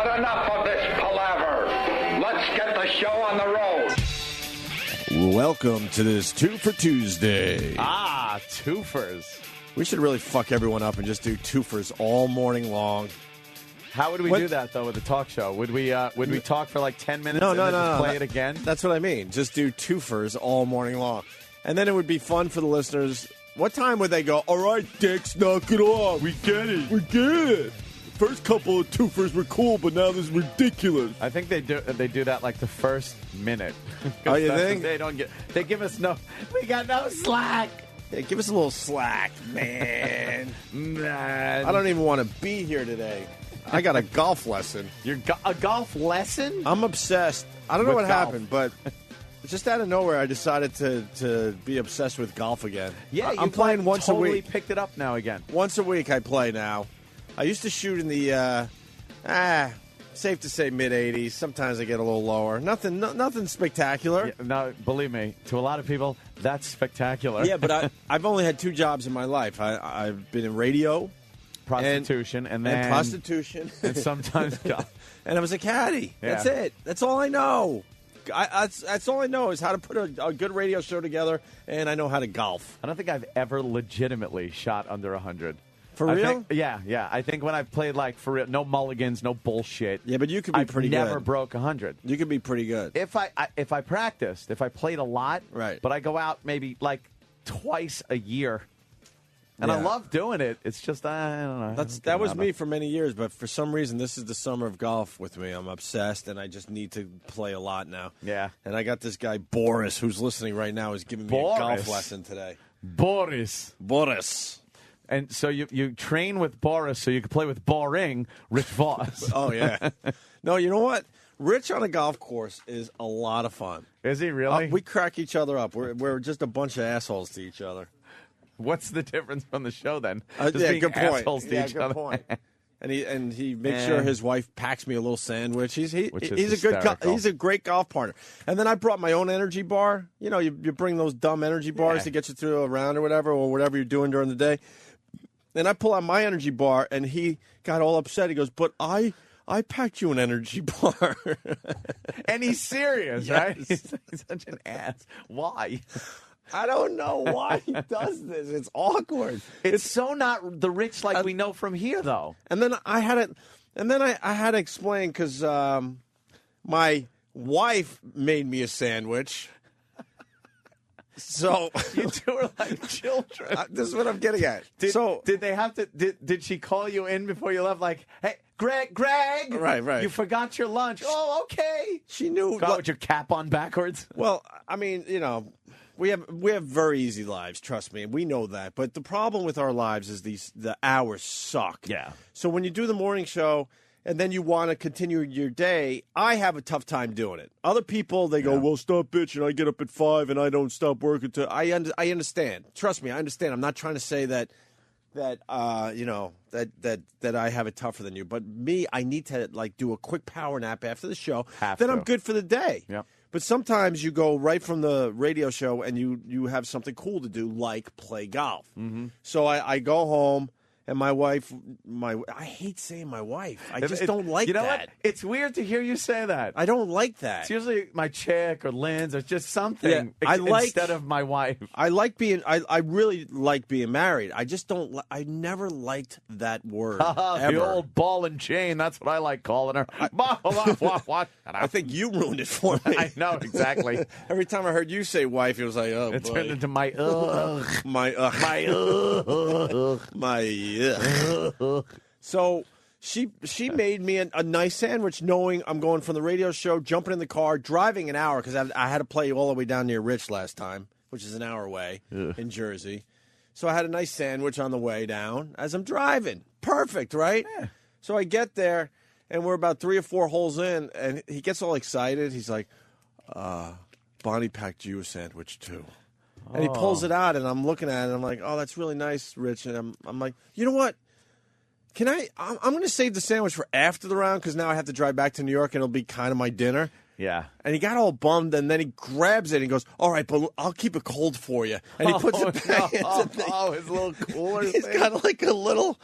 But enough of this palaver. Let's get the show on the road. Welcome to this Two for Tuesday. Twofers. We should really fuck everyone up and just do twofers all morning long. How would we do that, though, with the talk show? Would we talk for like 10 minutes No, and then just play no. it again? That's what I mean. Just do twofers all morning long. And then it would be fun for the listeners. What time would they go, all right, dicks, knock it off. We get it. We get it. First couple of twofers were cool, but now this is ridiculous. I think they do that like the first minute. Oh, you think? They give us we got no slack. Yeah, give us a little slack, man. Man. I don't even want to be here today. I got a golf lesson. A golf lesson? I'm obsessed. I don't know With what golf. happened, but just out of nowhere, I decided to be obsessed with golf again. Yeah, I'm playing once totally a week. Picked it up now again. Once a week, I play now. I used to shoot in the safe to say mid-80s. Sometimes I get a little lower. Nothing spectacular. Yeah, no, believe me, to a lot of people, that's spectacular. Yeah, but I've only had two jobs in my life. I've been in radio, prostitution, and then prostitution, and sometimes golf. and I was a caddy. Yeah. That's it. That's all I know. That's all I know is how to put a good radio show together, and I know how to golf. I don't think I've ever legitimately shot under 100. For real? Yeah. I think when I've played, like, for real, no mulligans, no bullshit. Yeah, but you could be pretty good. I've never broke 100. You could be pretty good. If I practiced, if I played a lot, right? But I go out maybe like twice a year, and I love doing it. It's just I don't know. That was me for many years, but for some reason, this is the summer of golf with me. I'm obsessed, and I just need to play a lot now. Yeah. And I got this guy Boris, who's listening right now, is giving me a golf lesson today. Boris. And so you train with Boris so you can play with boring Rich Voss. Oh, yeah. No, you know what? Rich on a golf course is a lot of fun. Is he really? We crack each other up. We're just a bunch of assholes to each other. What's the difference from the show then? Good point. Assholes to each good other. point. And he makes sure his wife packs me a little sandwich. He's a hysterical. he's a great golf partner. And then I brought my own energy bar. You know, you bring those dumb energy bars to get you through a round or whatever you're doing during the day. And I pull out my energy bar, and he got all upset. He goes, "But I packed you an energy bar." And he's serious, right? He's such an ass. Why? I don't know why he does this. It's awkward. It's so not the Rich like we know from here, though. And then I had to explain because my wife made me a sandwich. So you two are like children. This is what I'm getting at. Did they have to? Did she call you in before you left? Like, hey, Greg, right? You forgot your lunch. Oh, okay. She knew. Got with your cap on backwards. Well, I mean, you know, we have very easy lives. Trust me, we know that. But the problem with our lives is the hours suck. Yeah. So when you do the morning show, and then you want to continue your day, I have a tough time doing it. Other people, they go, well, stop bitching. I get up at 5 and I don't stop working. I understand. Trust me, I understand. I'm not trying to say that I have it tougher than you. But me, I need to like do a quick power nap after the show. I'm good for the day. Yep. But sometimes you go right from the radio show and you have something cool to do, like play golf. Mm-hmm. So I go home. And my wife, I hate saying my wife. I just don't like that. You know what? It's weird to hear you say that. I don't like that. It's usually my chick or Lynn's or just something instead of my wife. I really like being married. I just don't. I never liked that word. Ever. The old ball and chain. That's what I like calling her. What? I think you ruined it for me. I know, exactly. Every time I heard you say wife, it was like, oh, it boy. turned into my ugh. My So she made me a nice sandwich, knowing I'm going from the radio show, jumping in the car, driving an hour because I had to play all the way down near Rich last time, which is an hour away in Jersey. So I had a nice sandwich on the way down as I'm driving. Perfect, right? Yeah. So I get there, and we're about 3 or 4 holes in, and he gets all excited. He's like, Bonnie packed you a sandwich too. And he pulls it out, and I'm looking at it, and I'm like, oh, that's really nice, Rich. And I'm like, you know what? I'm going to save the sandwich for after the round because now I have to drive back to New York, and it'll be kind of my dinner. Yeah. And he got all bummed, and then he grabs it and he goes, all right, but I'll keep it cold for you. And he puts it back into his little cooler He's thing. got like a little,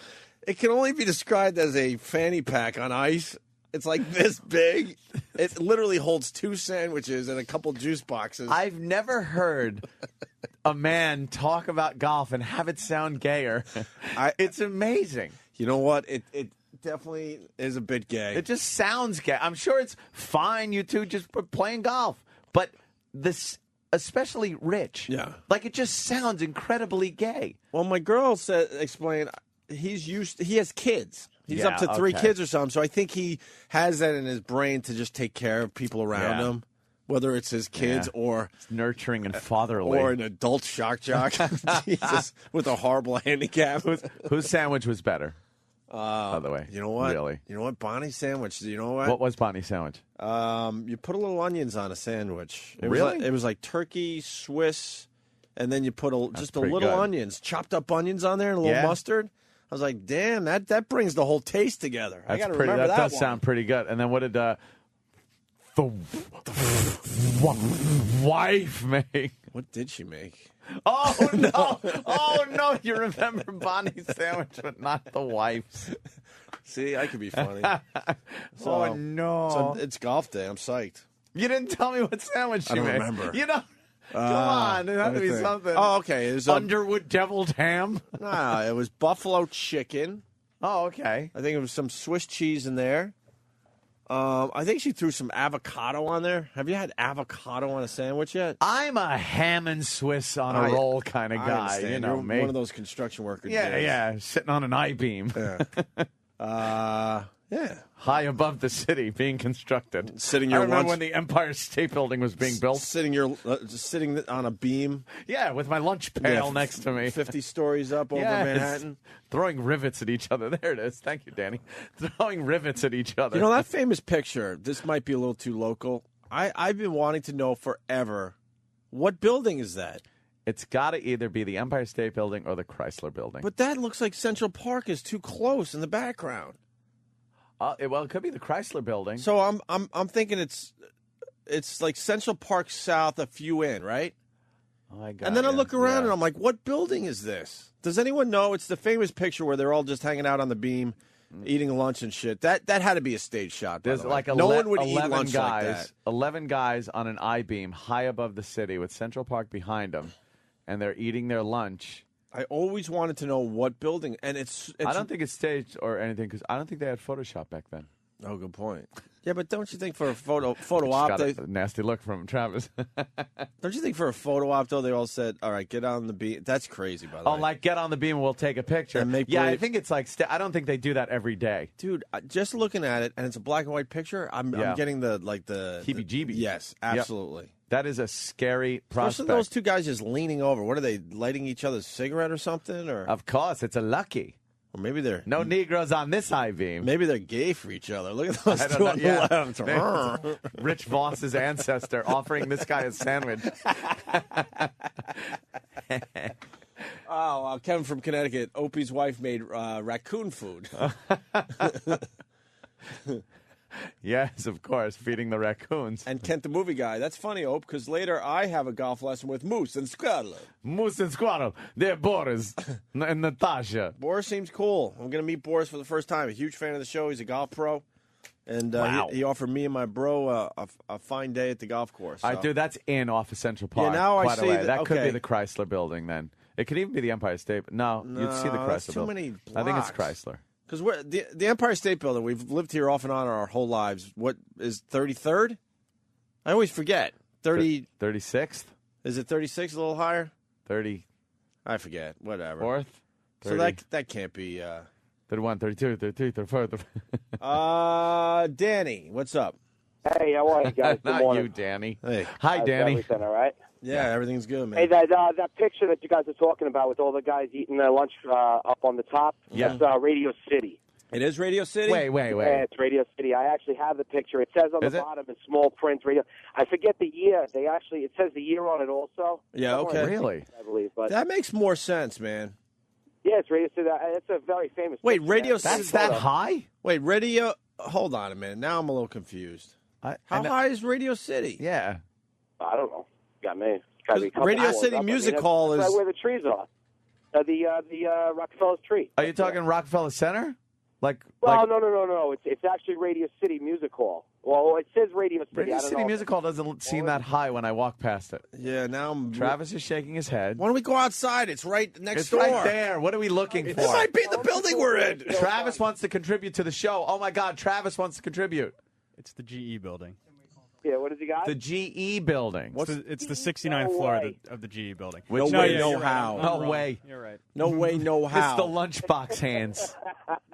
it can only be described as a fanny pack on ice. It's like this big. It literally holds 2 sandwiches and a couple juice boxes. I've never heard a man talk about golf and have it sound gayer. It's amazing. You know what? It definitely is a bit gay. It just sounds gay. I'm sure it's fine, you two just playing golf. But this, especially Rich. Yeah. Like, it just sounds incredibly gay. Well, my girl explained he has kids. He's up to 3 kids or something. So I think he has that in his brain to just take care of people around him, whether it's his kids or it's nurturing and fatherly, or an adult shock jock. Jesus, with a horrible handicap. Whose sandwich was better? By the way, you know what? Really? You know what? Bonnie's sandwich. You know what? What was Bonnie's sandwich? You put a little onions on a sandwich. It was like turkey, Swiss, and then you put just a little good. onions, chopped up onions on there, and a little mustard. I was like, damn, that brings the whole taste together. I got to remember that. That does one. sound pretty good. And then what did the wife make? What did she make? Oh no! Oh no! You remember Bonnie's sandwich, but not the wife's. See, I could be funny. Oh no! So it's golf day. I'm psyched. You didn't tell me what sandwich she don't made. remember. You know. Come on, it had to be something. Oh, okay. It was Underwood deviled ham. Nah, it was buffalo chicken. Oh, okay. I think it was some Swiss cheese in there. I think she threw some avocado on there. Have you had avocado on a sandwich yet? I'm a ham and Swiss on a roll kind of guy. Understand. You know, You're me. one of those construction workers. Yeah, sitting on an I-beam. Yeah. High above the city being constructed. Sitting I your remember lunch, when the Empire State Building was being built. just sitting on a beam. Yeah, with my lunch pail next to me. 50 stories up over Manhattan. Throwing rivets at each other. There it is. Thank you, Danny. Throwing rivets at each other. You know, that famous picture, this might be a little too local. I've been wanting to know forever, what building is that? It's got to either be the Empire State Building or the Chrysler Building. But that looks like Central Park is too close in the background. Well, it could be the Chrysler Building. So I'm thinking it's like Central Park South, a few in, right? Oh, I got And then I ya. look around and I'm like, what building is this? Does anyone know? It's the famous picture where they're all just hanging out on the beam, eating lunch and shit. That had to be a stage shot. By There's the way. like no one would eat 11 lunch guys, like that. 11 guys on an I-beam high above the city with Central Park behind them, and they're eating their lunch. I always wanted to know what building, and it's I don't think it's staged or anything because I don't think they had Photoshop back then. Oh, good point. Yeah, but don't you think for a photo Just op, got a nasty look from Travis. don't you think for a photo op though they all said, "All right, get on the beam." That's crazy, by the way. Like get on the beam and we'll take a picture. And make I believe- think it's like I don't think they do that every day. Dude, just looking at it, and it's a black and white picture. I'm getting the heebie-jeebies. Yes, absolutely. That is a scary prospect. Especially those two guys just leaning over. What are they, lighting each other's cigarette or something? Or Of course, it's a lucky. or maybe they're No Negroes on this I-beam. maybe they're gay for each other. Look at those I don't two know, on yeah. the left. Rich Voss's ancestor offering this guy a sandwich. Kevin from Connecticut. Opie's wife made raccoon food. Yes, of course, feeding the raccoons. And Kent the movie guy. That's funny, Ope, because later I have a golf lesson with Moose and Scarlet. Moose and Squirrel, they're Boris and Natasha. Boris seems cool. I'm going to meet Boris for the first time. A huge fan of the show. He's a golf pro. And Wow. he offered me and my bro a fine day at the golf course. All right, so. dude, that's off of Central Park. now I quite a see way. that- That could okay. be the Chrysler Building then. It could even be the Empire State. No, you'd see the No, Chrysler that's too Building. many I think it's blocks. Chrysler. Because the Empire State Building, we've lived here off and on our whole lives. What is 33rd? I always forget. 30 36th? is it 36? A little higher? 34th? I forget. Whatever. 30, So that can't be. 31, 32, 33, 34. Danny, what's up? Hey, how are you guys? Good Not morning. you, Danny. Hey. Hi, How's Danny. everything all right? Yeah, everything's good, man. Hey, that picture that you guys are talking about with all the guys eating their lunch up on the top, Yeah. that's Radio City. It is Radio City. Wait. Yeah, it's Radio City. I actually have the picture. It says on Is the it? bottom in small print, Radio. I forget the year. It says the year on it also. Yeah, okay. Really? I believe, but That makes more sense, man. yeah, it's Radio City. It's a very famous. Wait, picture. Radio Yeah. That's that high? Wait, Radio. Hold on a minute. Now I'm a little confused. How high is Radio City? Yeah. I don't know. Got me. Gotta be a couple Radio floors City up. I mean, Music that's Hall right is. where the trees are. The Rockefeller's tree. Are you talking Rockefeller Center? Well, no. It's actually Radio City Music Hall. Well, it says Radio City. Radio I don't City know. Music Hall doesn't seem that high when I walk past it. Yeah, now Travis is shaking his head. Why don't we go outside? It's right next It's door. right there. What are we looking for? This might be the building we're in. Travis wants to contribute to the show. Oh, my God. Travis wants to contribute. It's the GE building. Yeah, what does he got? The GE building. It's the 69th floor of the GE building. No No, way, yeah, no you're right. how. I'm No wrong. way. You're right. No way, no how. It's the lunchbox hands.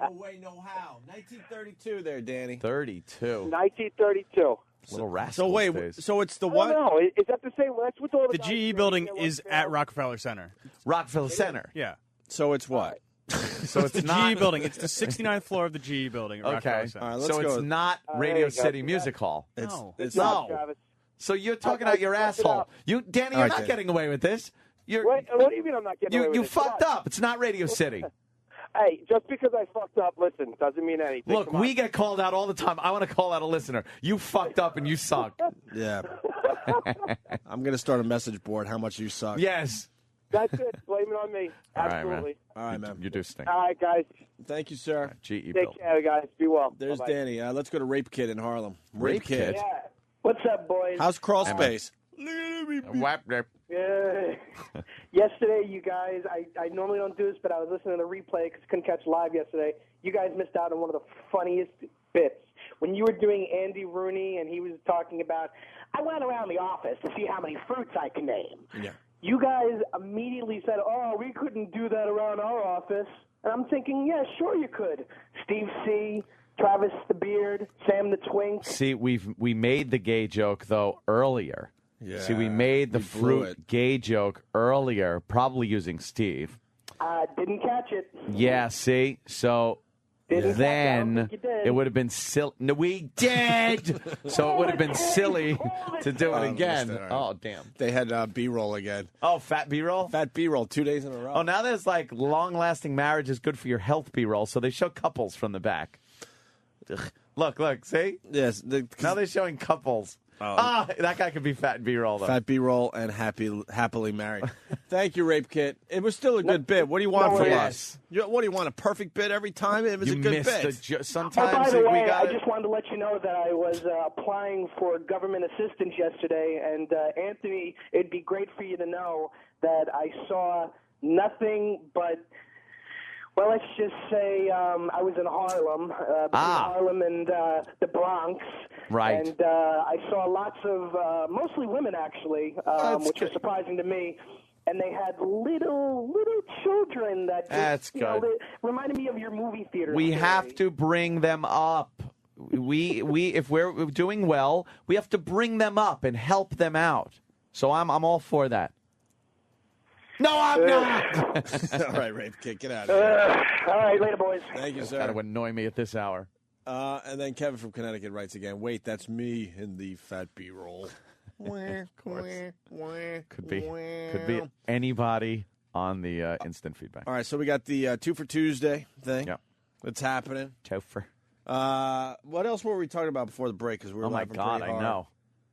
No way, no how. 1932 there, Danny. 32. 1932. Little rascal. So wait, days. so it's the I don't what? know. Is that the same? That's with all the The guys GE here, building you know, is like, at Rockefeller Center. Rockefeller Center. Yeah. So it's what? So it's The not GE building. It's the 69th floor of the GE building at Rockefeller Okay. Center. All right, let's So go. it's not there Radio you go. City Music Hall. No. It's Good not. job, Travis. So you're talking I out your checked it asshole. out. You, Danny, All you're right, not Danny. getting away with this. You're, What do you mean I'm not getting away with you it? fucked Come on. up. It's not Radio City. Hey, just because I fucked up, listen, doesn't mean anything. Look, Come on. we get called out all the time. I want to call out a listener. You fucked up and you suck. Yeah. I'm going to start a message board. How much you suck. Yes. That's it. Blame it on me. All right, man. Absolutely. All right, man. You do stink. All right, guys. Thank you, sir. GE Take Bill. care, guys. Be well. There's Bye-bye. Danny. Let's go to Rape Kid in Harlem. Rape Kid? Yeah. What's up, boys? How's crawl Hey, man. space? Yeah. Yesterday, you guys, I normally don't do this, but I was listening to the replay because couldn't catch live yesterday. You guys missed out on one of the funniest bits. When you were doing Andy Rooney and he was talking about, I went around the office to see how many fruits I can name. Yeah. You guys immediately said, oh, we couldn't do that around our office. And I'm thinking, yeah, sure you could. Steve C., Travis the Beard, Sam the Twink. See, we made the gay joke, though, earlier. Yeah, See, we made the we blew fruit it. gay joke earlier, probably using Steve. Didn't catch it. Yeah, see? So Didn't catch it. I don't then think you did. it would have been silly. No, we did! So it would have been silly to do it again. missed it, all right. Oh, damn. They had B-roll again. Oh, fat B-roll? Fat B-roll 2 days in a row. Oh, now there's like long-lasting marriage is good for your health B-roll, so they show couples from the back. Ugh. Look, see? Yes. Now they're showing couples. That guy could be fat B-roll, though. Fat B-roll and happily married. Thank you, Rape Kit. It was still a good bit. What do you want No, from it us? What do you want? A perfect bit every time? It was You a good missed bit. the Oh, sometimes by the we way, got I just wanted to let you know that I was applying for government assistance yesterday, and Anthony, it'd be great for you to know that I saw nothing but, well, let's just say I was in Harlem, between Harlem and the Bronx. Right. And I saw lots of, mostly women actually, which was surprising to me. And they had little children that just, That's you know, good. they reminded me of your movie theater. We story. have to bring them up. We if we're doing well, we have to bring them up and help them out. So I'm all for that. No, I'm not. All right, Rape Kit, get out of here. All right, later, boys. Thank you, Got to sir. annoy me at this hour. And then Kevin from Connecticut writes again, wait, that's me in the Fat B-roll. Could be anybody on the instant feedback. All right, so we got the 2 for Tuesday thing. Yeah. It's happening. Topher. What else were we talking about before the break? Because we were Oh my laughing God, pretty I hard. know.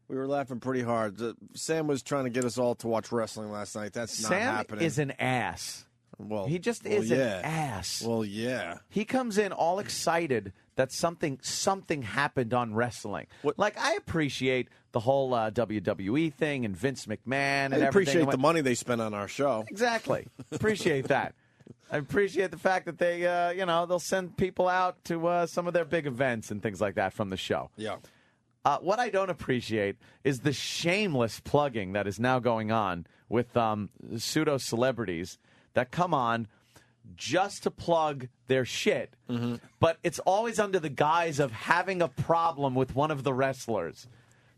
We were laughing pretty hard. Sam was trying to get us all to watch wrestling last night. That's not Sam happening. is an ass. well, He just well, is yeah. an ass. Well, yeah. He comes in all excited that something happened on wrestling. Like, I appreciate the whole WWE thing and Vince McMahon and I everything. appreciate the money they spent on our show. Exactly. Appreciate that. I appreciate the fact that they, they'll send people out to some of their big events and things like that from the show. Yeah. What I don't appreciate is the shameless plugging that is now going on with pseudo-celebrities that come on just to plug their shit. Mm-hmm. But it's always under the guise of having a problem with one of the wrestlers.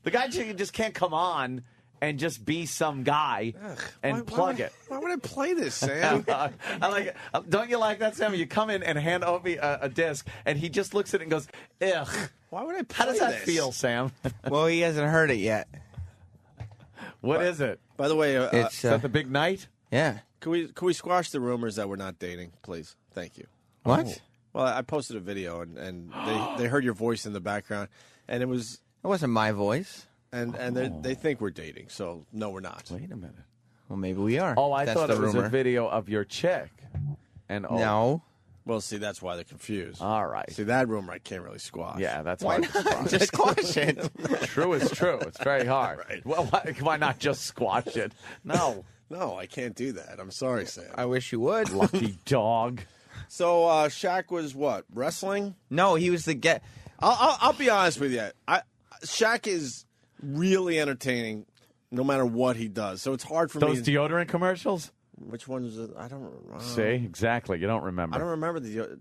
The guy just can't come on and just be some guy and plug it. Why would I play this, Sam? I like it. Don't you like that, Sam? You come in and hand Obi a disc, and he just looks at it and goes, ugh. Why would I play How does that this? feel, Sam? Well, he hasn't heard it yet. What is it? By the way, It's Is that the big night? yeah. can we squash the rumors that we're not dating, please? Thank you. What? Well, I posted a video, and they heard your voice in the background, and it was It wasn't my voice. and they think we're dating, so no, we're not. Wait a minute. Well, maybe we are. Oh, I That's thought the it was rumor. a video of your chick. And No. Well, see, that's why they're confused. All right. See, that rumor I can't really squash. Yeah, that's Why hard to not? squash. Just squash it. True is true. It's very hard. Right. Well, why not just squash it? No. No, I can't do that. I'm sorry, Sam. I wish you would. Lucky dog. So Shaq was what? Wrestling? No, he was the get. I'll be honest with you. Shaq is really entertaining, no matter what he does. So it's hard for Those me. deodorant commercials? Which ones? I don't. See, exactly. You don't remember. I don't remember the.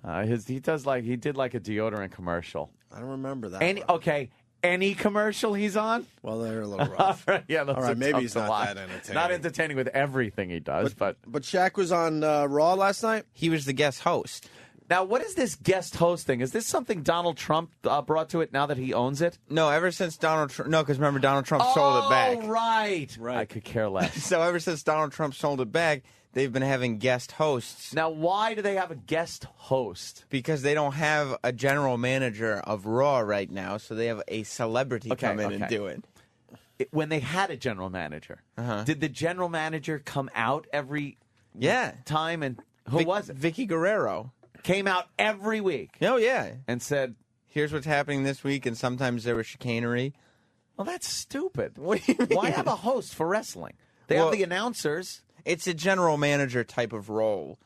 He did like a deodorant commercial. I don't remember that. Any commercial he's on? Well, they're a little rough. Yeah, those All right, are maybe tough he's to not watch. that entertaining. Not entertaining with everything he does, but But Shaq was on Raw last night. He was the guest host. now what is this guest hosting? Is this something Donald Trump brought to it now that he owns it? No, ever since Donald Trump. No, because remember Donald Trump sold it back. Oh, right. Right. I could care less. So ever since Donald Trump sold it back, they've been having guest hosts Now, why do they have a guest host? because they don't have a general manager of Raw right now. So they have a celebrity come in and do it. When they had a general manager, did the general manager come out every Yeah. time? And who was it? Vicky Guerrero. Came out every week Oh yeah. and said, Here's what's happening this week, and sometimes there was chicanery. well, that's stupid. What do you mean? Why have a host for wrestling? They Well- have the announcers. It's a general manager type of role.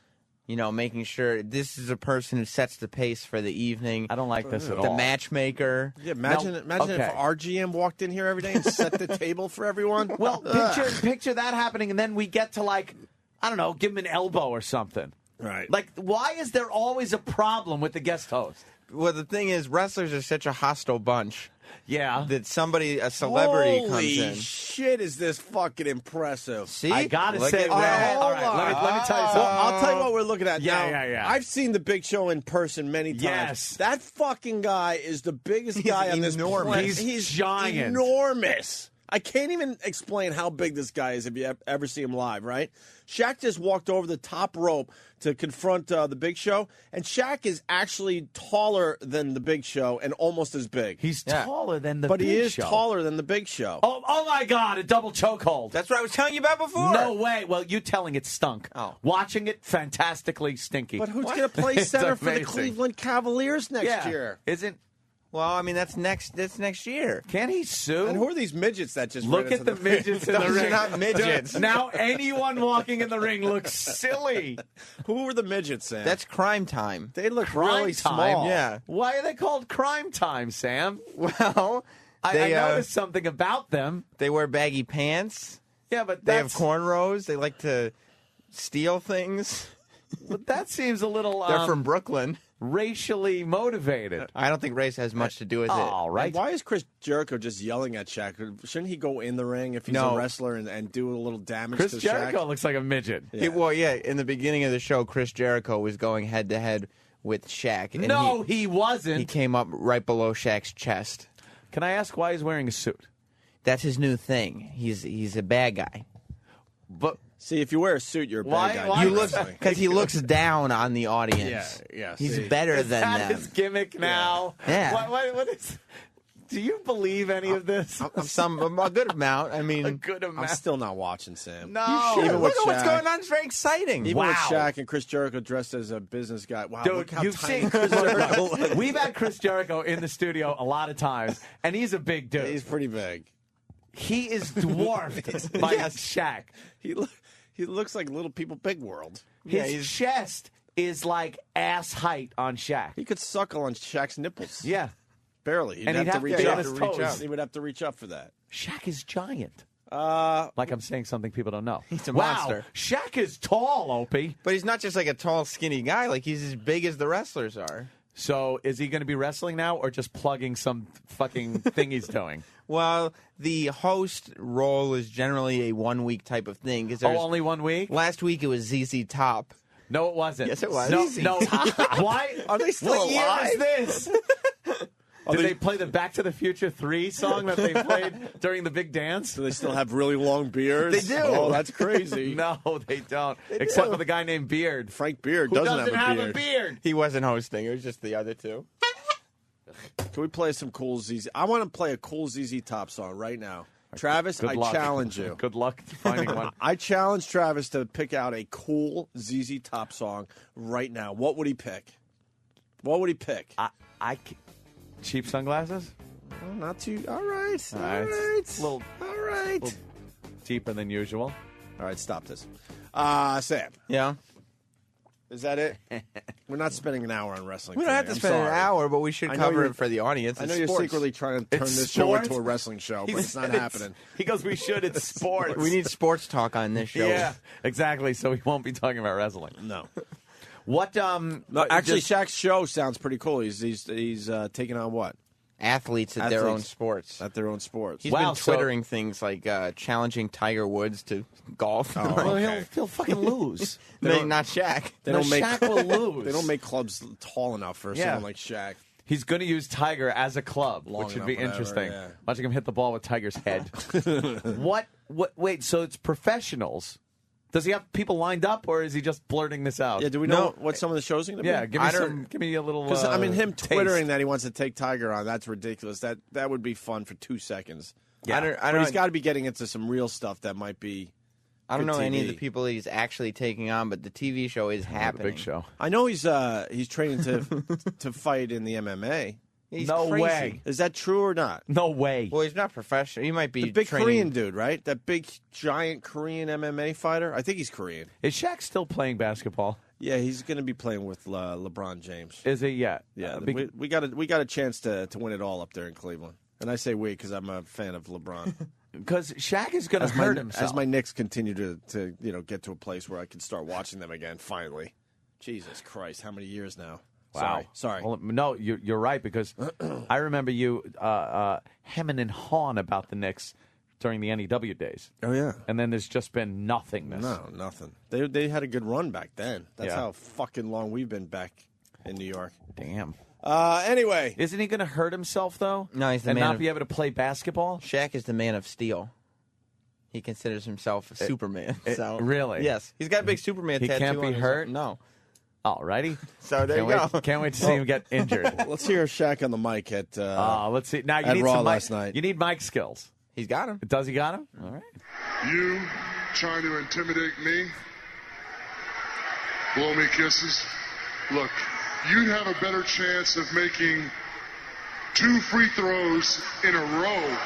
You know, making sure this is a person who sets the pace for the evening. I don't like this at The all. matchmaker. Yeah, imagine okay. if our GM walked in here every day and set the table for everyone. Well, picture that happening, and then we get to, like, I don't know, give him an elbow or something. Right. Like, why is there always a problem with the guest host? Well, the thing is, wrestlers are such a hostile bunch Yeah. that a celebrity Holy comes in. shit, is this fucking impressive? See, I gotta Look say, at all that. right, let me tell you something. Well, I'll tell you what we're looking at Yeah, now. yeah. I've seen the Big Show in person many times. Yes. That fucking guy is the biggest guy on this enormous. planet. He's giant. Enormous. I can't even explain how big this guy is if you ever see him live, right? Shaq just walked over the top rope to confront the Big Show, and Shaq is actually taller than the Big Show and almost as big. He's Yeah. taller than the but Big he is Show. taller than the Big Show. Oh my God, a double chokehold. That's what I was telling you about before. No way. Well, you telling it stunk. Oh. Watching it, fantastically stinky. But who's going to play It's center for the amazing. Cleveland Cavaliers next yeah. year? Isn't, Well, I mean, that's next year. can he sue? And who are these midgets that just Look ran at into the midgets in the Those are ring. not midgets. Now anyone walking in the ring looks silly. Who were the midgets, Sam? That's crime time. they look Crime really time. small. Yeah. Why are they called crime time, Sam? Well, I they noticed something about them. they wear baggy pants. Yeah, but They have that's, cornrows. They like to steal things. but that seems a little They're from Brooklyn. racially motivated. I don't think race has much to do with it. All right. And why is Chris Jericho just yelling at Shaq? Shouldn't he go in the ring if he's No. a wrestler and do a little damage Chris to Jericho Shaq? looks like a midget. Yeah, in the beginning of the show, Chris Jericho was going head to head with Shaq. And No, he wasn't. he came up right below Shaq's chest. Can I ask why he's wearing a suit? That's his new thing. He's a bad guy. But See, if you wear a suit, you're a bad Why- guy. why- in You look- wrestling. Because he looks down on the audience. Yeah, He's see. better is than that them. his gimmick now? Yeah. What is? Do you believe any of this? A good amount. I a mean, good I'm amount. still not watching, Sam. No. Shit, Even look with at what's Shaq. going on. It's very exciting. Even with Wow. Shaq and Chris Jericho dressed as a business guy. Wow, Dude, look how you've tiny seen Chris Jericho. We've had Chris Jericho in the studio a lot of times, and he's a big dude. He's pretty big. He is dwarfed by Shaq. He looks like Little People Big World. His chest is like ass height on Shaq. He could suckle on Shaq's nipples. Yeah. Barely. And he'd have to reach be up. on his toes. He would have to reach up for that. Shaq is giant. Like I'm saying something people don't know. He's a wow, monster. Shaq is tall, Opie. But he's not just like a tall, skinny guy. Like, he's as big as the wrestlers are. So is he going to be wrestling now or just plugging some fucking thing he's doing? Well, the host role is generally a 1 week type of thing. 'Cause Oh, there's- only 1 week? Last week it was ZZ Top. No, it wasn't. Yes, it was. No, Easy. no. Why? Are they still what alive? year is this? Did they play the Back to the Future 3 song that they played during the big dance? Do they still have really long beards? They do. Oh, that's crazy. No, they don't. Except for the guy named Beard. Frank Beard Who doesn't have a beard. beard. He wasn't hosting. It was just the other two. Can we play some cool ZZ? I want to play a cool ZZ Top song right now. Travis, Good I luck. challenge you. Good luck finding one. I challenge Travis to pick out a cool ZZ Top song right now. What would he pick? What would he pick? Cheap sunglasses? Oh, not too. All right. All right. right. It's a little- all right. little deeper than usual. All right, stop this. Sam, Yeah. is that it? We're not spending an hour on wrestling. We don't have today. to I'm spend an sorry. hour, but we should I know cover you're- it for the audience. I know It's you're sports. secretly trying to turn It's this show sports? into a wrestling show, but it's not happening. He goes, we should. It's sports. We need sports talk on this show. Yeah, exactly. So we won't be talking about wrestling. No. What? No, actually, Shaq's show sounds pretty cool. He's taking on what? Athletes at their own Athletes. sports. At their own sports. He's Wow, been twittering things like challenging Tiger Woods to golf. well, okay. he'll fucking lose. Not Shaq. They No, don't make Shaq will lose. They don't make clubs tall enough for Yeah. someone like Shaq. He's going to use Tiger as a club, Long which would enough, be whatever, interesting. yeah. Watching him hit the ball with Tiger's head. What? Wait. So it's professionals. Does he have people lined up, or is he just blurting this out? Yeah, do we know what some of the shows are going to be? Yeah, give me a little. Because I mean, him taste. twittering that he wants to take Tiger on, that's ridiculous. That would be fun for 2 seconds. I But don't. he's got to be getting into some real stuff that might be. I don't good know any of TV. the people he's actually taking on, but the TV show is The happening. big show. I know he's training to fight in the MMA. He's No crazy. way. Is that true or not? No way. Well, he's not professional. He might be The big training. Korean dude, right? That big giant Korean MMA fighter. I think he's Korean. Is Shaq still playing basketball? Yeah, he's going to be playing with LeBron James. Is he yet? Yeah, we got a chance to win it all up there in Cleveland. And I say we because I'm a fan of LeBron. Because Shaq is going to hurt himself. As my Knicks continue to get to a place where I can start watching them again. Finally, Jesus Christ, how many years now? Wow. Sorry. Well, no, you're right, because I remember you hemming and hawing about the Knicks during the NEW days. Oh yeah. And then there's just been nothingness. No, nothing. They had a good run back then. That's Yeah. how fucking long we've been back in New York. Damn. Anyway, Isn't he going to hurt himself, though? No, he's the and man not of- be able to play basketball? Shaq is the man of steel. He considers himself a Superman. So really? Yes, he's got a big Superman He tattoo. can't be on his hurt? arm. No. All righty. So there Can't you wait, go. Can't wait to see him get injured. let's hear Shaq on the mic at. Let's see. Now you At need Raw some last mic, night. You need mic skills. He's got him. Does he got him? All right. You trying to intimidate me? Blow me kisses? Look, you'd have a better chance of making 2 free throws in a row.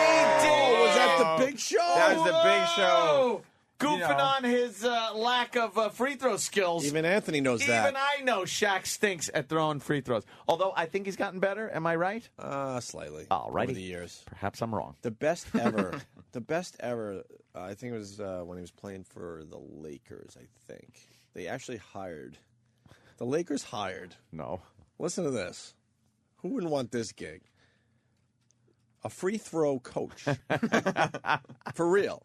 Oh, was that the Big Show? That was the Big Show. Goofing You know. on his lack of free throw skills. Even Anthony knows that. Even I know Shaq stinks at throwing free throws. Although I think he's gotten better. Am I right? Slightly. All righty. Over the years. Perhaps I'm wrong. The best ever. The best ever. I think it was when he was playing for the Lakers. I think they actually hired. The Lakers hired. No. Listen to this. Who wouldn't want this gig? A free throw coach. For real.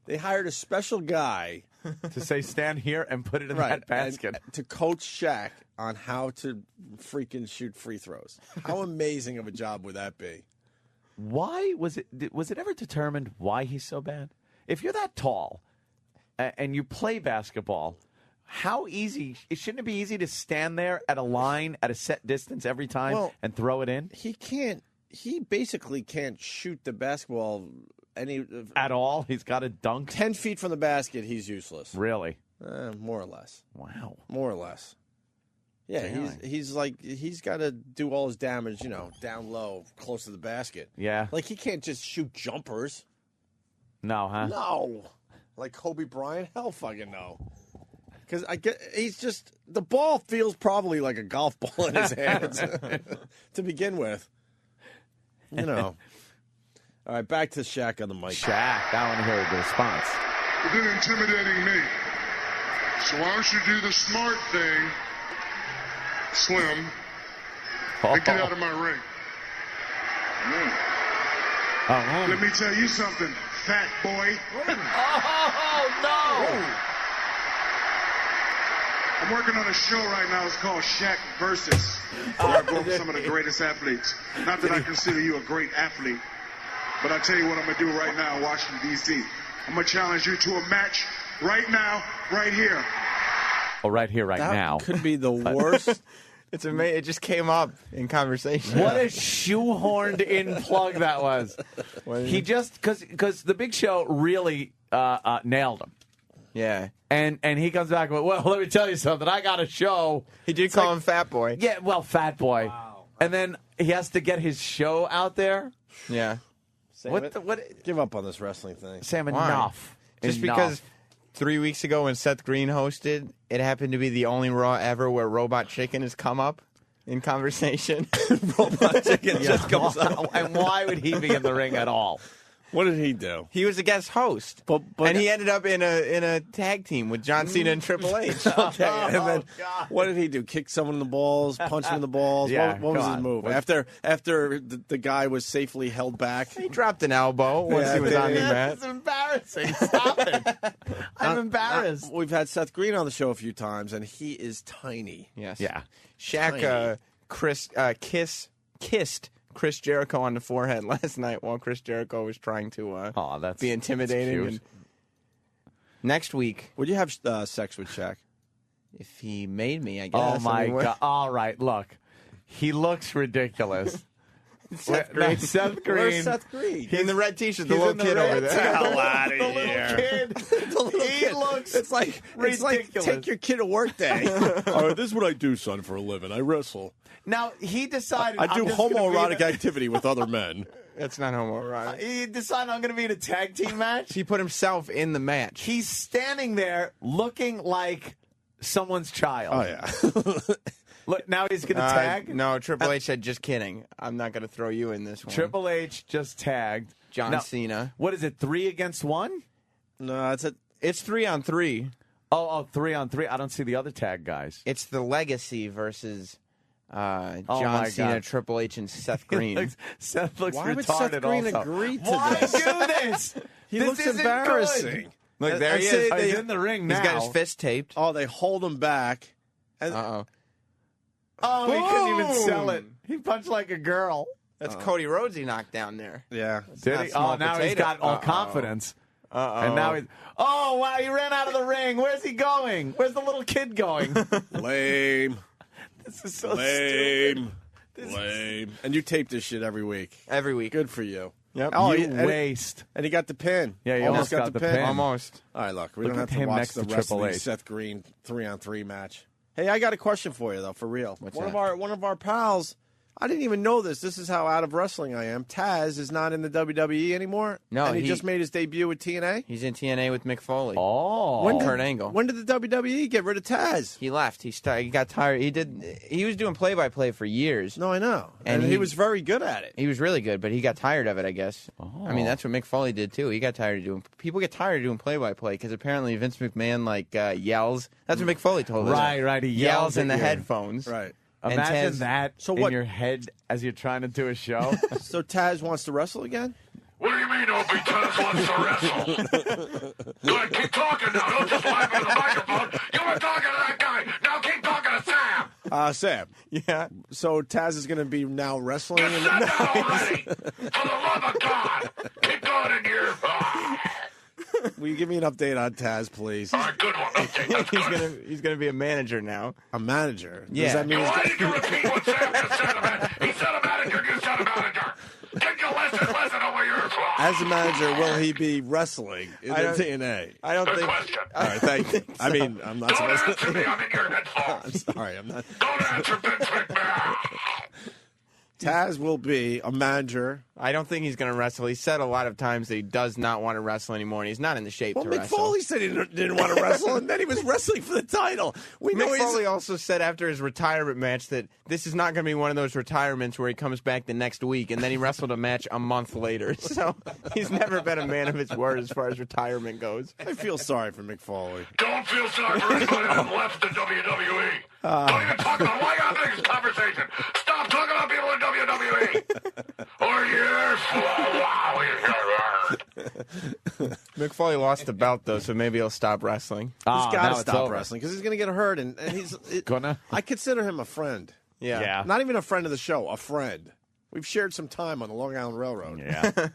They hired a special guy To say stand here and put it in that basket. and to coach Shaq on how to freaking shoot free throws. How amazing of a job would that be? Why was it ever determined why he's so bad? If you're that tall and you play basketball, how easy? Shouldn't it be easy to stand there at a line at a set distance every time Well, and throw it in? He basically can't shoot the basketball any At all? He's got to dunk? 10 feet from the basket. He's useless. Really? More or less. Wow. More or less. Yeah, Really? he's got to do all his damage, down low, close to the basket. Yeah. Like he can't just shoot jumpers. No, huh? No. Like Kobe Bryant? Hell fucking no. Because he's just, the ball feels probably like a golf ball in his hands to begin with. All right, back to Shaq on the mic. Shaq. I want to hear the response. You've been intimidating me. So why don't you do the smart thing, Slim, and get out of my ring? Let me tell you something, fat boy. Oh, no! I'm working on a show right now. It's called Shaq Versus. Where I go with some of the greatest athletes. Not that I consider you a great athlete, but I tell you what I'm gonna do right now in Washington D.C. I'm gonna challenge you to a match right now, right here. Oh, right here, right That now. could be the worst. It's amazing. It just came up in conversation. What a shoehorned in plug that was. He just because the Big Show really nailed him. Yeah. And he comes back with, well, let me tell you something. I got a show. He did call him Fat Boy. Yeah, well, Fat Boy. Wow. And then he has to get his show out there. Yeah. Sam, What? Give up on this wrestling thing. Sam, Why? enough. Just because 3 weeks ago when Seth Green hosted, it happened to be the only Raw ever where Robot Chicken has come up in conversation. Robot Chicken just comes up. And why would he be in the ring at all? What did he do? He was a guest host, but and he ended up in a tag team with John Cena and Triple H. Okay, and then what did he do? Kick someone in the balls, punch him in the balls? Yeah, what was his move? After the guy was safely held back, He dropped an elbow once he was on the mat. It's embarrassing. Stop it. I'm embarrassed. We've had Seth Green on the show a few times, and he is tiny. Yes. Yeah. Shaq kissed Chris Jericho on the forehead last night while Chris Jericho was trying to That's be intimidating. cute. And next week, Would you have sex with Shaq? if he made me, I guess. Oh, my I mean, what- God. All right, look. He looks ridiculous. Seth No, Green. Seth Green. Where's Seth Green? In the red T-shirt, the He's little in the kid red over there. T-shirt. Hell outta The little here. kid. The little He kid. looks It's like ridiculous. take your kid to work day. All right, this is what I do, son, for a living. I wrestle. Now, he decided I do I'm just gonna be homoerotic in a- activity with other men. That's not homoerotic. He decided I'm going to be in a tag team match. He put himself in the match. He's standing there looking like someone's child. Oh yeah. Look, now he's going to tag. No, Triple H said, just kidding. I'm not going to throw you in this one. Triple H just tagged John Now, Cena. What is it? 3 against 1? No, it's a. It's 3-on-3. Oh, 3 on 3. I don't see the other tag guys. It's the Legacy versus John my Cena, God. Triple H, and Seth Green. Seth looks Why would retarded Seth Green also. agree to Why this? do this? He This looks isn't embarrassing. good. Look, there I'd he say is. Oh, he's they- in the ring He's now. got his fist taped. Oh, they hold him back. And Uh-oh. Oh, he couldn't even sell it. Boom. He punched like a girl. That's Cody Rhodes he knocked down there. yeah. Did not he? small Oh, now he's potato. got all Uh-oh. confidence. Uh-oh. And now he's. Oh, wow, he ran out of the ring. Where's he going? Where's the little kid going? Lame. This is so stupid. Lame. And you tape this shit every week. Every week. Good for you. Yep. Oh, You and- waste. And he got the pin. Yeah, he almost got the pin. Almost. All right, look, we Look don't at have to him watch next the to rest of Triple the H. Seth Green 3-on-3 match. Hey, I got a question for you though, for real. What's one that? of our pals. I didn't even know this. This is how out of wrestling I am. Taz is not in the WWE anymore. No, and he he- just made his debut with TNA. He's in TNA with Mick Foley. Oh. When Kurt Angle. When did the WWE get rid of Taz? He left. He got tired. He was doing play-by-play for years. No, I know, and And he he- was very good at it. He was really good, but he got tired of it, I guess. I mean, Oh. that's what Mick Foley did, too. He got tired of doing... People get tired of doing play-by-play because apparently Vince McMahon, yells. That's what Mick Foley told us. Right, he Yells yells in the at you. headphones. Right. And Imagine Taz- that So in what- your head as you're trying to do a show. So Taz wants to wrestle again? What do you mean Opie Taz wants to wrestle? Go ahead, keep talking now. Don't just laugh into the microphone. You were talking to that guy. Now keep talking to Sam. Sam. Yeah. So Taz is going to be now wrestling. Just said that already. For the love of God. Keep going in here. Will you give me an update on Taz, please? All right, good one. Okay, that's good. He's gonna be a manager now. A manager. Yeah. Does that mean Why he's did you repeat what Sam just said about it? He said a manager, you said a manager. Did you listen over your as a manager, will he be wrestling in I the don't- TNA? I don't Good think... question. All right, thank you. I mean, I'm not Don't supposed answer me. to. I'm in your I'm headphones. sorry, I'm not. Don't answer Vince McMahon. Taz will be a manager. I don't think he's going to wrestle. He said a lot of times that he does not want to wrestle anymore, and he's not in the shape Well, to Mick wrestle. Foley said he didn't want to wrestle, and then he was wrestling for the title. We know Mick he's. Foley also said after his retirement match that this is not going to be one of those retirements where he comes back the next week, and then he wrestled a match a month later. So he's never been a man of his word as far as retirement goes. I feel sorry for Mick Foley. Don't feel sorry for anybody that left the WWE. Don't even talk about why you're having this conversation. Stop talking about people in WWE. Or years. Mick Foley lost the belt, though, so maybe he'll stop wrestling. He's Ah, got now to it's stop over. wrestling because he's going to get hurt, and he's Gonna? I consider him a friend. Yeah. Not even a friend of the show, a friend. We've shared some time on the Long Island Railroad. Yeah.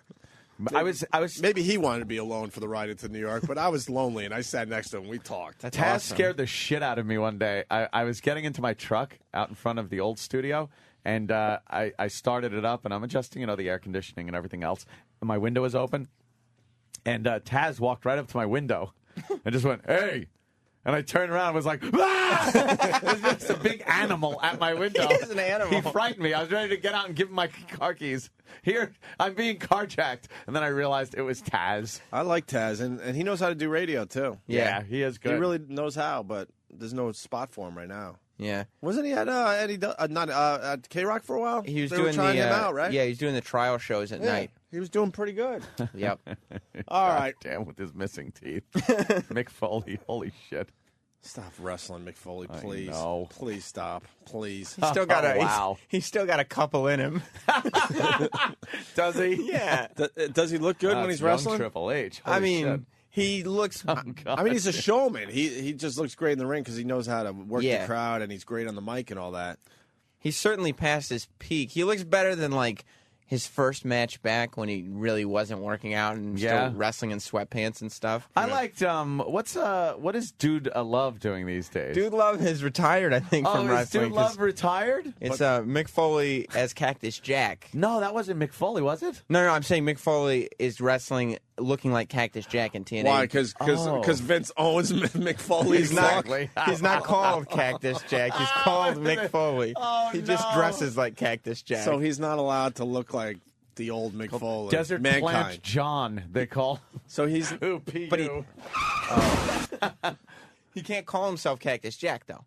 I was Maybe he wanted to be alone for the ride into New York, but I was lonely, and I sat next to him. We talked. Taz scared the shit out of me one day. I was getting into my truck out in front of the old studio, and I started it up, and I'm adjusting, the air conditioning and everything else. And my window was open, and Taz walked right up to my window and just went, "Hey." And I turned around and was like, "Ah!" There's just a big animal at my window. He is an animal. He frightened me. I was ready to get out and give him my car keys. Here, I'm being carjacked. And then I realized it was Taz. I like Taz, and he knows how to do radio, too. Yeah, he is good. He really knows how, but there's no spot for him right now. Yeah. Wasn't he at at K-Rock for a while? He was They were doing trying the him out, right? Yeah, he's doing the trial shows at night. He was doing pretty good. Yep. All right. Damn, with his missing teeth. Mick Foley, holy shit. Stop wrestling, Mick Foley, please. know. Please stop. Please. He's still got wow. he's still got a couple in him. Does he? Yeah. Does he look good when he's Young wrestling? Triple H. I Holy mean, shit. he looks. Oh, God. I mean, he's a showman. He just looks great in the ring because he knows how to work the Yeah. crowd, and he's great on the mic and all that. He's certainly past his peak. He looks better than his first match back when he really wasn't working out and Yeah. still wrestling in sweatpants and stuff. I liked what is Dude Love doing these days? Dude Love has retired, I think, from is wrestling. Dude Love retired? It's Mick Foley as Cactus Jack. No, that wasn't Mick Foley, was it? No, I'm saying Mick Foley is wrestling looking like Cactus Jack in TNA. Why? Because Oh. Vince owns Mick Foley. He's not. Exactly. He's not called Cactus Jack. He's called Mick Foley. Oh, he just no. dresses like Cactus Jack. So he's not allowed to look like the old Mick Foley. Desert Mankind. Plant John, they call. So he's Who, P.U. But he can't call himself Cactus Jack though,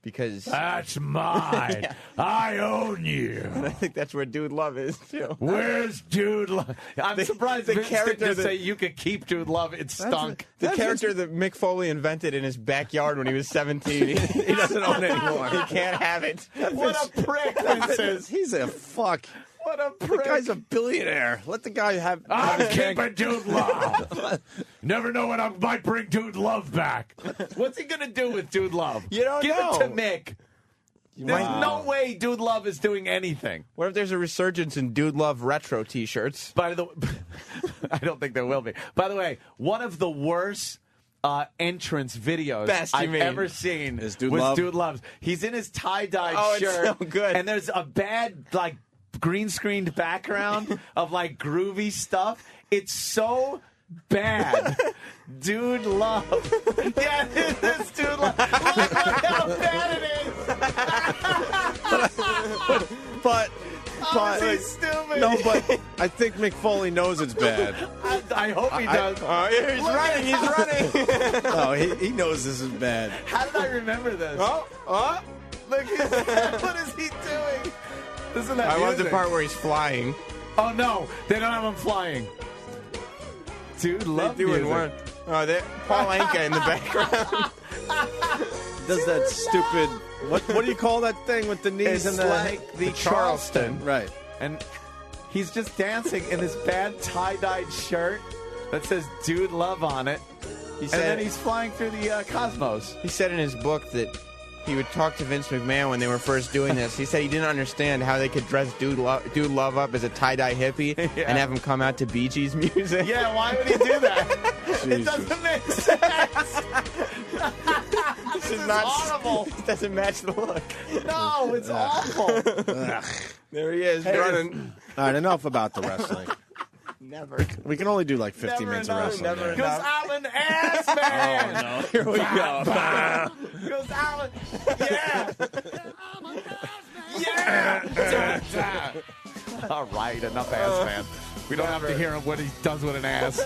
because That's mine. I own you. I think that's where Dude Love is too. Where's Dude Love? I'm surprised the Vince character didn't just that- say you could keep Dude Love. It stunk. The character that Mick Foley invented in his backyard when he was 17. he doesn't own it anymore. He can't have it. What a prick Vince is. He's a fuck. What a The prick. guy's a billionaire. Let the guy have. I'm his keeping Dude Love. Never know when I might bring Dude Love back. What's he gonna do with Dude Love? You don't Give know. it to Mick. There's might- no way Dude Love is doing anything. What if there's a resurgence in Dude Love retro T-shirts? By the I don't think there will be. By the way, one of the worst entrance videos Best, you I've mean. ever seen Is Dude was Love? Dude Love's. He's in his tie-dyed Oh, it's shirt. so good. And there's a bad, green screened background of, groovy stuff. It's so bad. Dude Love. Yeah, it is Dude Love. Look how bad it is. But He's stupid. no, but I think Mick Foley knows it's bad. I hope he does. Oh, yeah, he's running. He's running. No, he knows this is bad. How did I remember this? Oh. Look, what is he doing? Listen to that I love the music. part where he's flying. Oh no, they don't have him flying. Dude, love They're doing music. one. Oh, Paul Anka in the background. Does that stupid? What do you call that thing with the knees It's and the? like the Charleston. Right. And he's just dancing in this bad tie-dyed shirt that says "Dude Love" on it, He and said, then he's flying through the cosmos. he said in his book that he would talk to Vince McMahon when they were first doing this. He said he didn't understand how they could dress Dude Love up as a tie-dye hippie Yeah. and have him come out to Bee Gees music. Yeah, why would he do that? It Jesus. doesn't make sense. This is not- horrible. It doesn't match the look. No, it's awful. Ugh. There he is, running. All right, enough about the wrestling. Never. We can only do like 50 Never minutes of enough, wrestling. never man. Because I'm an ass man. Here we go. Because I'm a yeah. Yeah. All right, enough ass man. We don't have to hear what he does with an ass.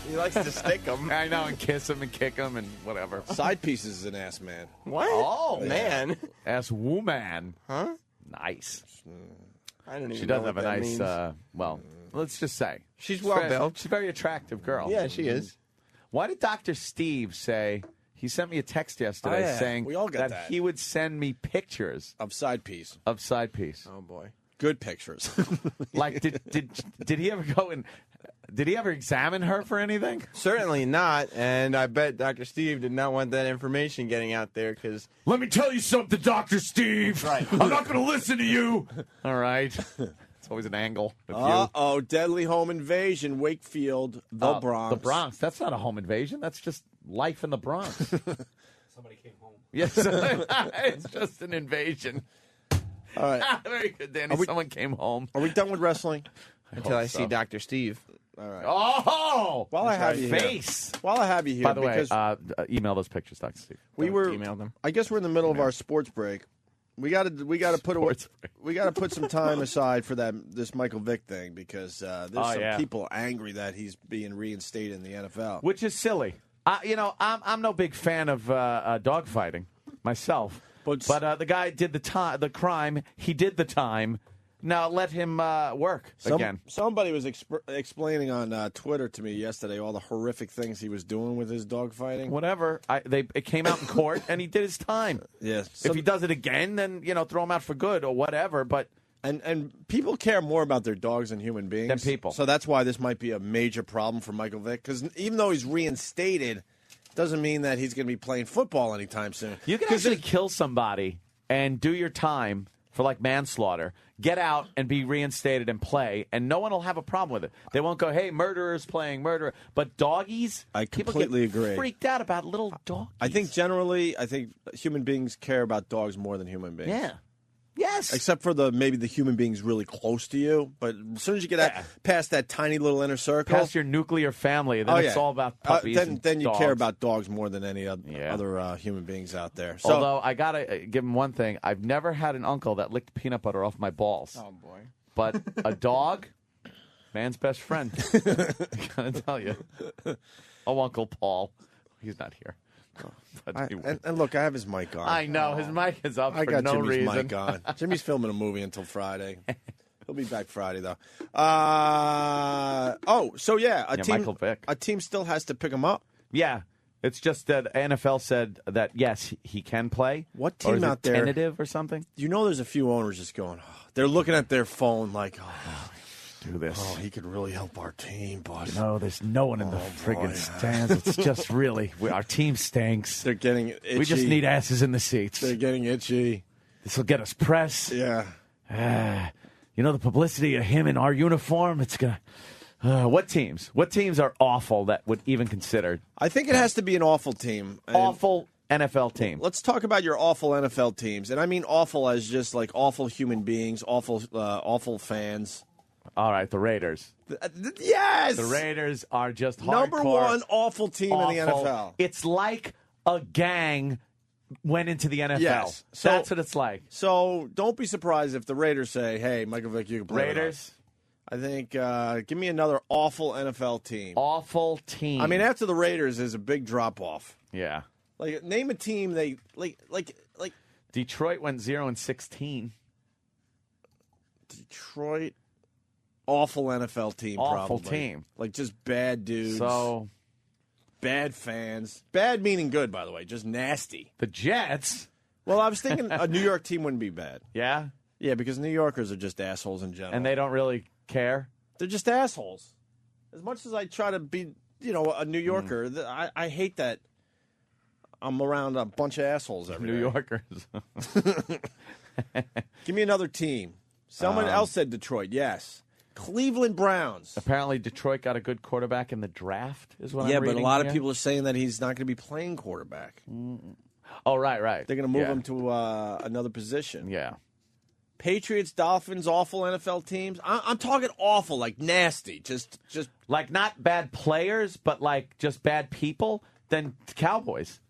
He likes to stick him. I know, and kiss him and kick him and whatever. Side pieces is an ass man. What? Oh, man. Ass woman. Huh? Nice. I don't even She know does have what a that nice, means. well, let's just say. She's well-built. She's a very attractive girl. Yeah, she is. Why did Dr. Steve say, he sent me a text yesterday Oh, yeah. saying We all got that that. he would send me pictures Of side piece. of side piece. Oh, boy. Good pictures. Like, did he ever go and, did he ever examine her for anything? Certainly not, and I bet Dr. Steve did not want that information getting out there because Let me tell you something, Dr. Steve. Right. I'm not going to listen to you. All right. It's always an angle with you. Uh-oh, deadly home invasion, Wakefield, the Bronx. The Bronx. That's not a home invasion. That's just life in the Bronx. Somebody came home. Yes, it's just an invasion. All right. Very good, Danny. Someone came home. Are we done with wrestling? Until I see Dr. Steve. All right. Oh! While I have you here. Face. While I have you here. By the way, because email those pictures, Dr. Steve. Email them. I guess we're in the middle of our sports break. We got to put some time aside for this Michael Vick thing because there's some people angry that he's being reinstated in the NFL, which is silly. I'm no big fan of dogfighting myself, but the guy did the crime. He did the time. Now let him work again. Somebody was explaining on Twitter to me yesterday all the horrific things he was doing with his dogfighting. Whatever. It came out in court, and he did his time. Yes. If he does it again, then throw him out for good or whatever. But and people care more about their dogs than human beings. Than people. So that's why this might be a major problem for Michael Vick. Because even though he's reinstated, doesn't mean that he's going to be playing football anytime soon. You can actually kill somebody and do your time for like manslaughter, get out and be reinstated and play, and no one will have a problem with it. They won't go, hey, murderers playing murderer. But doggies, I completely people get agree. Freaked out about little doggies. I think generally, human beings care about dogs more than human beings. Yeah. Yes. Except for maybe the human beings really close to you. But as soon as you get past that tiny little inner circle. Past your nuclear family, then it's all about puppies then you dogs. care about dogs more than any other human beings out there. So, although I got to give him one thing. I've never had an uncle that licked peanut butter off my balls. Oh, boy. But a dog, man's best friend. I got to tell you. Oh, Uncle Paul. He's not here. And look, I have his mic on. I know. His mic is up I for got no Jimmy's reason. mic on. Jimmy's filming a movie until Friday. He'll be back Friday, though. Michael Vick. A team still has to pick him up. Yeah. It's just that NFL said that, yes, he can play. What team or is it out there? Tentative or something? You know there's a few owners just going, they're looking at their phone like, do this. Oh, he could really help our team, but no, there's no one in the friggin' stands. It's just really our team stinks. They're getting itchy. We just need asses in the seats. They're getting itchy. This will get us press. Yeah. The publicity of him in our uniform. It's gonna. What teams? What teams are awful that would even consider? I think it has to be an awful team. Awful NFL team. Let's talk about your awful NFL teams, and I mean awful as just like awful human beings, awful fans. All right, the Raiders. Yes! The Raiders are just hardcore. Number one awful team in the NFL. It's like a gang went into the NFL. Yes. That's what it's like. So don't be surprised if the Raiders say, hey, Michael Vick, you can play with Raiders? us. I think give me another awful NFL team. Awful team. I mean, after the Raiders is a big drop-off. Yeah. Like, name a team they like Detroit went 0-16. Detroit, awful NFL team. Awful probably. team. Like just bad dudes. So bad fans. Bad meaning good, by the way. Just nasty. the Jets. Well, I was thinking a New York team wouldn't be bad. Yeah. Yeah, because New Yorkers are just assholes in general. And they don't really care. They're just assholes. As much as I try to be, a New Yorker, I hate that I'm around a bunch of assholes every New day. Yorkers. Give me another team. Someone else said Detroit. Yes. Cleveland Browns. Apparently, Detroit got a good quarterback in the draft, is what I'm Yeah, reading but a lot here. of people are saying that he's not going to be playing quarterback. Oh, right. They're going to move him to another position. Yeah. Patriots, Dolphins, awful NFL teams. I'm talking awful, like nasty. Just Like, not bad players, but, like, just bad people. Then Cowboys.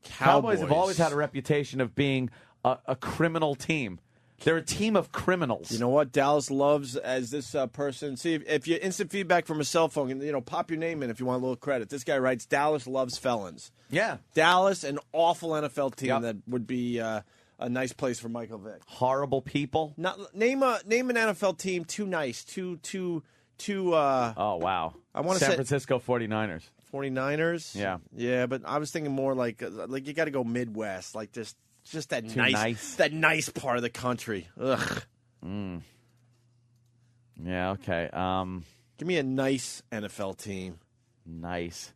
Cowboys have always had a reputation of being a criminal team. They're a team of criminals. You know what? Dallas loves, as this person. See, if you instant feedback from a cell phone, pop your name in if you want a little credit. This guy writes, Dallas loves felons. Yeah. Dallas, an awful NFL team Yep. that would be a nice place for Michael Vick. Horrible people. Name an NFL team too nice, too. Oh, wow. I want to San say Francisco 49ers. 49ers. Yeah. Yeah, but I was thinking more like you got to go Midwest, like just that Too nice. that nice part of the country. Ugh. Yeah, okay. Give me a nice NFL team Nice.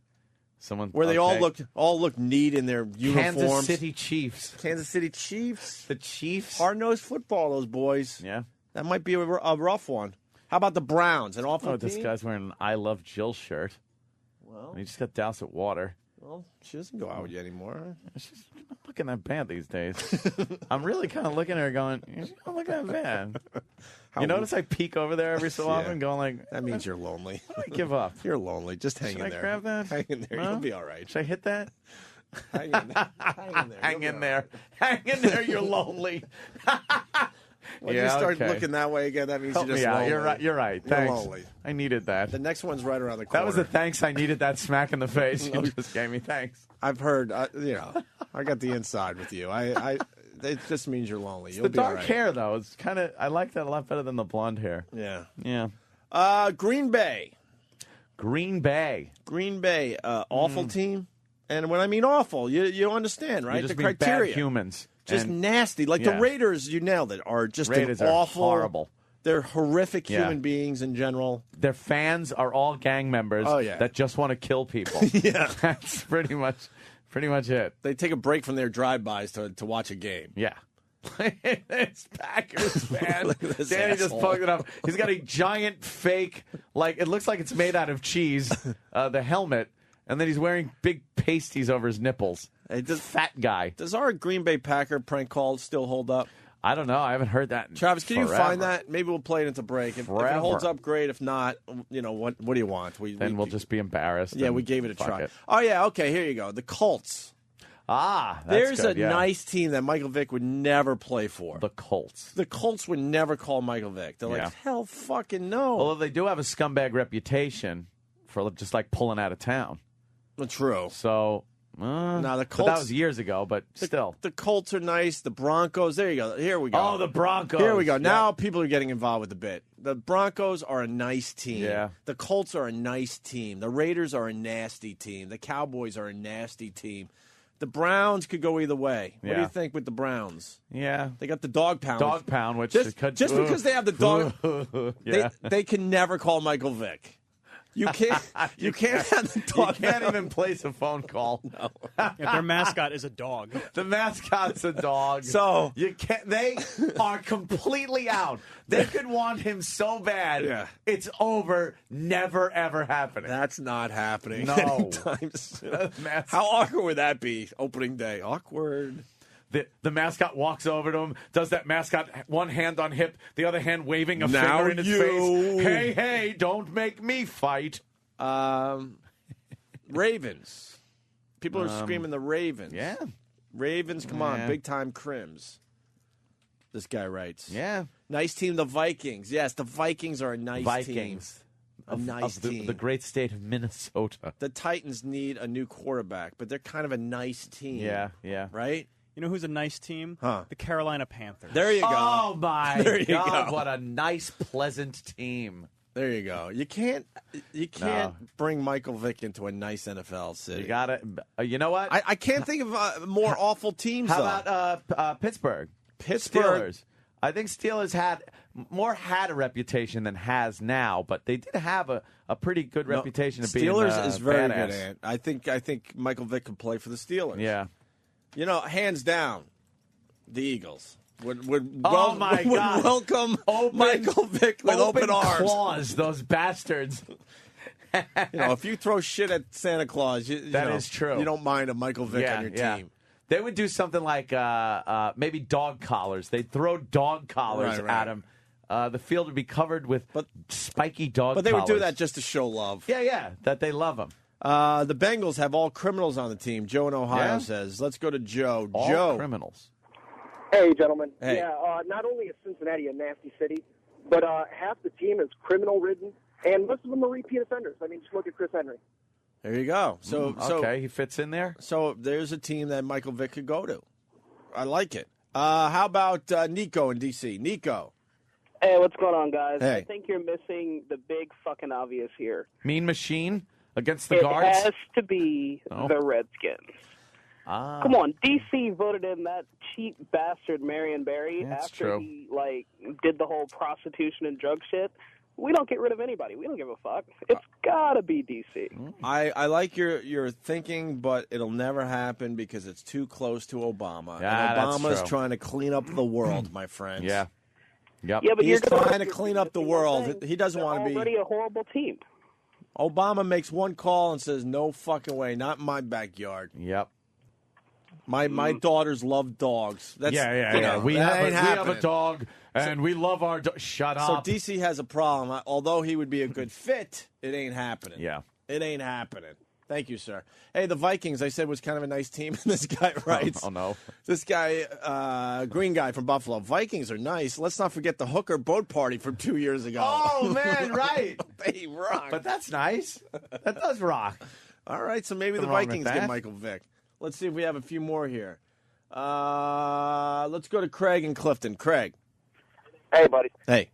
Someone where they all look neat in their uniforms. Kansas City Chiefs. Kansas City Chiefs. The Chiefs? Hard-nosed football, those boys. Yeah. That might be a rough one. How about the Browns? An awful Oh, team? this guy's wearing an I Love Jill shirt. Well, He just got doused with water. well, she doesn't go out with you anymore. She's not looking that bad these days. I'm really kind of looking at her going, she's not looking that bad. You notice I peek over there every so often going like, That means you're lonely. I give up. You're lonely. Just hang Should in I there. grab that? Hang in there. No? You'll be all right. Should I hit that? Hang in there. Hang in there. Hang You'll be in all there. Hang in there. You're lonely. right. When you start okay. looking that way again, that means Help you're me just out. lonely. You're right. You're right. You're Thanks. lonely. I needed that. The next one's right around the corner. That was the thanks I needed. That smack in the face you just gave me. Thanks. I've heard. I got the inside with you. It just means you're lonely. You'll The be all dark right. hair though, it's kind of. I like that a lot better than the blonde hair. Yeah. Yeah. Green Bay. Green Bay. Green Bay, awful team. And when I mean awful, you understand, right? You just the mean criteria. bad humans. Just And nasty. Like yeah. the Raiders, you nailed it, are just Raiders an are awful. horrible. They're horrific Yeah. human beings in general. Their fans are all gang members Oh, yeah. that just want to kill people. Yeah. That's pretty much it. They take a break from their drive-bys to watch a game. Yeah. It's Packers, man. Look at this Danny just asshole. plugged it up. He's got a giant fake, like it looks like it's made out of cheese, the helmet, and then he's wearing big pasties over his nipples. Fat guy. Does our Green Bay Packer prank call still hold up? I don't know. I haven't heard that. In Travis, can you forever. find that? Maybe we'll play it into break. If it Forever. holds up, great. If not, what do you want? Then we'll just be embarrassed. Yeah, and we gave it a fuck try. it. Oh, yeah, okay, here you go. The Colts. That's There's good, a yeah. nice team that Michael Vick would never play for. The Colts. The Colts would never call Michael Vick. They're Yeah. like, hell fucking no. Although they do have a scumbag reputation for just like pulling out of town. Well, true. So, Now, the but that Colts- was years ago, but still. The Colts are nice. The Broncos. There you go. Here we go. Oh, the Broncos. Here we go. Yep. Now people are getting involved with the bit. The Broncos are a nice team. Yeah. The Colts are a nice team. The Raiders are a nasty team. The Cowboys are a nasty team. The Browns could go either way. What do Yeah. you think with the Browns? Yeah. They got the dog pound. Dog pound, which just could, because they have the dog, yeah. they can never call Michael Vick. You can't. You can't have the You dog. can't pound. even place a phone call. No. Yeah, their mascot is a dog. The mascot's a dog. So- you can't. They are completely out. They could want him so bad. Yeah. It's over. Never ever happening. That's not happening. No. anytime soon. Mas- How awkward would that be? Opening day. Awkward. The mascot walks over to him, does that mascot one hand on hip, the other hand waving a Now finger in his you. face. Hey, don't make me fight. Ravens. People are screaming the Ravens. Yeah. Ravens, come on. Yeah. Big time Crims. This guy writes. Yeah. Nice team, the Vikings. Yes, the Vikings are a nice Vikings. team. A nice team. The great state of Minnesota. The Titans need a new quarterback, but they're kind of a nice team. Yeah, yeah. Right? You know who's a nice team? Huh. The Carolina Panthers. There you go. Oh, my There you God. go. What a nice, pleasant team. There you go. You can't bring Michael Vick into a nice NFL city. You got it. You know what? I can't think of more awful teams. How though. about Pittsburgh? Pittsburgh? Steelers. I think Steelers had a reputation than has now, but they did have a pretty good reputation of being Steelers is very badass. good. Ant. I think Michael Vick could play for the Steelers. Yeah. You know, hands down, the Eagles would my God. welcome Michael Vick with open arms. claws, those bastards. You know, if you throw shit at Santa Claus, That is true. You don't mind a Michael Vick on your team. They would do something like maybe dog collars. They'd throw dog collars Right. at him. The field would be covered with spiky dog But they would do collars. that just to show love. Yeah, that they love him. The Bengals have all criminals on the team. Joe in Ohio Yeah? says, "Let's go to Joe." All Joe, criminals. Hey, gentlemen. Hey. Yeah, not only is Cincinnati a nasty city, but half the team is criminal-ridden, and most of them are repeat offenders. I mean, just look at Chris Henry. there you go. So Okay, he fits in there. So there's a team that Michael Vick could go to. I like it. How about Nico in D.C.? Nico. Hey, what's going on, guys? Hey. I think you're missing the big fucking obvious here. Mean Machine against the It guards. has to be Oh. the Redskins. Ah. Come on, DC voted in that cheap bastard Marion Barry That's after true. he did the whole prostitution and drug shit. We don't get rid of anybody. We don't give a fuck. It's gotta be DC. I like your thinking, but it'll never happen because it's too close to Obama. Yeah, and that's Obama's true. trying to clean up the world, my friends. Yeah. Yep. Yeah, but He's you're trying to clean up the world. He doesn't want to be. already a horrible team. Obama makes one call and says, "No fucking way, not in my backyard." Yep. My daughters love dogs. That's, you know, We that have ain't a happening. dog, and we love our dog. Shut So up. DC has a problem. Although he would be a good fit, it ain't happening. Yeah. It ain't happening. Thank you, sir. Hey, the Vikings, I said, was kind of a nice team. This guy writes. Oh, no. This guy, green guy from Buffalo. Vikings are nice. Let's not forget the hooker boat party from 2 years ago. Oh, man, right. They rock. But that's nice. That does rock. All right, so maybe the Nothing wrong with Vikings that. get Michael Vick. Let's see if we have a few more here. Let's go to Craig in Clifton. Craig. Hey, buddy. Hey.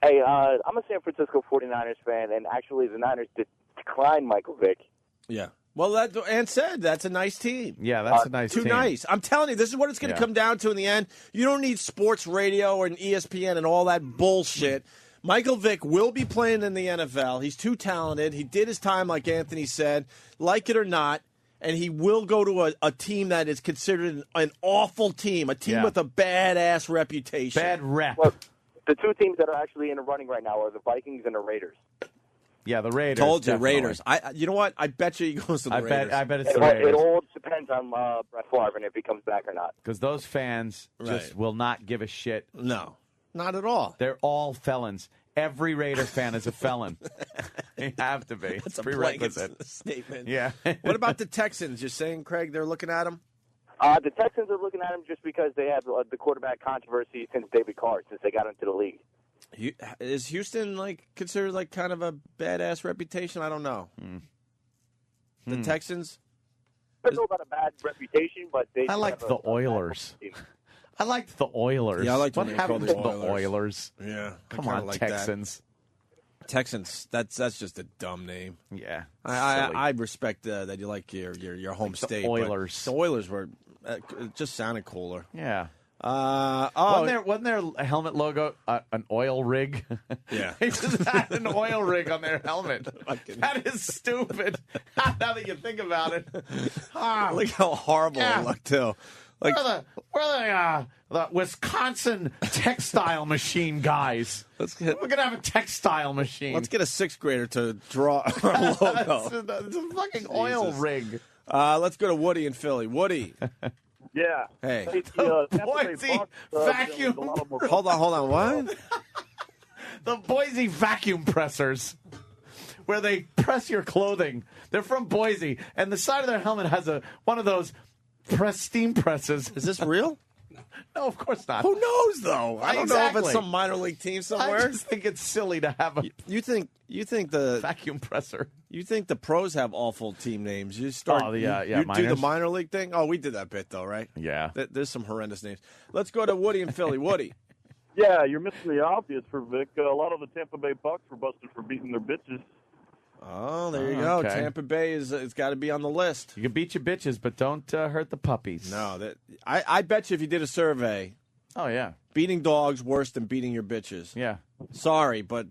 Hey, I'm a San Francisco 49ers fan, and actually the Niners declined Michael Vick. Yeah. Well, that Ant said that's a nice team. Yeah, that's a nice Too team. nice. I'm telling you, this is what it's going to come down to in the end. You don't need sports radio and ESPN and all that bullshit. Michael Vick will be playing in the NFL. He's too talented. He did his time, like Anthony said, like it or not, and he will go to a team that is considered an awful team, a team with a badass reputation. Bad rep. Well, the two teams that are actually in the running right now are the Vikings and the Raiders. Yeah, the Raiders. Told you, definitely. Raiders. You know what? I bet you he goes to the Raiders. I bet it's It, the Raiders. it all depends on Brett Favre and if he comes back or not. Because those fans just will not give a shit. No, not at all. They're all felons. Every Raider fan is a felon. They have to be. That's a prerequisite blanket statement. Yeah. What about the Texans? You're saying, Craig, they're looking at him? The Texans are looking at him just because they have the quarterback controversy since David Carr, since they got into the league. Is Houston considered kind of a badass reputation? I don't know. The Texans? I don't know about a bad reputation, but they. I liked the Oilers. I liked the Oilers. Yeah, I liked what when they called happened the to the Oilers. Yeah, Come on, Texans. Texans. That's just a dumb name. Yeah, I respect that you like your home state. The but Oilers. The Oilers were it just sounded cooler. Yeah. Wasn't their helmet logo an oil rig? Yeah. They just had an oil rig on their helmet. That is stupid. Now that you think about it. Look how horrible it looked too. We're the Wisconsin textile machine guys. We're gonna have a textile machine. Let's get a sixth grader to draw our logo. It's a fucking oil rig. Let's go to Woody in Philly. Woody. Yeah. Hey. Boise vacuum. Hold on. What? The Boise vacuum pressers, where they press your clothing. They're from Boise, and the side of their helmet has one of those steam presses. Is this real? No, of course not. Who knows though? I don't know if Exactly. it's some minor league team somewhere. I just think it's silly to have a You think the vacuum presser. You think the pros have awful team names? You start. Oh, you do the minors? minor league thing. Oh, we did that bit though, right? Yeah. There's some horrendous names. Let's go to Woody in Philly. Woody. Yeah, you're missing the obvious for Vic. A lot of the Tampa Bay Bucks were busted for beating their bitches. Oh, there you go. Okay. Tampa Bay it's got to be on the list. You can beat your bitches, but don't hurt the puppies. No, I bet you if you did a survey, Oh yeah. beating dogs worse than beating your bitches. Yeah. Sorry, but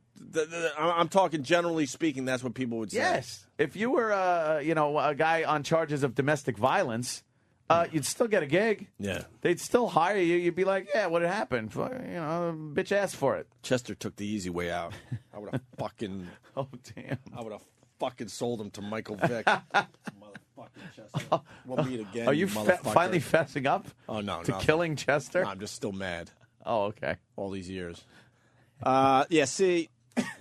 I'm talking generally speaking. That's what people would say. Yes. If you were a guy on charges of domestic violence, you'd still get a gig. Yeah. They'd still hire you. You'd be like, yeah, what happened? Bitch asked for it. Chester took the easy way out. I would have fucking. Oh damn. I would have fucking sold him to Michael Vick. Motherfucking Chester. We'll meet again. Are you motherfucker. finally fessing up? Oh no, to no. killing Chester? No, I'm just still mad. Oh, okay. All these years. Yeah. See,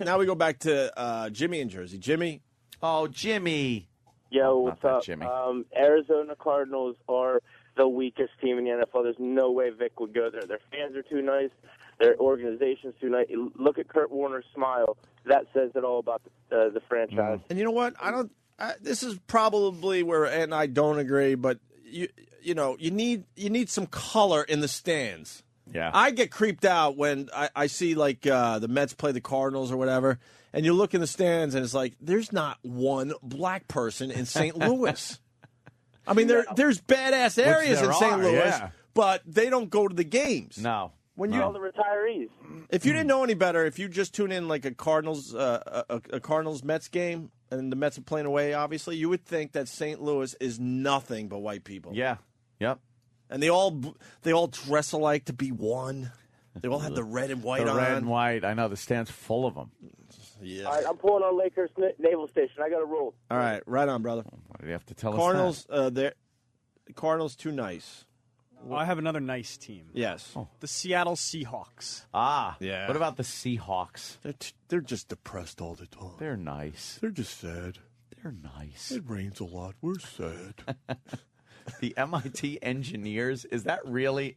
now we go back to Jimmy in Jersey. Jimmy. Oh, Jimmy. Yo, what's Not that up? Jimmy. Arizona Cardinals are the weakest team in the NFL. There's no way Vic would go there. Their fans are too nice. Their organization's too nice. Look at Kurt Warner's smile. That says it all about the franchise. And you know what? This is probably where Ed and I don't agree, but you need some color in the stands. Yeah. I get creeped out when I see the Mets play the Cardinals or whatever, and you look in the stands and it's like there's not one black person in St. Louis. I mean, there's badass areas in St. Louis, but they don't go to the games. No. When All the retirees. If you didn't know any better, if you just tune in like a Cardinals Mets game and the Mets are playing away, obviously, you would think that St. Louis is nothing but white people. Yeah. Yep. And they all dress alike to be one. They all have the red and white the on. red and white. I know the stand's full of them. Yeah. All right, I'm pulling on Lakers Naval Station. I got to roll. All right, right on, brother. Why do you have to tell Cardinals, us the Cardinals too nice. Well, I have another nice team. Yes. The Seattle Seahawks. that? Yeah. What about the Seahawks? They're just depressed all the time. They're nice. They're just sad. They're nice. It rains a lot. We're sad. The MIT engineers, is that really?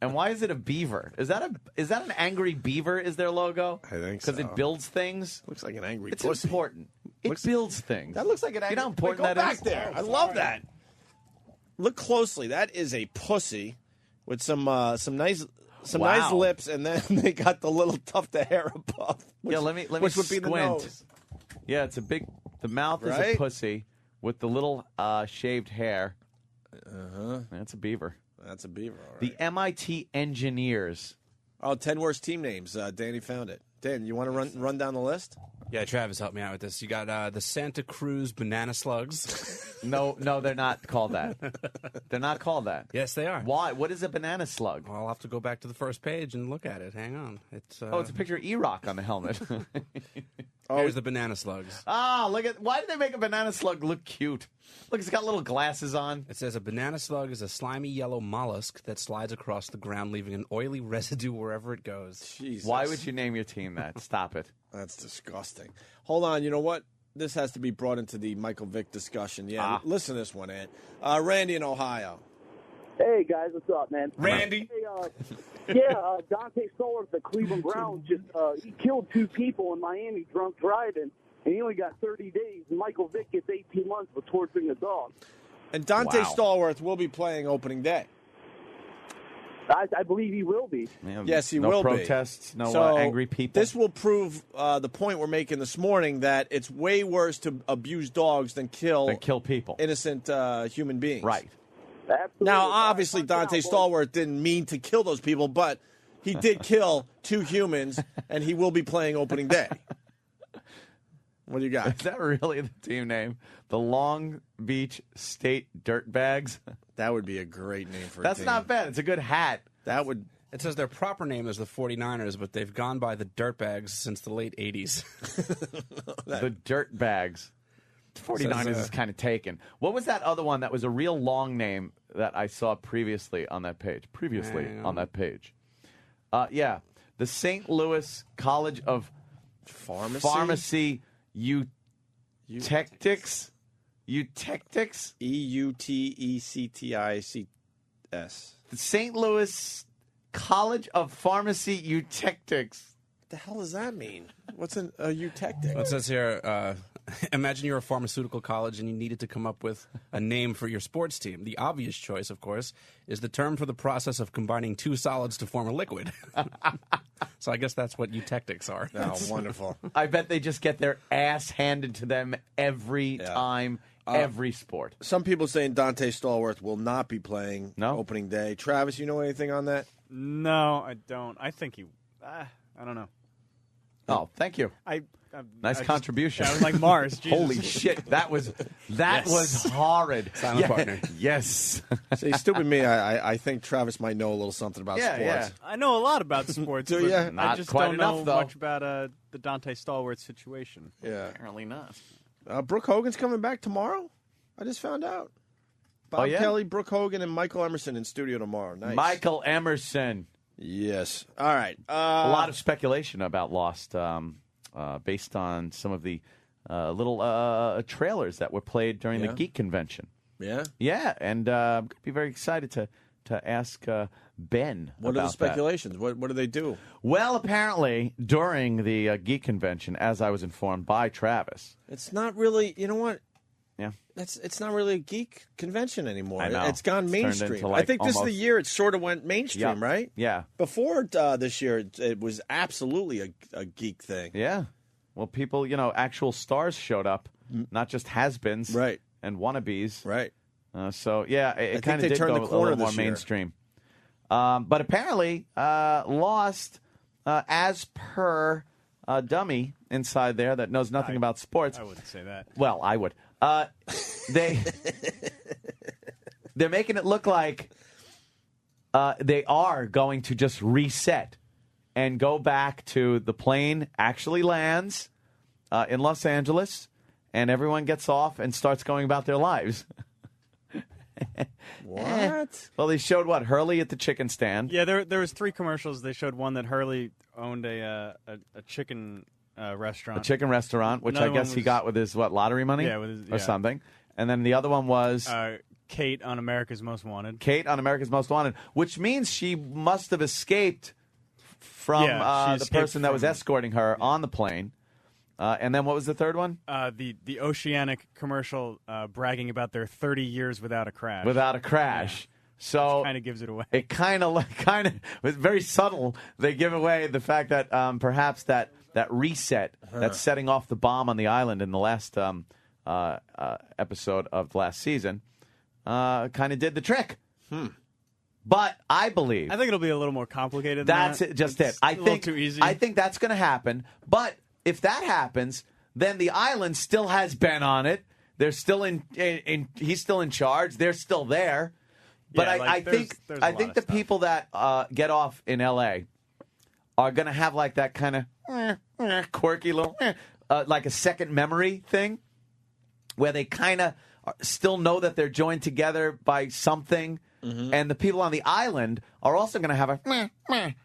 And why is it a beaver? Is that an angry beaver? Is their logo? I think so. Because it builds things. Looks like an angry It's pussy. important. It builds things. That looks like an angry. You know how important Wait, that go is? back there. I love that. Look closely. That is a pussy with some nice nice lips, and then they got the little tuft of hair above. Which, Yeah, let me which would be the squint. nose. Yeah, it's a big. The mouth is Right? a pussy with the little shaved hair. Uh-huh. That's a beaver. That's a beaver. All right. The MIT engineers. Oh, 10 worst team names. Danny found it. Dan, you want to run down the list? Yeah, Travis, help me out with this. You got the Santa Cruz Banana Slugs. No, they're not called that. They're not called that. Yes, they are. Why? What is a banana slug? Well, I'll have to go back to the first page and look at it. Hang on. It's It's a picture of E-Rock on the helmet. here's the banana slugs. Look at. Why did they make a banana slug look cute? Look, it's got little glasses on. It says a banana slug is a slimy yellow mollusk that slides across the ground, leaving an oily residue wherever it goes. Jesus. Why would you name your team that? Stop it. That's disgusting. Hold on. You know what? This has to be brought into the Michael Vick discussion. Yeah, listen to this one, Ed. Randy in Ohio. Hey, guys. What's up, man? Randy. Hey, Dante Stallworth, the Cleveland Browns, he killed 2 people in Miami drunk driving, and he only got 30 days. And Michael Vick gets 18 months for torturing a dog. And Dante Stallworth will be playing opening day. I believe he will be. Yeah, Yes, he no will protests, be. no So angry people. This will prove the point we're making this morning that it's way worse to abuse dogs than kill people, innocent human beings. Right. Absolutely. Now, obviously, Dante Stallworth didn't mean to kill those people, but he did kill 2 humans, and he will be playing opening day. What do you got? Is that really the team name? The Long Beach State Dirtbags? That would be a great name for a That's team. not bad. It's a good hat. That would. It says their proper name is the 49ers, but they've gone by the Dirtbags since the late 80s. The Dirtbags. 49ers is kind of taken. What was that other one that was a real long name that I saw previously on that page? Yeah. The St. Louis College of Pharmacy Eutectics? Eutectics? EUTECTICS. The St. Louis College of Pharmacy Eutectics. What the hell does that mean? What's a eutectic? It says here, imagine you're a pharmaceutical college and you needed to come up with a name for your sports team. The obvious choice, of course, is the term for the process of combining 2 solids to form a liquid. So I guess that's what eutectics are. Oh, wonderful. I bet they just get their ass handed to them every time, every sport. Some people saying Dante Stallworth will not be playing opening day. Travis, you know anything on that? No, I don't. I think he. I don't know. Oh, thank you. Nice contribution. I was like Mars. Jesus. Holy shit, that was horrid. Silent partner. Yes. See, stupid me. I think Travis might know a little something about sports. Yeah. I know a lot about sports. Do but ya? I Not just quite don't enough, know though. much about the Dante Stallworth situation. Yeah. Apparently not. Brooke Hogan's coming back tomorrow. I just found out. Bob Kelly, Brooke Hogan, and Michael Emerson in studio tomorrow. Nice. Michael Emerson. Yes. All right. A lot of speculation about Lost based on some of the little trailers that were played during the Geek Convention. Yeah? Yeah, and I'm going to be very excited to ask Ben What about are the speculations? What do they do? Well, apparently, during the Geek Convention, as I was informed by Travis. It's not really, you know what? Yeah. It's not really a geek convention anymore. I know. It's gone It's turned mainstream. into, like, I think this is the almost- year it sort of went mainstream, Yeah. right? Yeah. Before this year, it was absolutely a geek thing. Yeah. Well, people, actual stars showed up, not just has-beens Right. and wannabes. Right. So, yeah, it think kind they of did turned go the a corner little more this year. mainstream. But apparently, Lost, as per dummy inside there that knows nothing about sports. I wouldn't say that. Well, I would. They're making it look like they are going to just reset and go back to the plane actually lands in Los Angeles, and everyone gets off and starts going about their lives. What? Well, they showed Hurley at the chicken stand. Yeah, there was 3 commercials. They showed one that Hurley owned a chicken restaurant. A chicken restaurant, which Another I guess one he was- got with his lottery money, Yeah, with his- or yeah. something. And then the other one was Kate on America's Most Wanted. Kate on America's Most Wanted, which means she must have escaped from Yeah, she the escaped person that was from- escorting her on the plane. And then what was the third one? The Oceanic commercial bragging about their 30 years without a crash. Without a crash. So kind of gives it away. It kind of was very subtle. They give away the fact that perhaps that reset, that's setting off the bomb on the island in the last episode of the last season, kind of did the trick. But I believe I think it'll be a little more complicated than that's that. it, just It's it. I a little think too easy. I think that's going to happen. But if that happens, then the island still has Ben on it. They're still in he's still in charge. They're still there. But Yeah, I think there's a I lot think of the stuff. people that get off in L.A. are going to have like that kind of quirky little like a second memory thing where they kind of still know that they're joined together by something. And the people on the island are also going to have a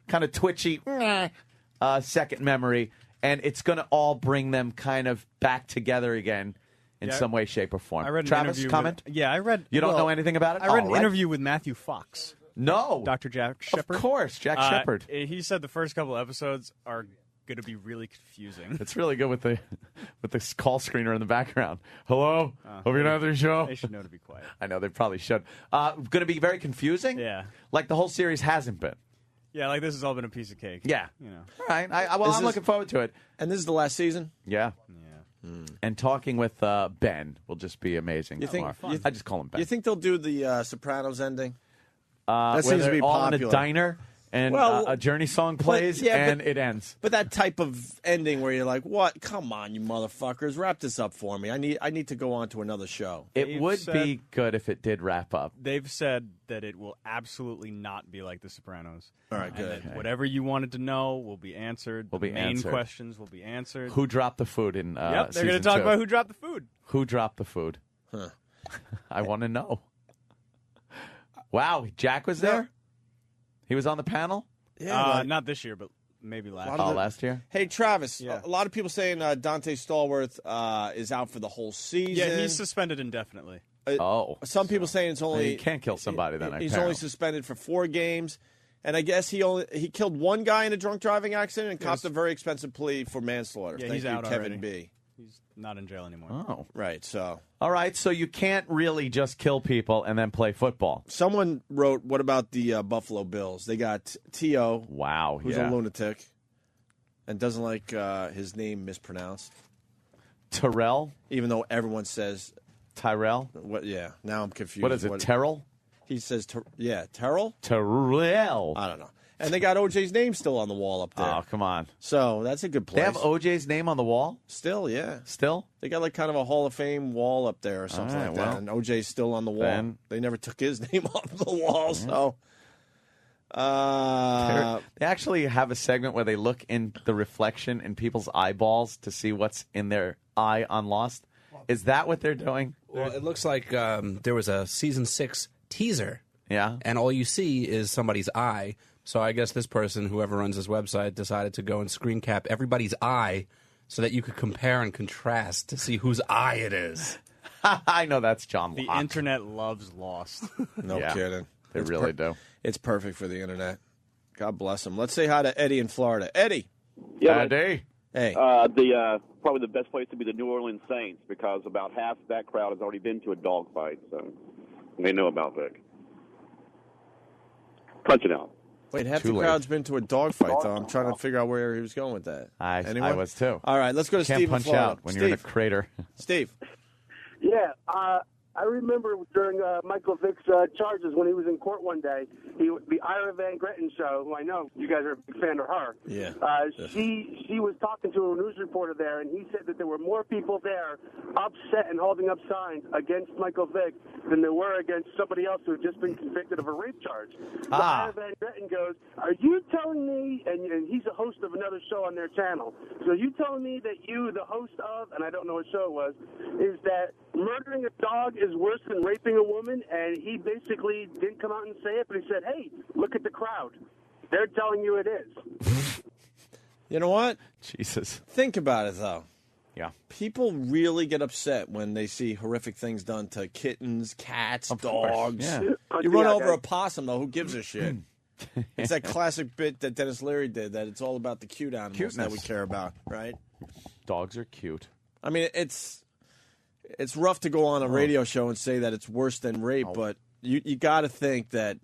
kind of twitchy second memory. And it's going to all bring them kind of back together again in Yeah, some way, shape, or form. I read an Travis, interview comment? I read. You don't well, know anything about it? I read an All right. interview with Matthew Fox. No. Dr. Jack Shepard. Of course, Jack Shepard. He said the first couple episodes are going to be really confusing. It's really good with the call screener in the background. Hello? Hope you're not the show. They should know to be quiet. I know, they probably should. Going to be very confusing? Yeah. Like the whole series hasn't been. Yeah, like this has all been a piece of cake. Yeah. You know. All right. I'm looking forward to it. And this is the last season? Yeah. And talking with Ben will just be amazing. You think? tomorrow. I just call him Ben. You think they'll do the Sopranos ending? That that seems to be all popular. in a diner and Well, a Journey song plays and it ends. But that type of ending where you're like, "What? Come on, you motherfuckers! Wrap this up for me. I need to go on to another show." It They've would said- be good if it did wrap up. They've said that it will absolutely not be like The Sopranos. All right, And good. that whatever you wanted to know will be answered. Will The be main answered. questions will be answered. Who dropped the food in Yep, they're going season to talk 2? about who dropped the food. Who dropped the food? Huh. I want to know. Wow, Jack was there? He was on the panel? Yeah, Not this year, but maybe last lot year. of last year? Hey, Travis, Yeah. a lot of people saying Dante Stallworth is out for the whole season. Yeah, he's suspended indefinitely. Some people saying it's only You can't kill somebody then. He's apparently. only suspended for 4 games, and I guess he killed one guy in a drunk driving accident and copped a very expensive plea for manslaughter. Yeah, Thank he's you, out Kevin already. B. He's not in jail anymore. Oh. Right, so All right, so you can't really just kill people and then play football. someone wrote, "What about the Buffalo Bills? They got T.O., Wow, who's yeah. a lunatic, and doesn't like his name mispronounced, Terrell? even though everyone says Tyrell? what. Yeah, now I'm confused. What is it, Terrell? He says, Terrell. Terrell. I don't know. And they got OJ's name still on the wall up there. Oh, come on. So that's a good place. They have OJ's name on the wall? Still, yeah. Still? They got like kind of a Hall of Fame wall up there or something All right, like that. well, And OJ's still on the wall. then- They never took his name off the wall, so. They actually have a segment where they look in the reflection in people's eyeballs to see what's in their eye on Lost. Is that what they're doing? Well, it looks like there was a season 6 teaser. Yeah. And all you see is somebody's eye. So I guess this person, whoever runs this website, decided to go and screen cap everybody's eye so that you could compare and contrast to see whose eye it is. I know that's John The Locke. internet loves Lost. No Yeah, kidding. They really do. It's perfect for the internet. God bless them. Let's say hi to Eddie in Florida. Eddie. Yeah, Eddie. Hey. Probably the best place to be the New Orleans Saints because about half that crowd has already been to a dogfight, so they know about Vic. Punch it out. Wait, half Too the late. crowd's been to a dogfight, though. I'm trying to figure out where he was going with that. I Anyone? was too. All right, let's go to Can't Steve in punch Florida. out when you're in a Steve. crater. Steve. Yeah, I remember during Michael Vick's charges when he was in court one day, the Ira Van Gretten show, who I know you guys are a big fan of her. Yeah. She was talking to a news reporter there, and he said that there were more people there upset and holding up signs against Michael Vick than there were against somebody else who had just been convicted of a rape charge. So Ira Van Gretten goes, are you telling me, and he's a host of another show on their channel, so are you telling me that you, the host of, and I don't know what show it was, is that murdering a dog is worse than raping a woman? And he basically didn't come out and say it, but he said, hey, look at the crowd. They're telling you it is. You know what? Jesus. Think about it, though. Yeah. People really get upset when they see horrific things done to kittens, cats, dogs. Yeah. You run over a possum, though. Who gives a shit? It's that classic bit that Dennis Leary did, that it's all about the cute animals that we care about, right? Dogs are cute. I mean, it's rough to go on a radio show and say that it's worse than rape, but you got to think that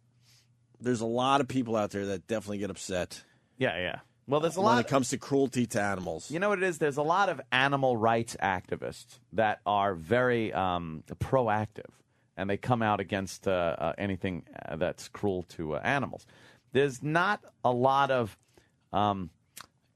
there's a lot of people out there that definitely get upset. Yeah, yeah. Well, there's a when lot it comes to cruelty to animals. You know what it is? There's a lot of animal rights activists that are very proactive, and they come out against anything that's cruel to animals. There's not a lot of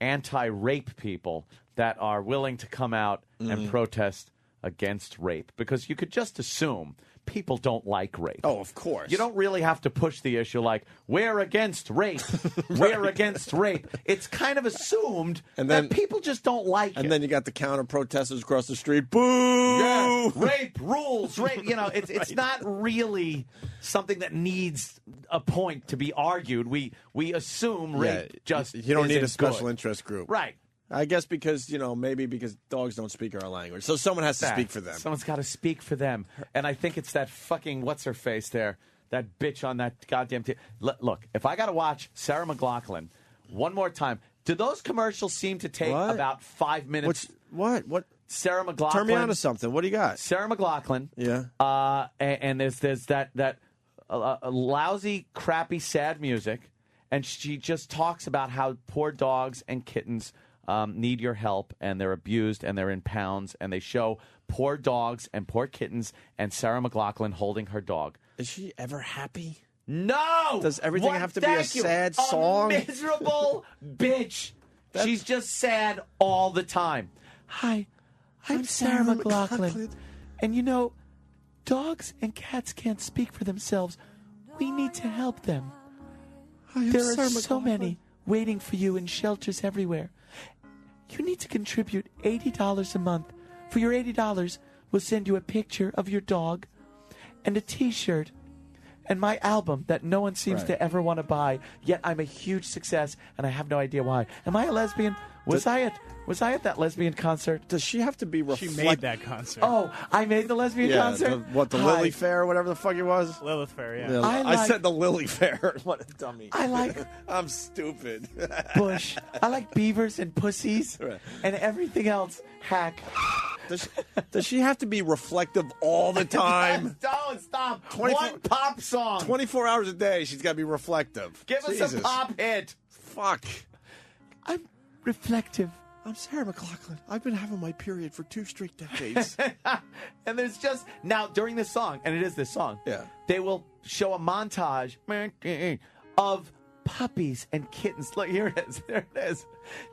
anti-rape people that are willing to come out and protest against rape, because you could just assume people don't like rape. Oh, of course. You don't really have to push the issue like, we're against rape. We're against rape. It's kind of assumed that people just don't like it. And then you got the counter protesters across the street. Boo! Yeah, rape rules. Rape. You know, it's not really something that needs a point to be argued. We assume rape just you don't need a isn't special good. interest group. Right. I guess because, maybe because dogs don't speak our language. So someone has to speak for them. Someone's got to speak for them. And I think it's that fucking what's-her-face there, that bitch on that goddamn TV. Look, if I got to watch Sarah McLachlan one more time, do those commercials seem to take about 5 minutes? What? Sarah McLachlan. Turn me on to something. What do you got? Sarah McLachlan. Yeah. And there's that lousy, crappy, sad music. And she just talks about how poor dogs and kittens need your help, and they're abused, and they're in pounds, and they show poor dogs and poor kittens and Sarah McLachlan holding her dog. Is she ever happy? No! Does everything have to be a sad song? A miserable bitch. She's just sad all the time. Hi, I'm Sarah McLachlan. And dogs and cats can't speak for themselves. We need to help them. There are so many waiting for you in shelters everywhere. You need to contribute $80 a month. For your $80, we'll send you a picture of your dog and a T-shirt and my album that no one seems to ever want to buy, yet I'm a huge success, and I have no idea why. Am I a lesbian? Was I at that lesbian concert? Does she have to be She made that concert. Oh, I made the lesbian concert? The Lily Fair or whatever the fuck it was? Lilith Fair, yeah. I said the Lily Fair. What a dummy. I like... I'm stupid. Bush. I like beavers and pussies and everything else. Hack. Does she have to be reflective all the time? Don't stop. One pop song. 24 hours a day, she's got to be reflective. Give us a pop hit. Fuck. I'm reflective. I'm Sarah McLachlan. I've been having my period for 2 straight decades. And there's just... Now, during this song, and it is this song, they will show a montage of puppies and kittens. Look, here it is. There it is.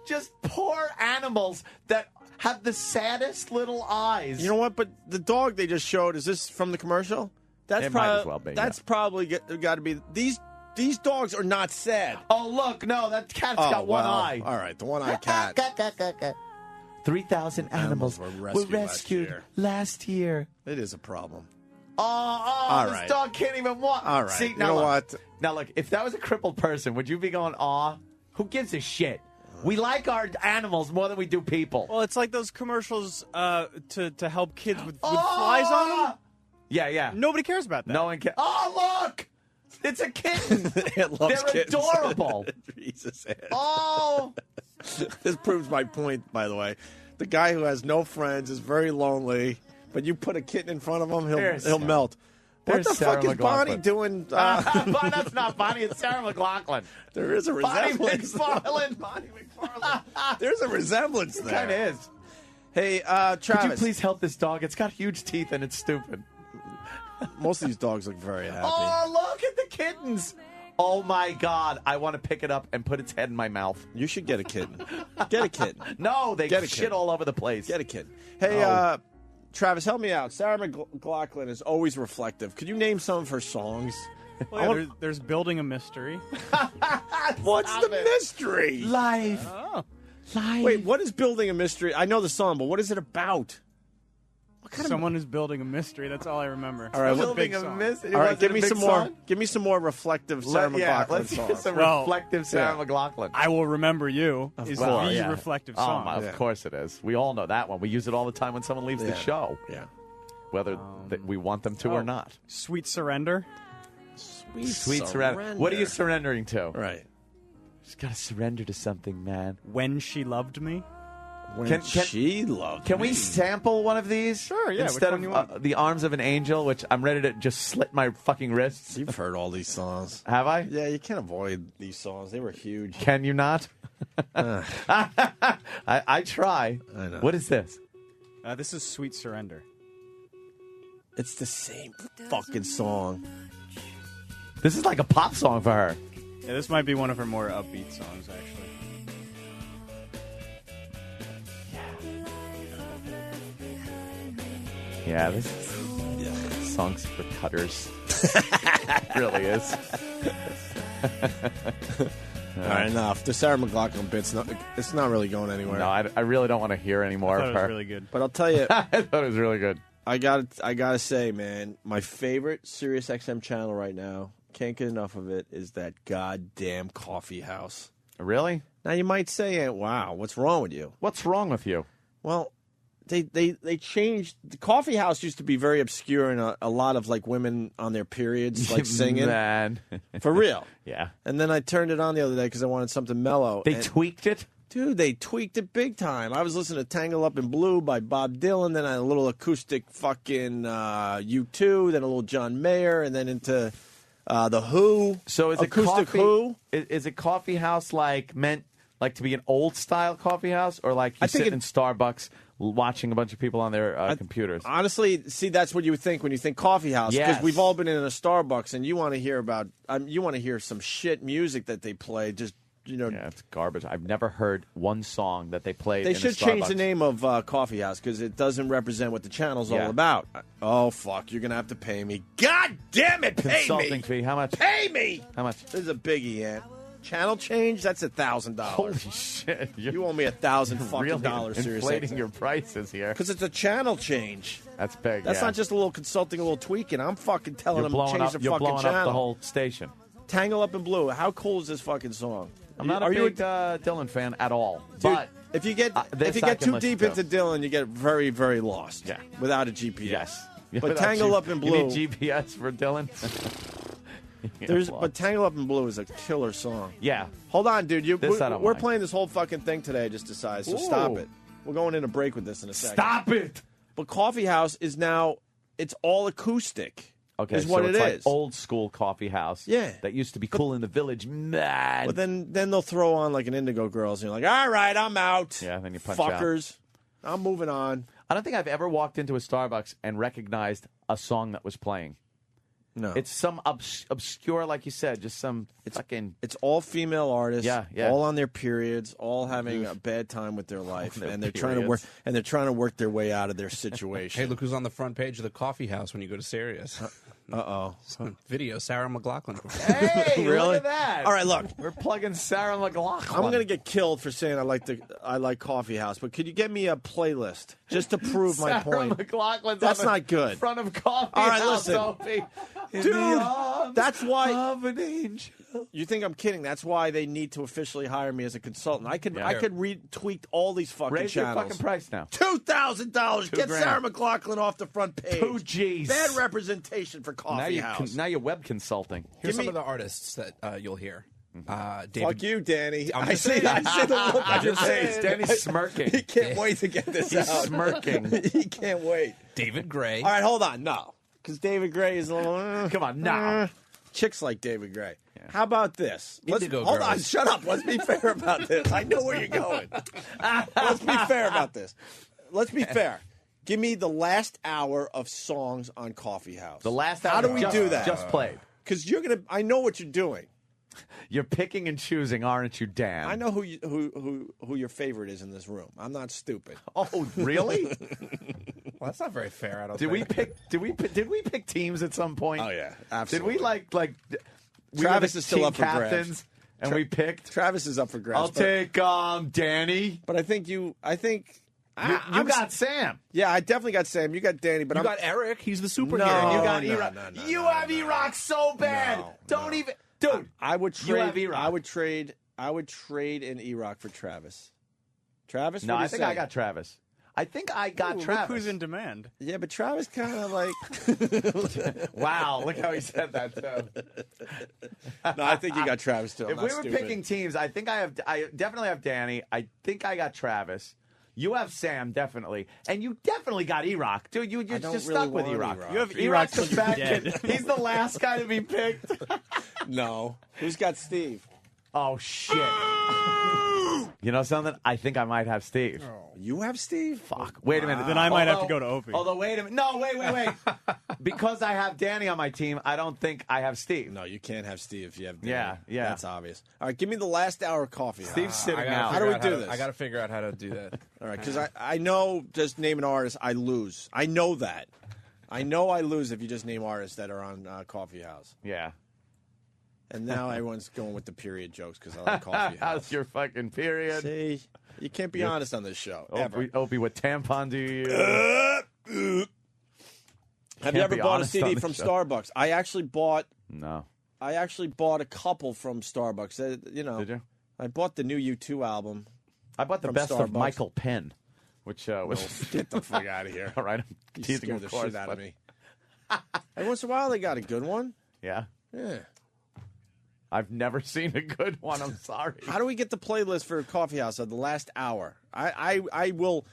Just poor animals that have the saddest little eyes. You know what? But the dog they just showed, is this from the commercial? That's It might as well be, That's probably got to be... These dogs are not sad. Oh, look. No, that cat's got one eye. All right, the one-eyed cat. 3,000 animals were rescued last year. It is a problem. Oh, this dog can't even walk. All right. See, you know what? Now, look, if that was a crippled person, would you be going, aw? Who gives a shit? We like our animals more than we do people. Well, it's like those commercials to help kids with flies on them. Yeah, yeah. Nobody cares about that. No one cares. Oh, look! It's a kitten. It loves They're kittens. adorable. Jesus. Oh! This proves my point, by the way. The guy who has no friends is very lonely, but you put a kitten in front of him, he'll melt. What the fuck is Bonnie doing? That's not Bonnie. It's Sarah McLachlan. There is a resemblance. Bonnie McFarlane. There's a resemblance there. It kind of is. Hey, Travis. Could you please help this dog? It's got huge teeth and it's stupid. Most of these dogs look very happy. Oh, look at the kittens. Oh, my God. I want to pick it up and put its head in my mouth. You should get a kitten. Get a kitten. No, they Get a shit kitten. all over the place. Get a kitten. Hey, Travis, help me out. Sarah McLachlan is always reflective. Could you name some of her songs? Well, yeah, there's Building a Mystery. What's the mystery? Life. Oh. Life. Wait, what is Building a Mystery? I know the song, but what is it about? Someone is building a mystery. That's all I remember. All right, That's a Building big a song. mystery. All right, Was give it a me big some song? more. Give me some more reflective Sarah McLachlan let's songs. get some Well, reflective Sarah yeah. McLachlan. I Will Remember You is course. the Yeah. reflective Oh, song. of course it is. We all know that one. We use it all the time when someone leaves the Yeah. show, Yeah. whether we want them to or not. Sweet Surrender. Sweet surrender. What are you surrendering to? Right. Just gotta surrender to something, man. When She Loved Me. When she loved Can me. we sample one of these? Sure, yeah. Instead Which one of you want? The Arms of an Angel, which I'm ready to just slit my fucking wrists. You've heard all these songs. Have I? Yeah, you can't avoid these songs. They were huge. Can you not? I try. I know. What is this? This is Sweet Surrender. It's the same fucking song. This is like a pop song for her. Yeah, this might be one of her more upbeat songs, actually. Yeah, this song's for cutters. Really is. All right, enough. The Sarah McLachlan bit's it's not really going anywhere. No, I really don't want to hear any more I thought of it her. was really good. But I'll tell you, I thought it was really good. I gotta say, man, my favorite Sirius XM channel right now, can't get enough of it, is that goddamn coffee house. Really? Now you might say, wow, what's wrong with you? What's wrong with you? Well, they changed. The coffee house used to be very obscure and a lot of like women on their periods, like singing. Man. For real. Yeah. And then I turned it on the other day because I wanted something mellow. They and- tweaked it? Dude, they tweaked it big time. I was listening to Tangle Up in Blue by Bob Dylan, then a little acoustic fucking U2, then a little John Mayer, and then into The Who. So is it acoustic coffee? Who? Is it coffee house meant like to be an old style coffee house, or like you sit in Starbucks watching a bunch of people on their computers? Honestly, see, that's what you would think when you think coffee house, because Yes. we've all been in a Starbucks, and you want to hear about, you want to hear some shit music that they play. Just Yeah, it's garbage. I've never heard one song that they played. They in a should change the Starbucks. name of Coffee House because it doesn't represent what the channel's Yeah. all about. Oh, fuck. You're going to have to pay me. God damn it, pay Consulting me. fee. How much? Pay me. How much? This is a biggie, Ant. Channel change? That's $1,000. Holy shit! You owe me $1,000 fucking Really dollars, seriously. inflating your prices here. Because it's a channel change. That's big. That's yeah. not just a little consulting, a little tweaking. I'm fucking telling You're them to blowing change up. the You're fucking blowing channel. up the whole station. Tangle Up in Blue. How cool is this fucking song? I'm not Are a you big Dylan fan at all. Dude, but if you get this if you I get can too listen deep to. into Dylan, you get very, very lost. Yeah. Without a GPS. Yes. But Without Tangle G- Up in Blue. You need GPS for Dylan. But Tangle Up in Blue is a killer song. Yeah. Hold on, dude. This I don't We're mind. playing this whole fucking thing today. I just decided. So stop Ooh. it. We're going in a break with this in a second. Stop it. But Coffee House is now. It's all acoustic. Okay, is what so it it's like is. old school coffee house. Yeah. That used to be cool in the village. Man. But then they'll throw on like an Indigo Girls, and you're like, all right, I'm out. Yeah, then you punch out. fuckers. I'm moving on. I don't think I've ever walked into a Starbucks and recognized a song that was playing. No, It's some obscure, like you said, just some fucking. It's all female artists. Yeah, yeah. All on their periods, all having a bad time with their life, their and they're trying to work. periods. And they're trying to work their way out of their situation. Hey, look who's on the front page of the coffee house when you go to Sirius. Uh-oh. Video, Sarah McLachlan. Hey, Really? look at that. All right, look. We're plugging Sarah McLachlan. I'm gonna get killed for saying I like Coffee House, but could you get me a playlist just to prove my Sarah point? McLachlan's That's on the not good. Front of Coffee All right, House, listen. Opie. In Dude, the arms that's why. of an angel. You think I'm kidding? That's why they need to officially hire me as a consultant. I could Yeah. I could retweak all these fucking Raise your channels. fucking price now. $2,000. Get $2,000. Sarah McLachlan off the front page. 2 G's. Bad representation for Coffee House. Now you're web consulting. Here's Give me- some of the artists that you'll hear. David, Fuck you, Danny. I'm I just see. saying. I see the look on your Just saying, face. Danny's smirking. He can't wait to get this He's out. smirking. He can't wait. David Gray. All right, hold on. No, because David Gray is a little. Come on, now. Chicks like David Gray. How about this? Indigo hold on. Girls. Shut up. Let's be fair about this. I know where you're going. Let's be fair about this. Let's be fair. Give me the last hour of songs on Coffee House. The last How hour do we do that? Just played. Because you're gonna. I know what you're doing. You're picking and choosing, aren't you, Dan? I know who your favorite is in this room. I'm not stupid. Oh, really? Well, that's not very fair. I don't. Did think. Did we pick teams at some point? Oh yeah, absolutely. Did we like? We Travis were the is still team up for grabs. captains, and we picked. Travis is up for grabs. I'll take Danny. But I think you. You got Sam. Yeah, I definitely got Sam. You got Danny, but You I'm got Eric. He's the superhero. No, You got no, E-Rock. no, You have E-Rock so bad. Don't even, dude. I would You have trade. E-Rock. I would trade in E-Rock for Travis. Travis? No, what do I you think say? I got Travis. I think I got Ooh, Travis. Look who's in demand. Yeah, but Travis kind of like. Wow, look how he said that too. No, I think you got Travis too. I'm If not we were stupid. picking teams, I definitely have Danny. I think I got Travis. You have Sam, definitely. And you definitely got E-Rock. Dude, you're don't just really stuck with want E-Rock. E-Rock. You have E-Rock's E-Rock the bad kid. He's the last guy to be picked. No, who's got Steve? Oh, shit. You know something? I think I might have Steve. You have Steve? Fuck. Wait a minute. Then I might have to go to Opie. Although, wait a minute. No, wait. Because I have Danny on my team, I don't think I have Steve. No, you can't have Steve if you have Danny. Yeah. That's obvious. All right, give me the last hour of coffee. Steve's sitting out. How do we do this? I got to figure out how to do that. All right, because I know just name an artist, I lose. I know that. I know I lose if you just name artists that are on Coffee House. Yeah. And now everyone's going with the period jokes because I like Coffee House. How's your fucking period? See, you can't be honest on this show. Ever. Opie, what tampon do you use? Have you Can't ever be bought a honest on CD this from show. Starbucks? I actually bought No. a couple from Starbucks. Did you? I bought the new U2 album. I bought the From best of Starbucks. Michael Penn, which was. Get the fuck out of here. All right, I'm You teasing, scared of the course, shit out of but- me. Every once in a while, they got a good one. Yeah. Yeah. I've never seen a good one. I'm sorry. How do we get the playlist for Coffee House of the last hour? I will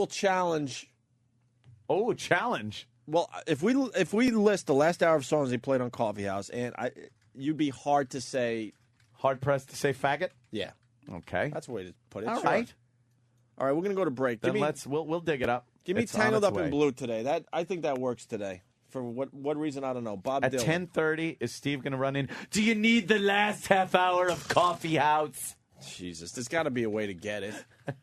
challenge. Oh, challenge. Well, if we list the last hour of songs they played on Coffee House, and you'd be hard to say. Hard pressed to say faggot? Yeah. Okay. That's the way to put it. All Sure. right. All right, we're gonna go to break. Then we'll dig it up. Give me It's on Tangled its Up in way. Blue today. I think that works today. For what reason, I don't know. Bob At Dylan. 10:30, is Steve going to run in? Do you need the last half hour of Coffee House? Jesus, there's got to be a way to get it.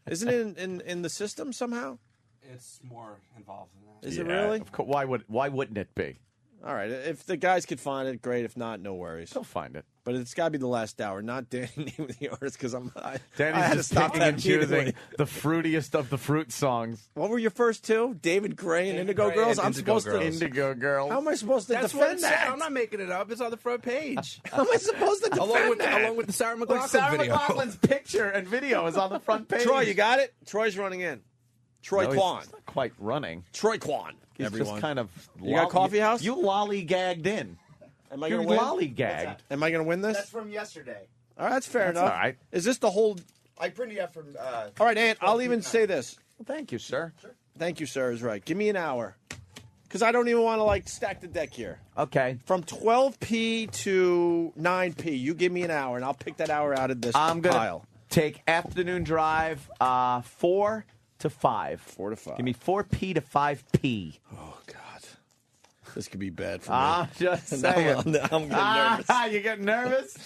Isn't it in the system somehow? It's more involved than that. Is it really? Of course. Why wouldn't it be? All right. If the guys could find it, great. If not, no worries. They'll find it. But it's got to be the last hour, not Danny naming the artist, because I Danny's had to just stop picking that and choosing immediately. the fruitiest of the fruit songs. What were your first two? David Gray and Indigo Gray Girls? and I'm Indigo supposed Girls. to. Indigo Girl. How am I supposed to That's what defend it said. that? I'm not making it up. It's on the front page. How am I supposed to defend that? along with the Sarah McLachlan Look, Sarah video. McLachlan's picture and video is on the front page. Troy, you got it? Troy's running in. Troy No, Kwan. he's not quite running. Troy Kwan. He's everyone. just kind of. You got Coffee House? You lollygagged in. Am I You going to win? lollygagged. Am I going to win this? That's from yesterday. All right, that's fair That's enough. all right. Is this the whole? I printed it out from. All right, Ant. I'll even say this. Well, thank you, sir. Thank you, sir. Is right. Give me an hour, because I don't even want to stack the deck here. Okay. From 12p to 9p, you give me an hour, and I'll pick that hour out of this I'm gonna pile. take afternoon drive 4 to 5. 4 to 5. Give me 4p to 5p. Oh God, this could be bad for me. I'm just Now saying. I'm getting nervous. You getting nervous?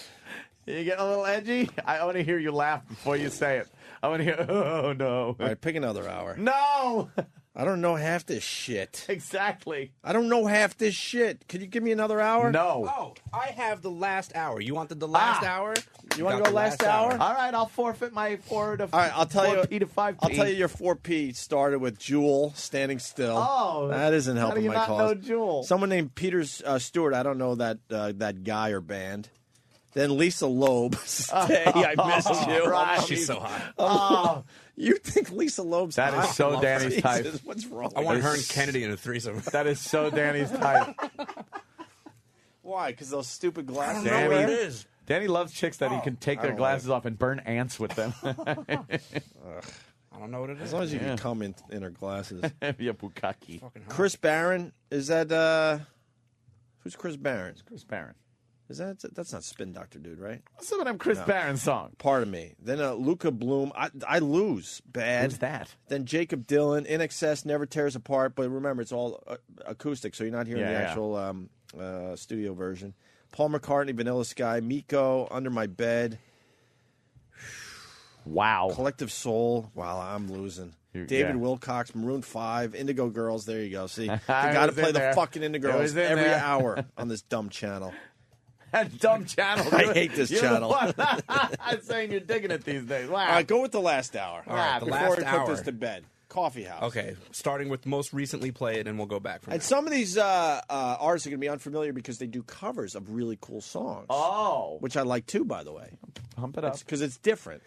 You getting a little edgy? I want to hear you laugh before you say it. I want to hear, oh, no. All right, pick another hour. No! I don't know half this shit. Exactly. I don't know half this shit. Could you give me another hour? No. Oh, I have the last hour. You wanted the last hour? You want to got go the last hour? All right, I'll forfeit my 4 to 5p. All right, I'll tell you. 4p to 5p. I'll tell you your 4p started with Jewel standing still. Oh, that isn't how do helping you my not cause. know Jewel? Someone named Peter Stewart. I don't know that guy or band. Then Lisa Loeb. Stay. I missed you. Right. She's so hot. Oh, You think Lisa Loeb's that hot? is so Danny's Jesus, type. What's wrong? I want with her you? and Kennedy in a threesome. That is so Danny's type. Why? Because those stupid I glasses. don't know what it is. Danny loves chicks that he can take I their don't glasses off and burn ants with them. I don't know what it is. As long as you Yeah. can come in her glasses. Yeah, bukkake. Fucking hot. Chris Barron. Is that who's Chris Barron? Chris Barron. That's not Spin Doctor Dude, right? Some of them Chris Barron song. Pardon me. Then Luca Bloom. I lose bad. Who's that? Then Jacob Dylan. In Excess never tears apart. But remember, it's all acoustic, so you're not hearing the actual studio version. Paul McCartney, Vanilla Sky, Miko, Under My Bed. Wow. Collective Soul. Wow, I'm losing. David Wilcox, Maroon 5, Indigo Girls. There you go. See, you got to play the fucking Indigo Girls every hour on this dumb channel. That dumb channel. I hate this channel. I'm saying you're digging it these days. Wow. All right, go with the last hour. All right, the before last we hour. put this to bed. Coffee House. Okay, starting with most recently played, and we'll go back from And there. some of these artists are going to be unfamiliar because they do covers of really cool songs. Oh. Which I like too, by the way. Pump it up. Because it's different.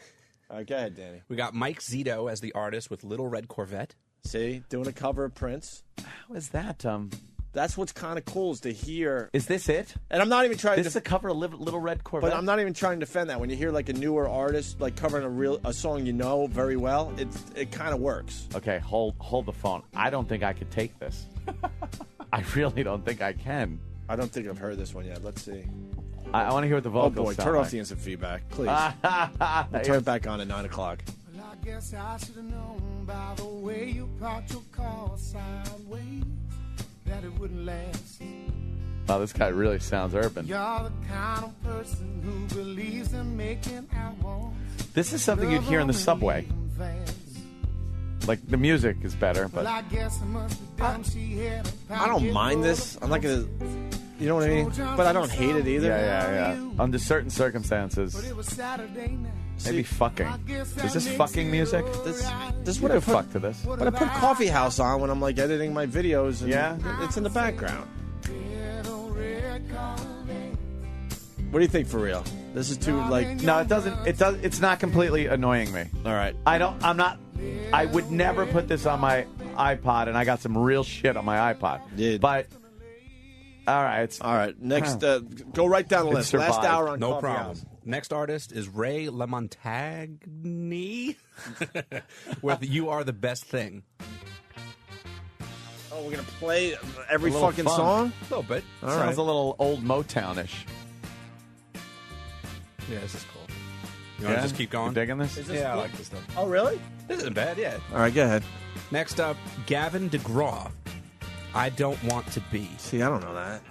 All right, go ahead, Danny. We got Mike Zito as the artist with Little Red Corvette. See, doing a cover of Prince. How is that? That's what's kind of cool is to hear. Is this it? And I'm not even trying This is a cover of Little Red Corvette? But I'm not even trying to defend that. When you hear like a newer artist like covering a song you know very well, it kind of works. Okay, hold the phone. I don't think I could take this. I really don't think I can. I don't think I've heard this one yet. Let's see. I want to hear what the vocals Oh boy, sound turn like. off the instant feedback, please. We'll turn it back on at 9 o'clock. Well, I guess I should have known by the way you parked your car sideways that it wouldn't last. Wow, this guy really sounds urban. You're the kind of person who believes in making albums. This is something you'd hear in the subway. Like, the music is better, Well, but I guess I must have done she had a I don't mind this. I'm not gonna. You know what I mean? But I don't hate it either. yeah. Under certain circumstances, But it was Saturday night. maybe fucking. Is this fucking music? This is You what I could put. fuck to this. But I put Coffee House on when I'm like editing my videos. And Yeah? it's in the background. What do you think, for real? This is too like. No, it doesn't. It's not completely annoying me. All right. I would never put this on my iPod, and I got some real shit on my iPod. But all right, all right. Next, go right down the It list. survived. Last hour on No Coffee problem. House. Next artist is Ray LaMontagne with "You Are the Best Thing." Oh, we're gonna play every A little fucking fun. song. A little bit. All Sounds right. a little old Motown-ish. Yeah, this is cool. You want to just keep going? You digging this? Is this Yeah, I cool? like this stuff. Oh, really? This isn't bad, yeah. All right, go ahead. Next up, Gavin DeGraw. I Don't Want to Be. See, I don't know that.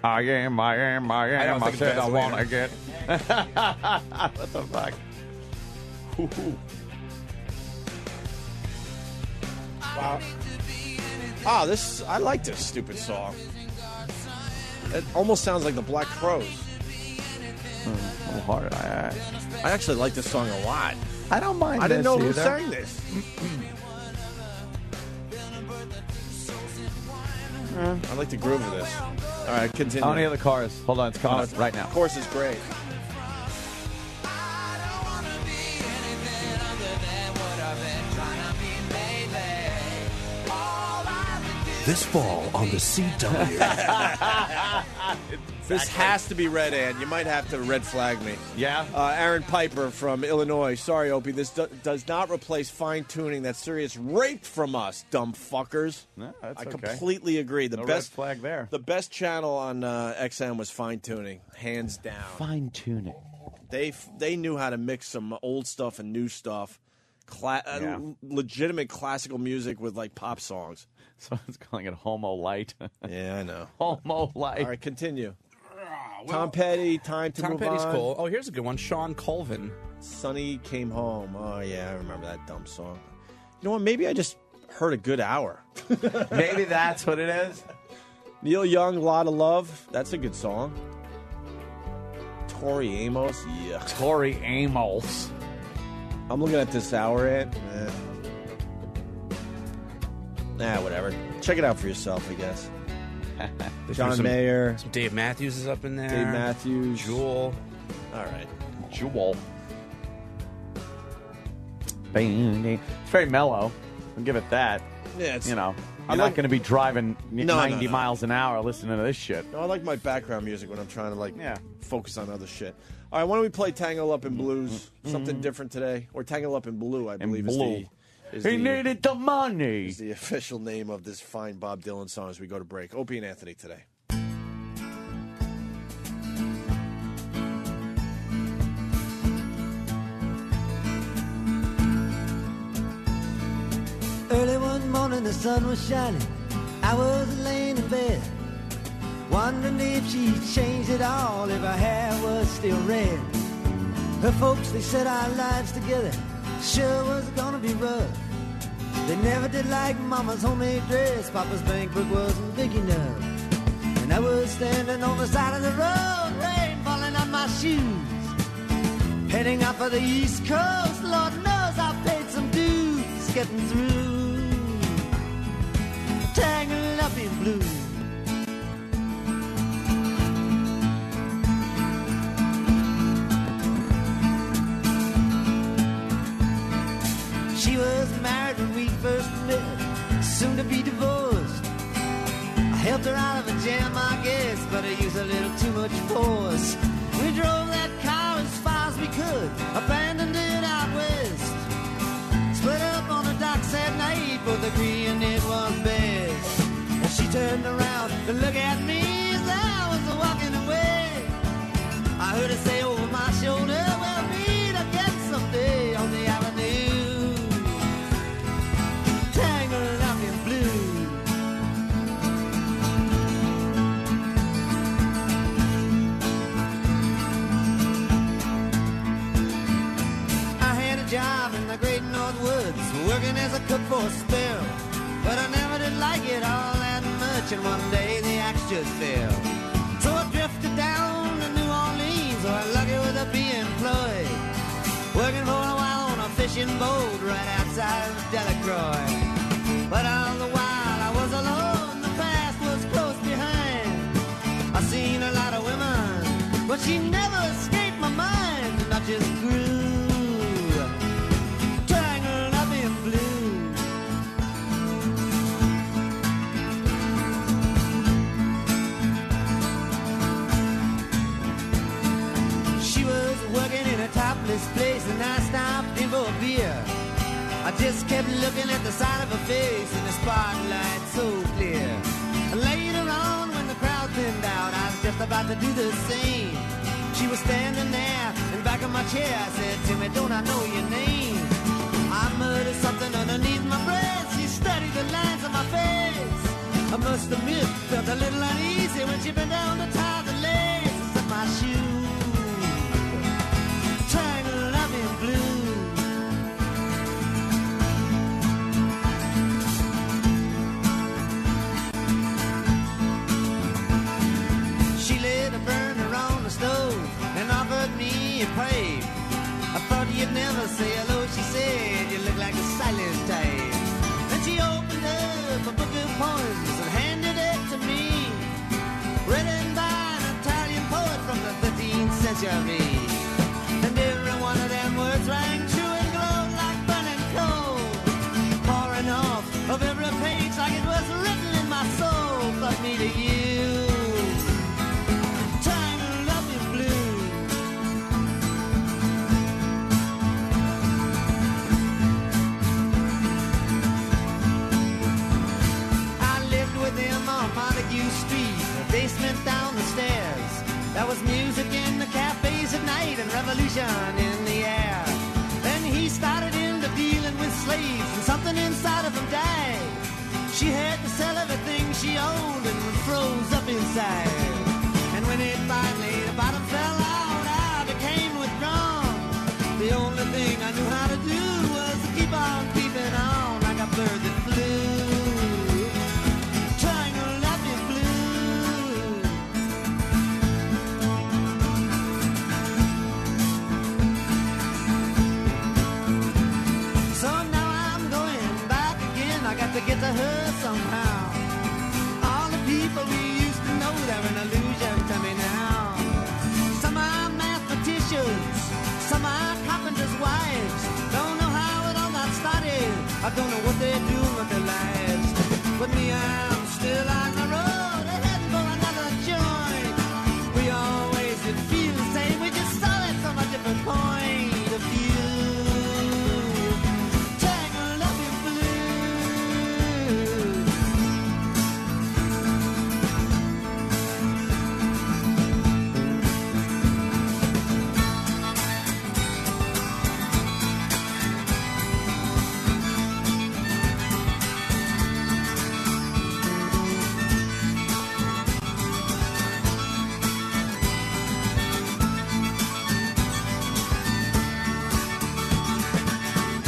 I am. don't I think said it's I bad want to later. get. What the fuck? Wow. Ah, I like this stupid song. It almost sounds like the Black Crowes. A little hard. I actually like this song a lot. I don't mind. I didn't know who either. sang this. I like the groove of this. All right, continue. I want to hear the chorus. Hold on, it's coming up right now. Chorus is great. This fall on the CW. This has to be Red Ant. You might have to red flag me. Yeah? Aaron Piper from Illinois. Sorry, Opie. This does not replace fine tuning that Sirius raped from us, dumb fuckers. No, that's I okay. completely agree. The No best red flag there. The best channel on XM was fine tuning, hands down. Fine tuning. They knew how to mix some old stuff and new stuff. Yeah. Legitimate classical music with like pop songs. Someone's calling it Homo Light. Yeah, I know. Homo Light. All right, continue. Tom Petty, Time to Tom Move Petty's On. cool. Oh, here's a good one. Sean Colvin. Sonny Came Home. Oh, yeah, I remember that dumb song. You know what? Maybe I just heard a good hour. Maybe that's what it is. Neil Young, Lot of Love. That's a good song. Tori Amos. Yeah. Tori Amos. I'm looking at this hour, Ant. Whatever. Check it out for yourself, I guess. John Mayer. Some Dave Matthews is up in there. Dave Matthews. Jewel. All right. Jewel. It's very mellow. I'll give it that. Yeah, it's, You know, I you're not like- going to be driving No, 90 no. miles an hour listening to this shit. No, I like my background music when I'm trying to Yeah. focus on other shit. All right, why don't we play Tangle Up in Blues? Something different today, or Tangle Up in Blue, I believe Blue. is He needed the money. the official name of this fine Bob Dylan song as we go to break. Opie and Anthony today. morning the sun was shining, I was laying in bed, wondering if she changed it all, if her hair was still red. Her folks, they said our lives together sure was gonna be rough. They never did like Mama's homemade dress, Papa's bank book wasn't big enough. And I was standing on the side of the road, rain falling on my shoes, heading out for the East Coast. Lord knows I paid some dues getting through, tangled up in blue. She was married when we first met, soon to be divorced. I helped her out of a jam, I guess, but I used a little too much force. We drove that car as far as we could, abandoned it out west. Split up on the docks at night, both agreeing it was best. And she turned around to look at me as I was walking away. I heard her say over my shoulder, we'll meet again someday on the avenue, tangled up in blue. Job in the great North Woods, working as a cook for a spell, but I never did like it all that much, and one day the axe just fell. So I drifted down to New Orleans, or lucky with a be employed, working for a while on a fishing boat right outside of Delacroix. But all the while I was alone, the past was close behind. I seen a lot of women, but she never escaped my mind, and I just grew topless place, and I stopped in for a beer. I just kept looking at the side of her face in the spotlight so clear. And later on, when the crowd thinned out, I was just about to do the same. She was standing there in back of my chair. I said, Timmy, don't I know your name? I muttered something underneath my breath. She studied the lines on my face. I must admit, felt a little uneasy when she bent down to tie the laces of my shoes. Tangled up in blue. She lit a burner on the stove and offered me a pipe. I thought you'd never say hello, she said, you look like a silent type. Then she opened up a book of poems and handed it to me, written by an Italian poet from the 13th century. And every one of them words rang true and glowed like burning coal, pouring off of every page like it was written in my soul. But me to you, tangled up in blue. I lived with him on Montague Street, a basement down the stairs. There was music in the cafes at night and revolution in the air. Then he started into dealing with slaves, and something inside of him died. She had to sell everything she owned and froze up inside. And when it finally, the bottom fell out, I became withdrawn. The only thing I knew how to do was to keep on keeping on like a bird that flew. Tangled up in blue. So now I'm going back again. I got to get to her somehow. All the people we used to know, they're an illusion to me now. Some are mathematicians, some are carpenters' wives. Don't know how it all got started. I don't know what they're doing with their lives. But me, I'm still on the road, heading for another joint. We always did feel the same. We just saw it from a different point of view. Tangled up in blue.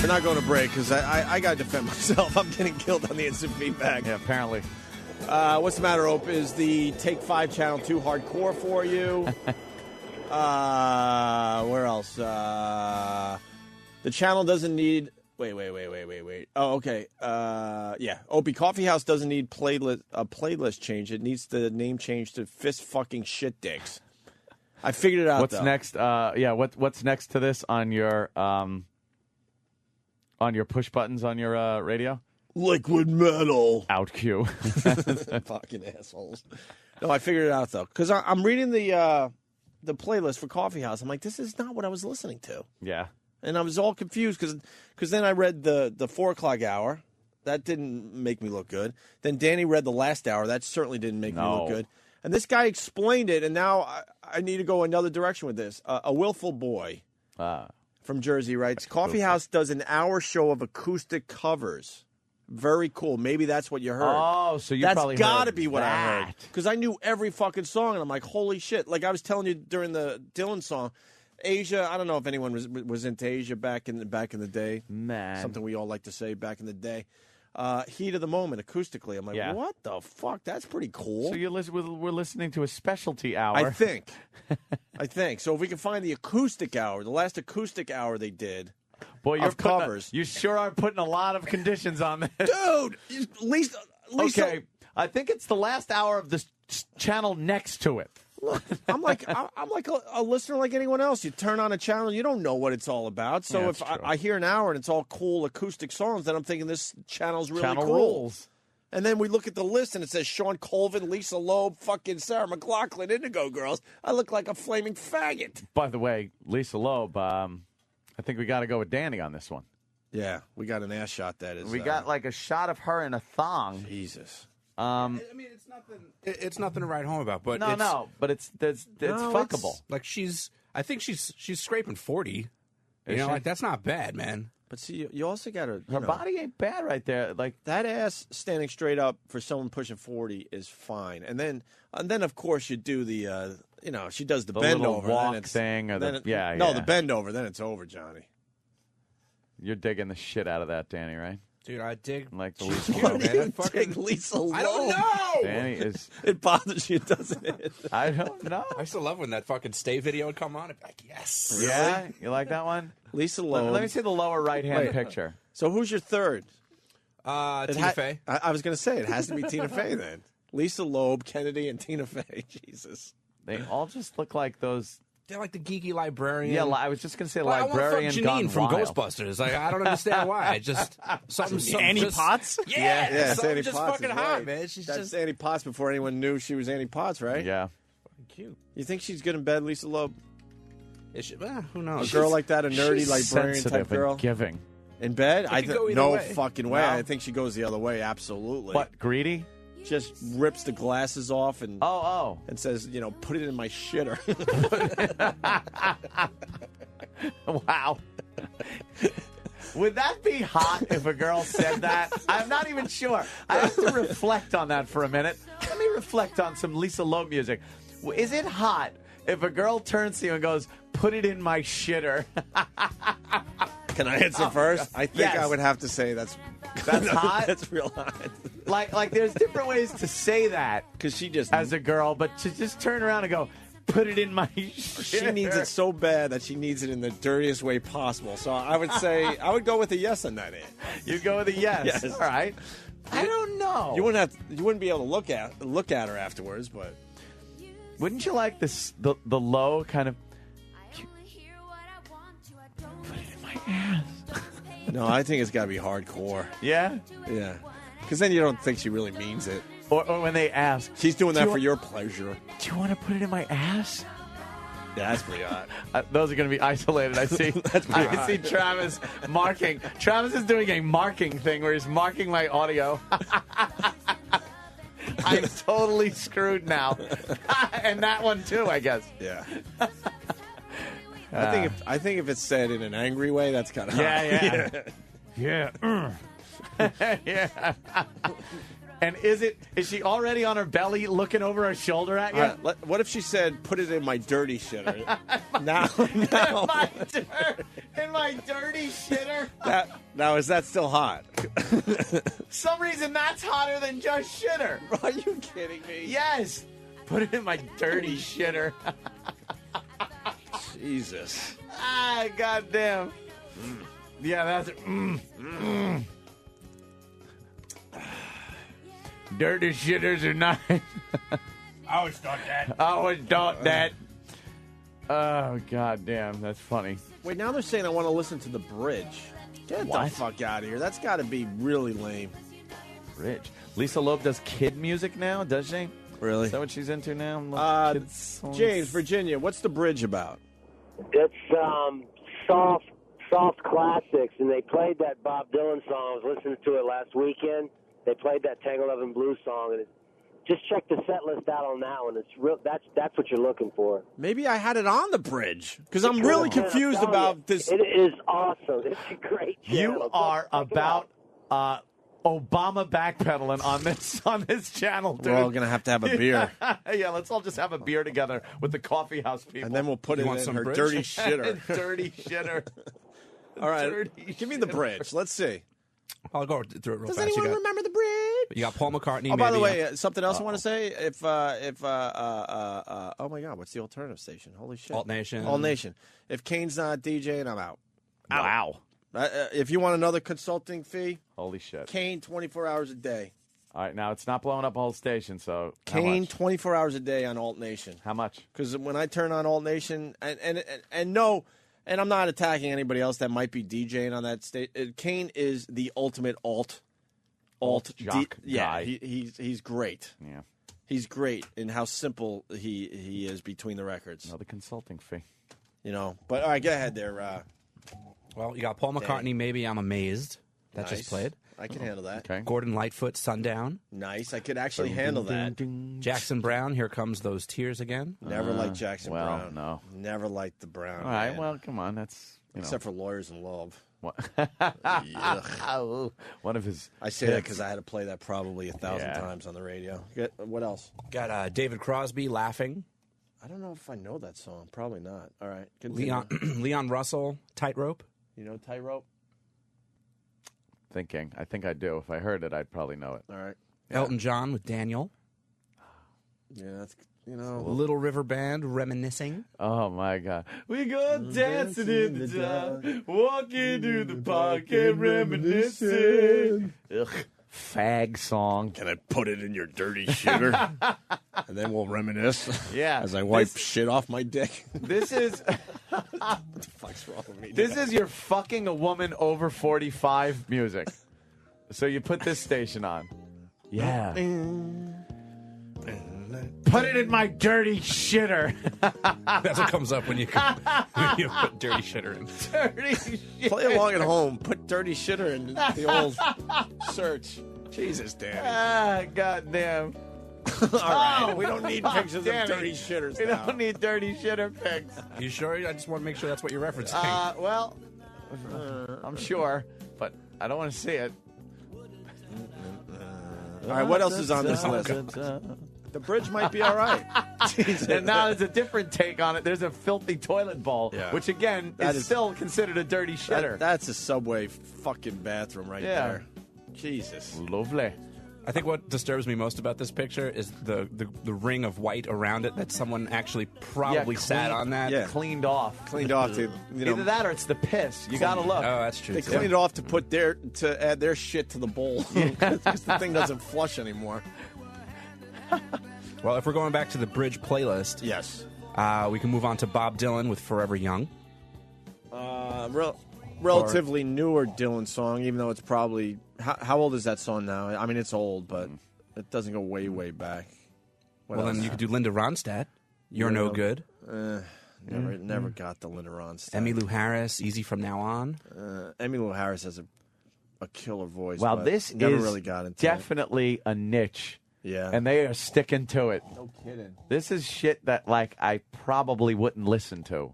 We're not going to break because I got to defend myself. I'm getting killed on the instant feedback. Yeah, apparently. What's the matter, Ope? Is the Take 5 channel too hardcore for you? Where else? The channel doesn't need... Wait. Oh, okay. Yeah. Opie, Coffee House doesn't need a playlist change. It needs the name change to Fist Fucking Shit Dicks. I figured it out, What's next? What's next to this on your push buttons on your radio? Liquid Metal. Out cue. Fucking assholes. No, I figured it out, though. Because I'm reading the playlist for Coffee House. I'm like, this is not what I was listening to. Yeah. And I was all confused because then I read the 4 o'clock hour. That didn't make me look good. Then Danny read the last hour. That certainly didn't make me look good. And this guy explained it, and now I need to go another direction with this. A willful boy from Jersey writes, Coffee House does an hour show of acoustic covers. Very cool. Maybe that's what you heard. Oh, so you that's probably got to heard be what I that. heard. Because I knew every fucking song, and I'm like, holy shit. Like I was telling you during the Dylan song, Asia, I don't know if anyone was into Asia back in the day. Man. Something we all like to say back in the day. Heat of the Moment, acoustically. I'm like, what the fuck? That's pretty cool. So we're listening to a specialty hour. I think. So if we can find the acoustic hour, the last acoustic hour they did, Boy, of covers. You sure are putting a lot of conditions on this. Dude, at least okay, I think it's the last hour of the channel next to it. Look, I'm like a listener like anyone else. You turn on a channel, you don't know what it's all about. So if I hear an hour and it's all cool acoustic songs, then I'm thinking this channel's really Channel cool. rules. And then we look at the list and it says Sean Colvin, Lisa Loeb, fucking Sarah McLachlan, Indigo Girls. I look like a flaming faggot. By the way, Lisa Loeb, I think we got to go with Danny on this one. Yeah, we got an ass shot that is. We got like a shot of her in a thong. Jesus. I mean, it's nothing to write home about, but but it's fuckable. Like I think she's scraping 40. You know, like that's not bad, man. But see, you also got to. Her body ain't bad right there. Like that ass standing straight up for someone pushing 40 is fine. And then of course you do the, she does the bend little over walk then it's, thing, or then the the bend over. Then it's over, Johnny. You're digging the shit out of that, Danny, right? Dude, I dig like the Lisa Loeb, man. Dig Lisa Loeb. I don't know. Danny is. It bothers you, doesn't it? I don't know. I used to love when that fucking Stay video would come on. I'd be like, yes. Really? Yeah, you like that one? Lisa Loeb. Let me see the lower right-hand picture. So who's your third? Tina Fey. I was going to say it has to be Tina Fey then. Lisa Loeb, Kennedy, and Tina Fey. Jesus. They all just look like those. They're like the geeky librarian. Yeah, I was just going to say Well, librarian I want gone Janine from wild. Ghostbusters. Like, I don't understand why. I just something. Annie just, Potts? Yeah, it's something Annie just Potts fucking is hot, right. man. She's That's just Annie Potts before anyone knew she was Annie Potts, right? Yeah. fucking cute. You think she's good in bed, Lisa Loeb? Is she, who A knows? girl like that, a nerdy She's librarian sensitive type girl? and giving. In bed? It could go either no way. fucking way. No? I think she goes the other way, absolutely. What, greedy? Just rips the glasses off and Oh. and says, put it in my shitter. Wow. Would that be hot if a girl said that? I'm not even sure. I have to reflect on that for a minute. Let me reflect on some Lisa Loeb music. Is it hot if a girl turns to you and goes, put it in my shitter? Can I answer first? I think yes. I would have to say that's hot? That's real hot. Like there's different ways to say that Because she just as a girl, but to just turn around and go, put it in my shitter. she needs it so bad that she needs it in the dirtiest way possible. So I would say I would go with a yes on that. You'd go with a yes. Yes. All right. I don't know. You wouldn't be able to look at her afterwards, but Wouldn't you like this the low kind of put it in my ass? no, I think it's got to be hardcore. Yeah? Yeah, because then you don't think she really means it. Or when they ask, She's doing that you for your pleasure. do you want to put it in my ass? Yeah, that's pretty hot. Those are going to be isolated. I see. That's pretty I see Travis marking. Travis is doing a marking thing where he's marking my audio. I'm totally screwed now, and that one too, I guess. Yeah. I think if it's said in an angry way, that's kind of Yeah. Yeah. And is she already on her belly looking over her shoulder at you? What if she said, "Put it in my dirty shitter"? now. In my dirty shitter. Is that still hot? Some reason that's hotter than just shitter. Are you kidding me? Yes. Put it in my dirty shitter. Jesus. Ah, goddamn. Yeah, that's dirty shitters are nice. I always thought that. I always thought that. Oh, goddamn, that's funny. Wait, now they're saying I want to listen to the bridge. Get the fuck out of here. That's got to be really lame. Bridge. Lisa Loeb does kid music now, does she? Really? Is that what she's into now? Kids songs? James, Virginia, what's the bridge about? It's soft classics, and they played that Bob Dylan song. I was listening to it last weekend. They played that Tango Lovin' Blues song, and just check the set list out on that one. It's real. That's what you're looking for. Maybe I had it on the bridge because I'm really confused about this. It is awesome. It's a great channel. You are about Obama backpedaling on this channel, dude. We're all gonna have to have a beer, Yeah, let's all just have a beer together with the coffee house people, and then we'll put it in her dirty shitter. Dirty shitter. All right, give me the bridge. Let's see. I'll go through it real Does fast. anyone remember the bridge? You got Paul McCartney. Oh, by the maybe, way, something else I want to say. If oh my God, what's the alternative station? Holy shit! Alt Nation. Alt Nation. If Kane's not DJing, I'm out. Wow. If you want another consulting fee, holy shit, Kane 24 hours a day. All right, now it's not blowing up a whole station, so Kane 24 hours a day on Alt Nation. How much? Because when I turn on Alt Nation, and no, and I'm not attacking anybody else that might be DJing on that state. Kane is the ultimate alt jock guy. He's great. Yeah, he's great in how simple he is between the records. Another consulting fee, But all right, go ahead there. Well, you got Paul McCartney. Maybe I'm amazed. That just played. I can handle that. Okay. Gordon Lightfoot, Sundown. Nice. I could actually handle that. Jackson Brown, Here Comes Those Tears Again. Never liked Jackson well, Brown. no. Never liked the Brown. All right, man. well, come on. That's except for Lawyers in Love. What? Yuck. One of his. I say that because I had to play that probably 1,000 times on the radio. What else? Got David Crosby, Laughing. I don't know if I know that song. Probably not. All right. Continue. Leon Russell, Tightrope. You know Tightrope? Thinking. I think I do. If I heard it, I'd probably know it. All right. Elton John with Daniel. Yeah, that's, Little River Band, Reminiscing. Oh, my God. We go dancing in the dark, walking through the park and reminiscing. Ugh. Fag song. Can I put it in your dirty shitter? And then we'll reminisce. Yeah. As I wipe shit off my dick. This is. What the fuck's wrong with me? This is your fucking a woman over 45 music. So you put this station on. Yeah. Put it in my dirty shitter. That's what comes up when you put dirty shitter in. Dirty shitter. Play along at home. Put dirty shitter in the old search. Jesus, Danny. Ah, goddamn. All right. We don't need pictures of damn it. dirty shitters We now. don't need dirty shitter pics. You sure? I just want to make sure that's what you're referencing. Well, I'm sure, but I don't want to see it. All right, what else is on this list? The bridge might be all right. Jesus. And now there's a different take on it. There's a filthy toilet bowl, Yeah. which again That is is- still considered a dirty shitter. That's a Subway fucking bathroom right Yeah. there. Jesus. Lovely. I think what disturbs me most about this picture is the ring of white around it that someone actually probably sat on that. Yeah. Cleaned off. Cleaned off to Either that or it's the piss. You gotta look. Oh, that's true. They too. cleaned it off to add their shit to the bowl because the thing doesn't flush anymore. Well, if we're going back to the bridge playlist, Yes. we can move on to Bob Dylan with Forever Young. Relatively newer Dylan song, even though it's probably how old is that song now? I mean, it's old, but it doesn't go way back. What Well, else? then you could do Linda Ronstadt. You're no good. Never got the Linda Ronstadt. Emmylou Harris, Easy from Now On. Emmylou Harris has a killer voice. Well, but this never is really got into definitely a niche. Yeah. And they are sticking to it. No kidding. This is shit that, like, I probably wouldn't listen to.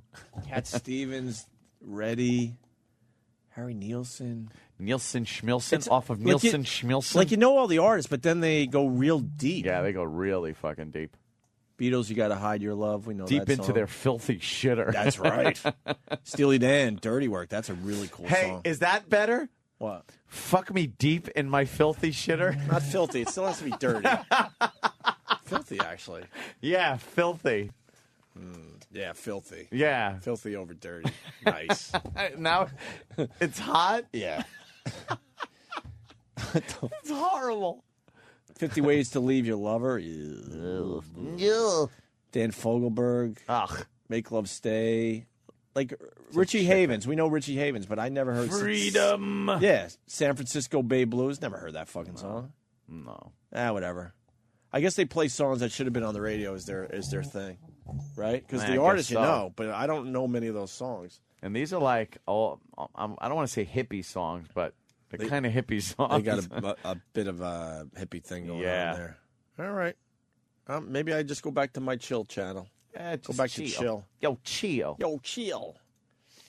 Cat Stevens, Reddy, Harry Nielsen. Nielsen Schmilson It's- off of like Nielsen you- Schmilson. Like, you know all the artists, but then they go real deep. Yeah, they go really fucking deep. Beatles, You Gotta Hide Your Love. We know Deep that into song. their filthy shitter. That's right. Steely Dan, Dirty Work. That's a really cool Hey, song. is that better? What? Fuck me deep in my filthy shitter. Not filthy. It still has to be dirty. Filthy, actually. Yeah, filthy. Yeah, filthy. Yeah. Filthy over dirty. Nice. Now it's hot. Yeah. It's horrible. 50 Ways to Leave Your Lover. Ew. Dan Fogelberg. Ugh. Make Love Stay. Like Richie Havens. We know Richie Havens, but I never heard Freedom. Yeah. San Francisco Bay Blues. Never heard that fucking song. No. Whatever. I guess they play songs that should have been on the radio is their thing. Right? Because I the guess artists you so. know, but I don't know many of those songs. And these are like, I don't want to say hippie songs, but they're kind of hippie songs. They got a bit of a hippie thing going on there. All right. Maybe I just go back to my chill channel. Yeah, go back to chill. Yo, chill. Yo, chill.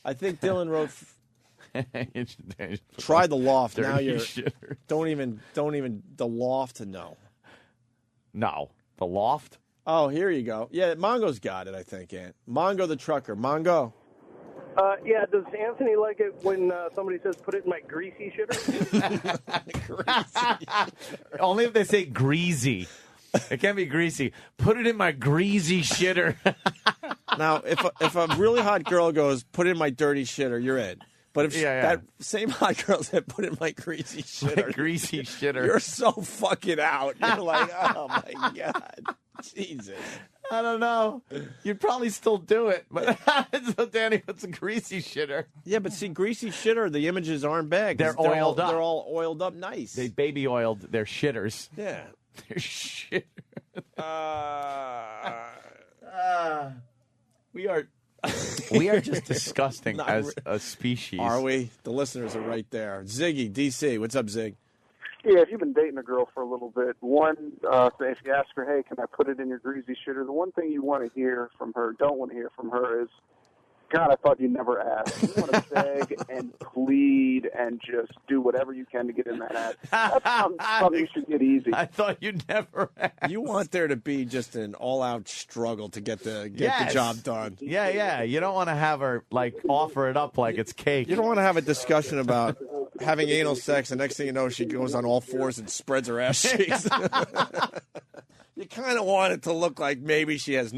I think Dylan wrote. Try the loft. Now Dirty you're. shitter. Don't even the loft. No. No, the loft. Oh, here you go. Yeah, Mongo's got it. I think. Ant. Mongo the trucker. Mongo. Yeah, does Anthony like it when somebody says, put it in my greasy shitter? Only if they say greasy. It can't be greasy. Put it in my greasy shitter. Now, if a really hot girl goes, put it in my dirty shitter, you're in. But if that same hot girl said, put it in my greasy shitter. My greasy shitter. You're so fucking out. You're like, oh, my God. Jesus. I don't know. You'd probably still do it. But so Danny puts a greasy shitter. Yeah, but see, greasy shitter, the images aren't bad. They're oiled up. They're all oiled up nice. They baby oiled their shitters. Yeah. Their shitter. We are just disgusting as a species. Are we? The listeners are right there. Ziggy, DC. What's up, Zig? Yeah, if you've been dating a girl for a little bit, if you ask her, hey, can I put it in your greasy shitter, the one thing you want to hear from her, don't want to hear from her is, God, I thought you'd never ask. You want to beg and plead and just do whatever you can to get in that ass. That's something you should get easy. I thought you'd never ask. You want there to be just an all-out struggle to get the job done. Yeah. You don't want to have her, offer it up like it's cake. You don't want to have a discussion about having anal sex, and next thing you know, she goes on all fours and spreads her ass cheeks. You kind of want it to look like maybe she has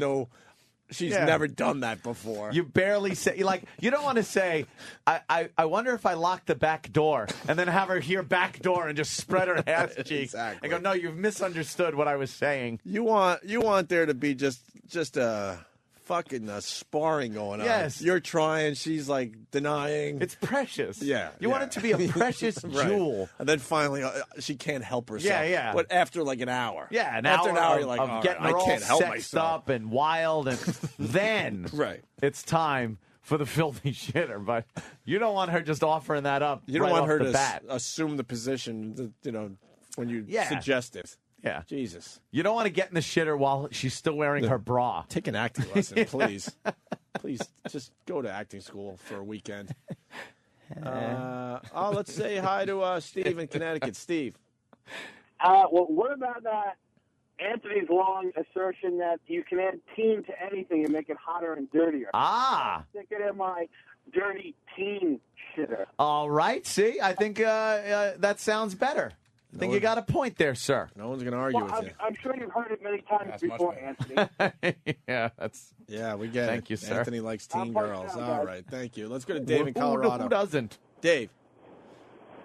she's never done that before. You barely say, you don't want to say, I wonder if I locked the back door, and then have her hear back door and just spread her ass cheeks. Exactly. I go, no, you've misunderstood what I was saying. You want there to be just a fucking sparring going on. Yes. You're trying, she's denying. It's precious. Yeah. You want it to be a precious Right. jewel. And then finally, she can't help herself. Yeah. But after an hour. Yeah, after an hour, you're like, of all getting right, her I all can't help sexed myself. up and wild, and then it's time for the filthy shitter. But you don't want her just offering that up. You don't right want off her the to bat. assume the position, when you Yeah. suggest it. Yeah. Jesus. You don't want to get in the shitter while she's still wearing her bra. Take an acting lesson, please. Please, just go to acting school for a weekend. Let's say hi to Steve in Connecticut. Steve. Well, what about Anthony's long assertion that you can add teen to anything and make it hotter and dirtier? Stick it in my dirty teen shitter. All right. See, I think that sounds better. I think you got a point there, sir. No one's going to argue with you. I'm sure you've heard it many times before, Anthony. Yeah, we get it. Thank you, sir. Anthony likes teen punch girls. down, All guys. right, thank you. Let's go to Dave in Who Colorado. doesn't? Dave.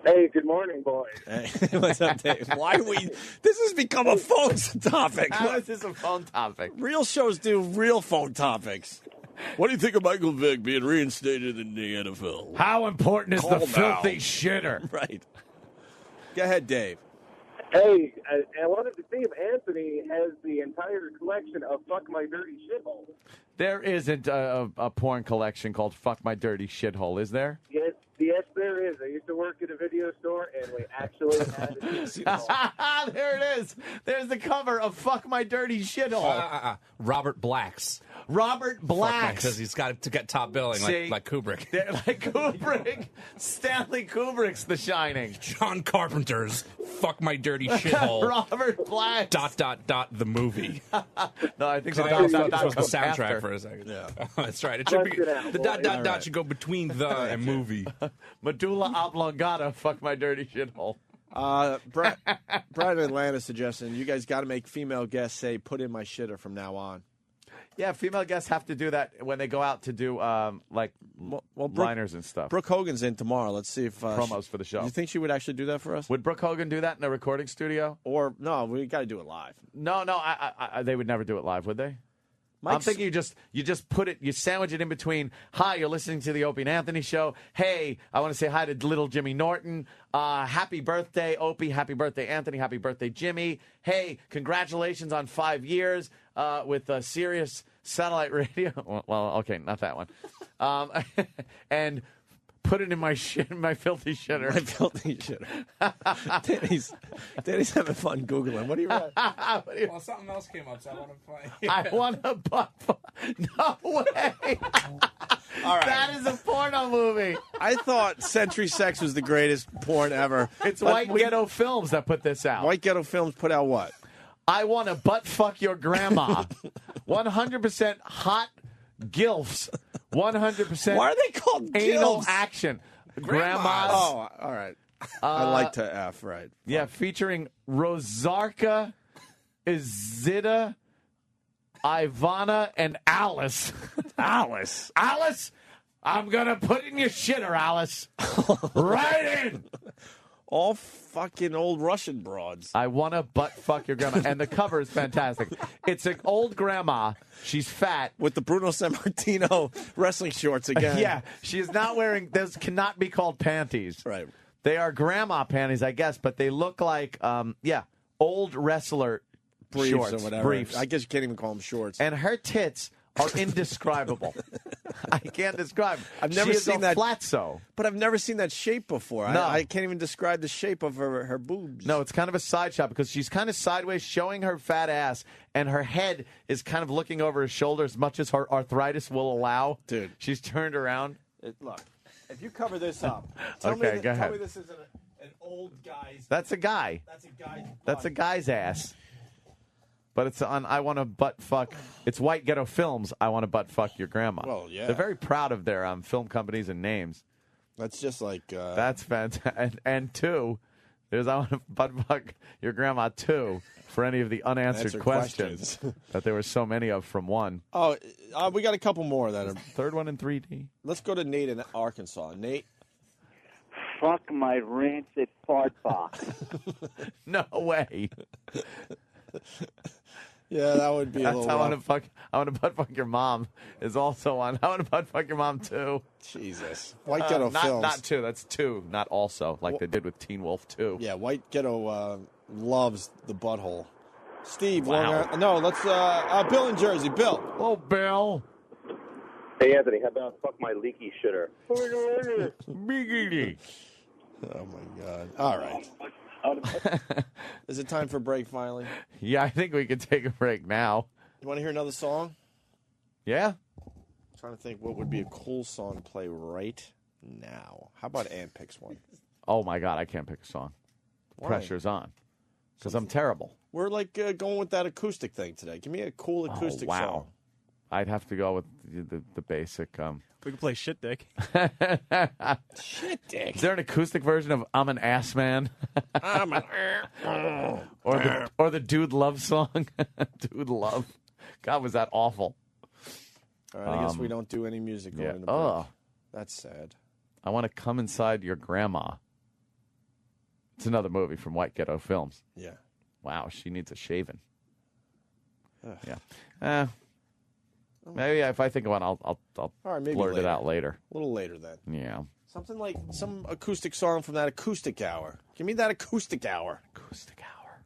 Hey, good morning, boys. Hey, what's up, Dave? Why do we? This has become a phone topic. How is this a phone topic? Real shows do real phone topics. What do you think of Michael Vick being reinstated in the NFL? How important is the Calm filthy down. shitter? Right. Go ahead, Dave. Hey, I wanted to see if Anthony has the entire collection of Fuck My Dirty Shithole. There isn't a porn collection called Fuck My Dirty Shithole, is there? Yes, there is. I used to work at a video store, and we actually had There it is. There's the cover of Fuck My Dirty Shithole. Robert Black's. Robert Black. Because he's got to get top billing like Kubrick. Like Kubrick. Stanley Kubrick's The Shining. John Carpenter's Fuck My Dirty Shithole. Robert Black. ... The movie. No, I think So the I always thought dot this was the comes soundtrack after. for a second. Yeah, that's right. It should be the ... should go between the and movie. Medulla oblongata. Fuck My Dirty Shithole. Brad in Atlanta suggesting you guys got to make female guests say "put in my shitter" from now on. Yeah, female guests have to do that when they go out to do liners and stuff. Brooke Hogan's in tomorrow. Let's see if promos for the show. Do you think she would actually do that for us? Would Brooke Hogan do that in a recording studio? Or no, we got to do it live. No, they would never do it live, would they? I'm thinking you just put it, you sandwich it in between. Hi, you're listening to the Opie and Anthony show. Hey, I want to say hi to little Jimmy Norton. Happy birthday, Opie. Happy birthday, Anthony. Happy birthday, Jimmy. Hey, congratulations on 5 years with Sirius Satellite Radio. Well, okay, not that one. And put it in my my filthy shitter. My filthy shitter. Danny's having fun Googling. What do you write? Well, something else came up, so I want to play. I want a butt. No way. All right. That is a porno movie. I thought Century Sex was the greatest porn ever. It's White Ghetto Films that put this out. White Ghetto Films put out what? I want to butt fuck your grandma. 100% hot gilfs. 100%. Why are they called anal gilfs? action? Grandmas. Oh, all right. I like to F, right. Yeah, featuring Rosarka, Izida, Ivana, and Alice. Alice? Alice, I'm going to put in your shitter, Alice. Right in. All fucking old Russian broads. I want to butt fuck your grandma. And the cover is fantastic. It's an old grandma. She's fat. With the Bruno Sammartino wrestling shorts again. Yeah, she is not wearing, those cannot be called panties. Right. They are grandma panties, I guess, but they look like, old wrestler Briefs shorts. or whatever. Briefs. I guess you can't even call them shorts. And her tits are indescribable. I can't describe. I've never she is seen a that flatso. But I've never seen that shape before. No. I can't even describe the shape of her boobs. No, it's kind of a side shot because she's kind of sideways, showing her fat ass, and her head is kind of looking over her shoulder as much as her arthritis will allow. Dude. She's turned around. Look, if you cover this up, Okay, go tell ahead. me this isn't an old guy's. That's a guy. That's a guy's. That's a guy's ass. But it's on I Want to Butt Fuck. It's White Ghetto Films, I Want to Butt Fuck Your Grandma. Well, yeah. They're very proud of their film companies and names. That's just like. That's fantastic. And two, there's I Want to Butt Fuck Your Grandma 2 for any of the unanswered Answer questions that there were so many of from one. Oh, we got a couple more that are. Third one in 3D. Let's go to Nate in Arkansas. Nate. Fuck my rancid fart box. No way. Yeah, that would be a That's little I want to rough. fuck. I want to butt fuck your mom is also on. I want to butt fuck your mom too. Jesus, White Ghetto Films. Not two. That's two. Not also like they did with Teen Wolf 2. Yeah, White Ghetto loves the butthole. Steve, Wow. let's Bill in Jersey. Bill. Oh, Bill. Hey, Anthony, how about fuck my leaky shitter? Oh my God! All right. Is it time for break finally? Yeah, I think we could take a break now. You want to hear another song? Yeah. I'm trying to think what would be a cool song to play right now. How about Ann picks one? Oh my God, I can't pick a song. Why? Pressure's on because I'm terrible. We're like going with that acoustic thing today. Give me a cool acoustic wow. song. I'd have to go with the basic. We could play Shit Dick. Shit Dick. Is there an acoustic version of "I'm an Ass Man"? I'm an or the Dude Love song? Dude Love. God, was that awful? All right, I guess we don't do any music yeah. going into break. Oh, that's sad. I want to come inside your grandma. It's another movie from White Ghetto Films. Yeah. Wow, she needs a shaving. Ugh. Yeah. Maybe if I think of one, I'll All right, maybe blurt it later. out later. A little later then. Yeah. Something like some acoustic song from that acoustic hour. Give me that acoustic hour. Acoustic hour.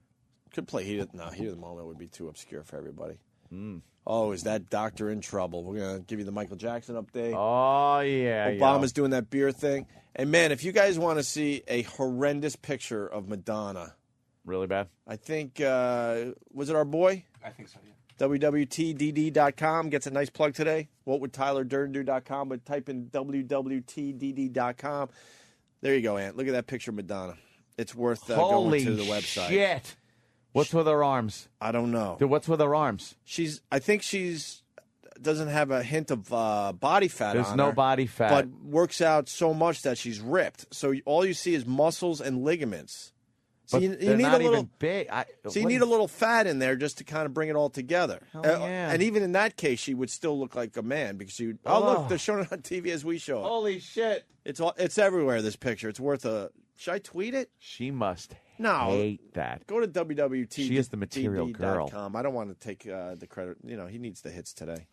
Could play Heat of the Moment would be too obscure for everybody. Mm. Oh, is that doctor in trouble? We're going to give you the Michael Jackson update. Oh, yeah. Obama's doing that beer thing. And, man, if you guys want to see a horrendous picture of Madonna. Really bad? I think, was it our boy? I think so, yeah. WWTDD.com gets a nice plug today. WhatWouldTylerDurden.com, but type in WWTDD.com. There you go, Ant. Look at that picture of Madonna. It's worth Holy going to the website. shit. What's with her arms? I don't know. Dude, what's with her arms? I think she's doesn't have a hint of body fat There's on no her, body fat. but works out so much that she's ripped. So all you see is muscles and ligaments. So But you they're need not a little even big. So you need a little fat in there just to kind of bring it all together. yeah. And even in that case, she would still look like a man because she. Look, they're showing it on TV as we show it. Holy shit! It's everywhere. This picture. It's worth a. Should I tweet it? She must No. hate that. Go to WWT. She is the material girl. I don't want to take the credit. You know, he needs the hits today.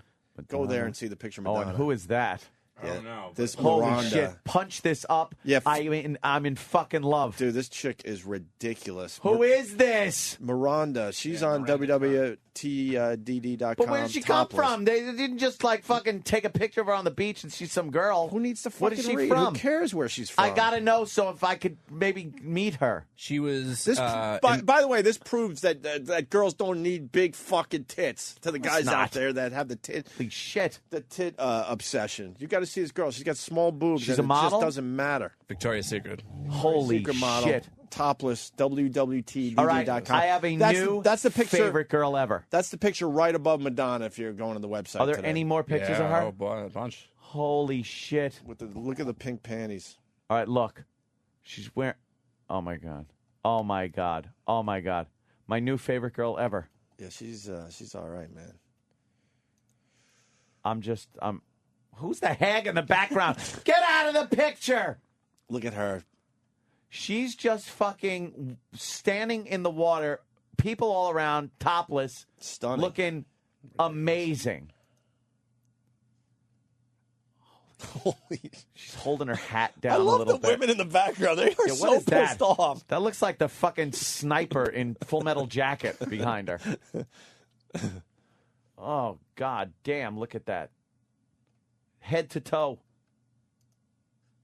Go there and see the picture of Oh, Madonna. and who is that? Yeah, this Holy Miranda. shit! Punch this up. Yeah, I'm in fucking love. Dude, this chick is ridiculous. Who is this? Miranda. She's on WWTDD.com. But where did she come from? They didn't just like fucking take a picture of her on the beach and she's some girl. Who needs to What fucking is she read? from? Who cares where she's from? I gotta know so if I could maybe meet her. She was. This, by the way, this proves that girls don't need big fucking tits to the guys not. out there that have the tit. Holy shit. The tit obsession. You got to see this girl. She's got small boobs. She's and a model? It just doesn't matter. Victoria's Secret. Holy Secret model, shit. Topless. WWTDD.com. All right, I have a that's the picture. favorite girl ever. That's the picture right above Madonna. If you're going to the website. Are there today. any more pictures of her? Oh boy, a bunch. Holy shit. With the look at the pink panties. All right, look. She's wearing. Oh my god. Oh my god. Oh my god. My new favorite girl ever. Yeah, she's all right, man. Who's the hag in the background? Get out of the picture. Look at her. She's just fucking standing in the water, people all around, topless, stunning, looking amazing. She's holding her hat down I a love little the bit. women in the background. They are Yeah, what so is that? pissed off. That looks like the fucking sniper in Full Metal Jacket behind her. Oh, god damn, look at that. Head to toe.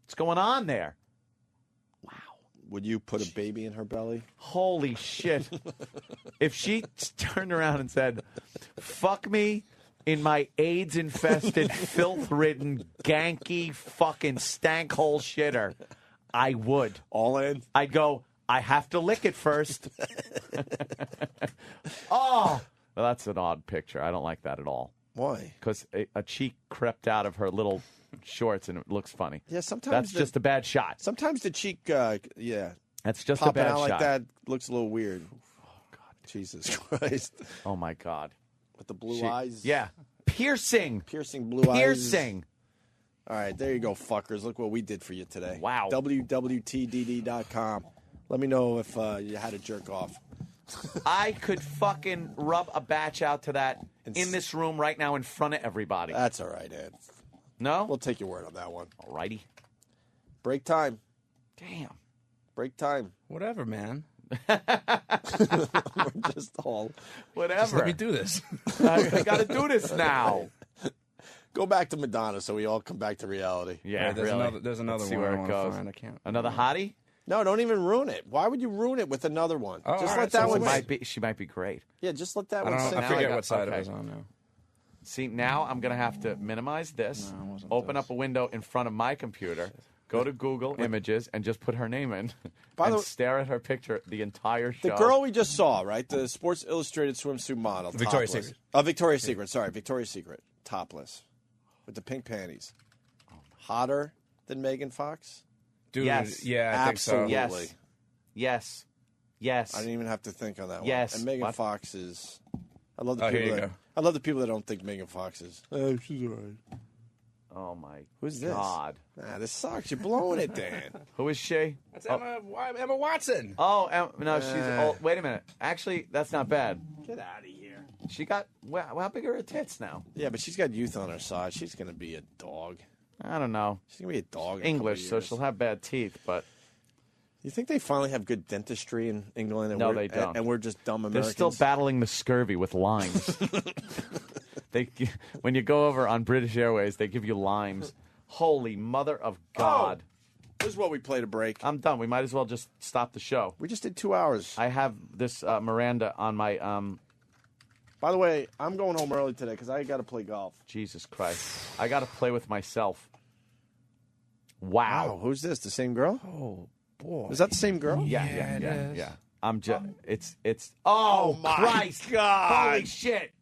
What's going on there? Would you put a baby in her belly? Holy shit. If she turned around and said, fuck me in my AIDS-infested, filth-ridden, ganky, fucking stank-hole shitter, I would. All in? I'd go, I have to lick it first. Oh! Well, that's an odd picture. I don't like that at all. Why? Because a cheek crept out of her little shorts and it looks funny. Yeah, sometimes That's just a bad shot. Sometimes the cheek, That's just popping a bad out like shot. that looks a little weird. Oh God, Jesus Christ! Oh my God! With the blue eyes. Yeah, piercing blue eyes. Piercing. All right, there you go, fuckers. Look what we did for you today. Wow. WWTDD.com. Let me know if you had to jerk off. I could fucking rub a batch out to that in this room right now in front of everybody. That's all right, Ed. No? We'll take your word on that one. All righty. Break time. Damn. Break time. Whatever, man. We're just all... Whatever. Just let me do this. I got to do this now. Go back to Madonna so we all come back to reality. Yeah, there's really. There's another Let's see one where I it wanna goes. find. I can't. Another hottie? No, don't even ruin it. Why would you ruin it with another one? Oh, just all let right, that so one She might be great. Yeah, just let that I one don't sit. know. I forget got- what side okay. it was on now. See, now I'm going to have to minimize this, open up a window in front of my computer, go to Google Images, and just put her name in, By the and way- stare at her picture the entire show. The girl we just saw, right? The Sports Illustrated swimsuit model. Victoria's topless. Secret. Oh, Victoria's Secret. Sorry, Victoria's Secret. Topless. With the pink panties. Hotter than Megan Fox? Dude, Yes. yeah, I think so. Absolutely. Yes. Yes. I didn't even have to think on that one. Yes. And Megan What? Fox is... I love the Oh, here people you that... go. I love the people that don't think Megan Fox is... Oh, she's all right. Oh, my Who's this? God. Nah, this sucks. You're blowing it, Dan. Who is she? That's Emma Watson. Oh, no, she's old. Wait a minute. Actually, that's not bad. Get out of here. She got, well, how big are her tits now? Yeah, but she's got youth on her side. She's going to be a dog. I don't know. She's going to be a dog in a couple English, so years. she'll have bad teeth, but You think they finally have good dentistry in England? And No, we're, they don't. And we're just dumb they're Americans? still battling the scurvy with limes. When you go over on British Airways, they give you limes. Holy mother of God. This is what we play to break. I'm done. We might as well just stop the show. We just did 2 hours. I have this Miranda on my By By the way, I'm going home early today because I got to play golf. Jesus Christ. I got to play with myself. Wow. Who's this? The same girl? Oh, boy. Is that the same girl? Yeah. I'm just. It's. Oh my Christ! God. Holy shit!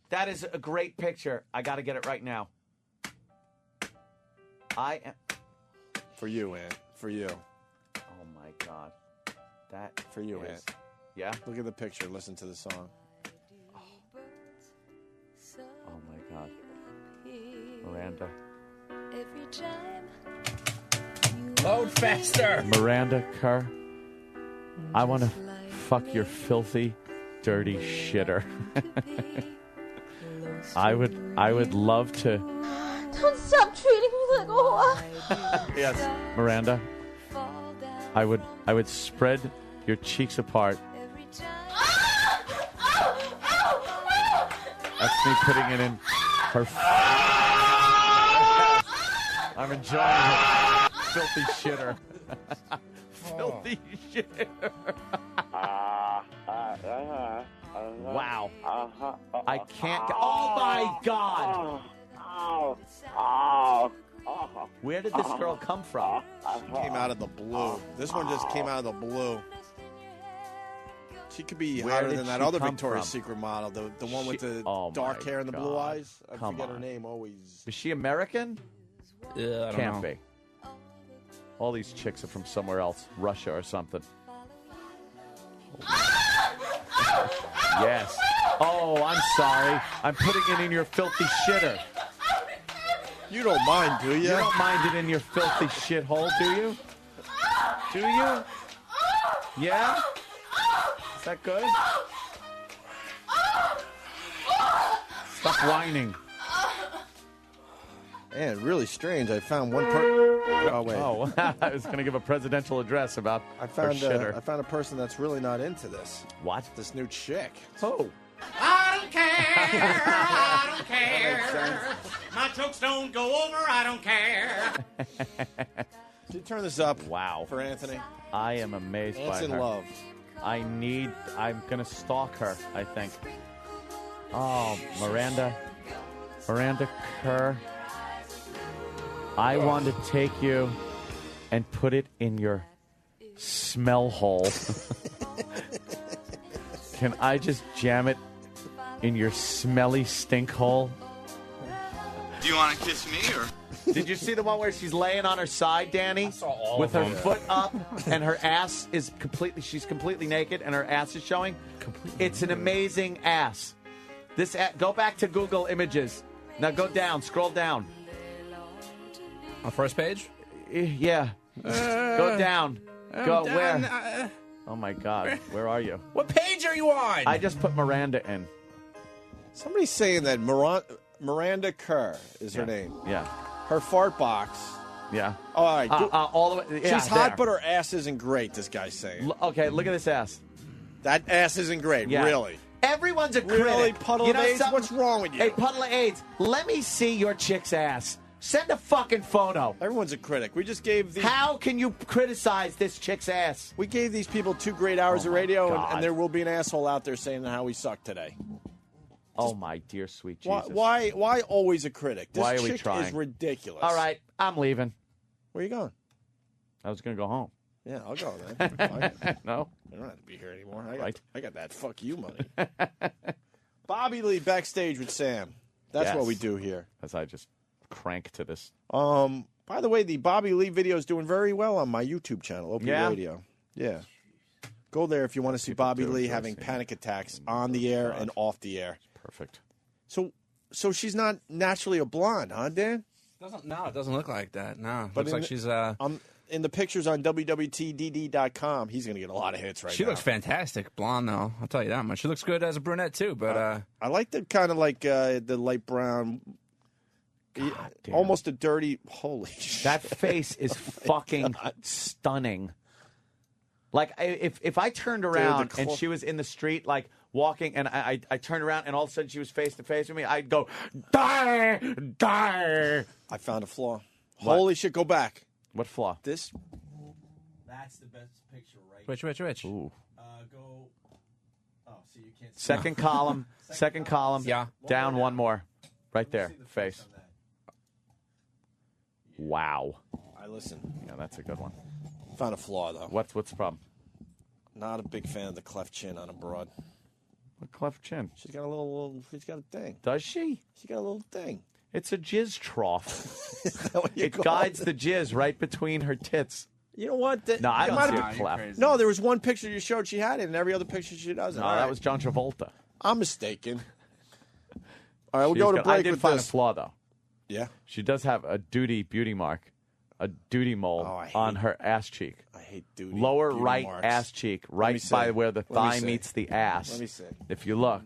That is a great picture. I got to get it right now. I am. For you, Ant. For you. Oh my God. That For you, is- Ant. Yeah. Look at the picture. Listen to the song. Oh my God. Miranda. Every time Load faster. Miranda Kerr. I want to fuck your filthy, dirty shitter. I would love to. Don't stop treating me like a whore. Yes, Miranda. I would spread your cheeks apart. That's me putting it in her. I'm enjoying it. Filthy shitter. Filthy shitter. Wow. I can't. Oh my God. Where did this girl come from? She came out of the blue. This one just came out of the blue. She could be Where hotter did than that she other come Victoria's from? Secret model, the one with the Oh dark my hair and the blue God. eyes. I Come forget her on. name always. Is she American? Yeah, I don't Can't know. be. All these chicks are from somewhere else, Russia or something. Yes. Oh, I'm sorry. I'm putting it in your filthy shitter. You don't mind, do you? You don't mind it in your filthy shithole, do you? Do you? Yeah? Is that good? Stop whining. Man, really strange. I found one Oh, wait. Oh, I was going to give a presidential address about I found her shitter. I found a person that's really not into this. What? This new chick. Oh. I don't care. I don't care. My jokes don't go over. I don't care. Can you turn this up? Wow. For Anthony. I am amazed Ants by in her. love. I'm going to stalk her, I think. Oh, Miranda Kerr. I want to take you and put it in your smell hole. Can I just jam it in your smelly stink hole? Do you want to kiss me or? Did you see the one where she's laying on her side, Danny? all With of her them. foot up and her ass is she's completely naked and her ass is showing? It's an amazing ass. Go back to Google Images. Now go down, scroll down. On first page? Yeah. Go down. Go down, where? Oh my God. Where are you? What page are you on? I just put Miranda in. Somebody's saying that Miranda Kerr is her name. Yeah. Her fart box. Yeah. All right. All the way. Yeah, She's hot, there. but her ass isn't great, this guy's saying. Okay, look at this ass. That ass isn't great, Yeah. really. Everyone's a critic. Really, Puddle You of know AIDS? something? What's wrong with you? Hey, Puddle of AIDS, let me see your chick's ass. Send a fucking photo. Everyone's a critic. We just gave the. How can you criticize this chick's ass? We gave these people 2 great hours of radio, God. and there will be an asshole out there saying how we suck today. Oh, my dear sweet Why, Jesus. why always a critic? This Why are we chick trying? is ridiculous. All right, I'm leaving. Where you going? I was going to go home. Yeah, I'll go then. Fine. No. I don't have to be here anymore. Right. I got that fuck you money. Bobby Lee backstage with Sam. That's Yes. what we do here. As I just crank to this. By the way, the Bobby Lee video is doing very well on my YouTube channel, Opie Yeah? Radio. Yeah. Go there if you want to see Bobby do Lee enjoy having seeing panic attacks on the air and off the air. Perfect. So she's not naturally a blonde, huh, Dan? No, it doesn't look like that. No, But looks like she's. In the pictures on WWTDD.com, he's going to get a lot of hits right She now. looks fantastic, blonde though. I'll tell you that much. She looks good as a brunette too. But I like the kind of like the light brown, almost a dirty. Holy shit! That face is fucking stunning. Like if I turned around and she was in the street like walking and I turned around and all of a sudden she was face to face with me, I'd go die. I found a flaw. What? Holy shit! Go back. What flaw? This. That's the best picture right which? Ooh. Go Second column. Second column. Yeah. Down one more. Right there. Face. Wow. I listen. Yeah, that's a good one. Found a flaw though. What's the problem? Not a big fan of the cleft chin on a broad. A cleft chin. She's got a little. She's got a thing. Does she? She got a little thing. It's a jizz trough. It guides the jizz right between her tits. You know what? No, I it don't might see have a been- cleft. No, there was one picture you showed she had it, and every other picture she doesn't. No, All that right. was John Travolta. I'm mistaken. All right, we'll She's go to got- break I did with find this. a flaw, though. Yeah? She does have a beauty mark, a duty mole on her ass cheek. I hate duty. Lower beauty right marks. ass cheek, Let me right see. by where the Let me thigh see. meets the ass. Let me see. If you look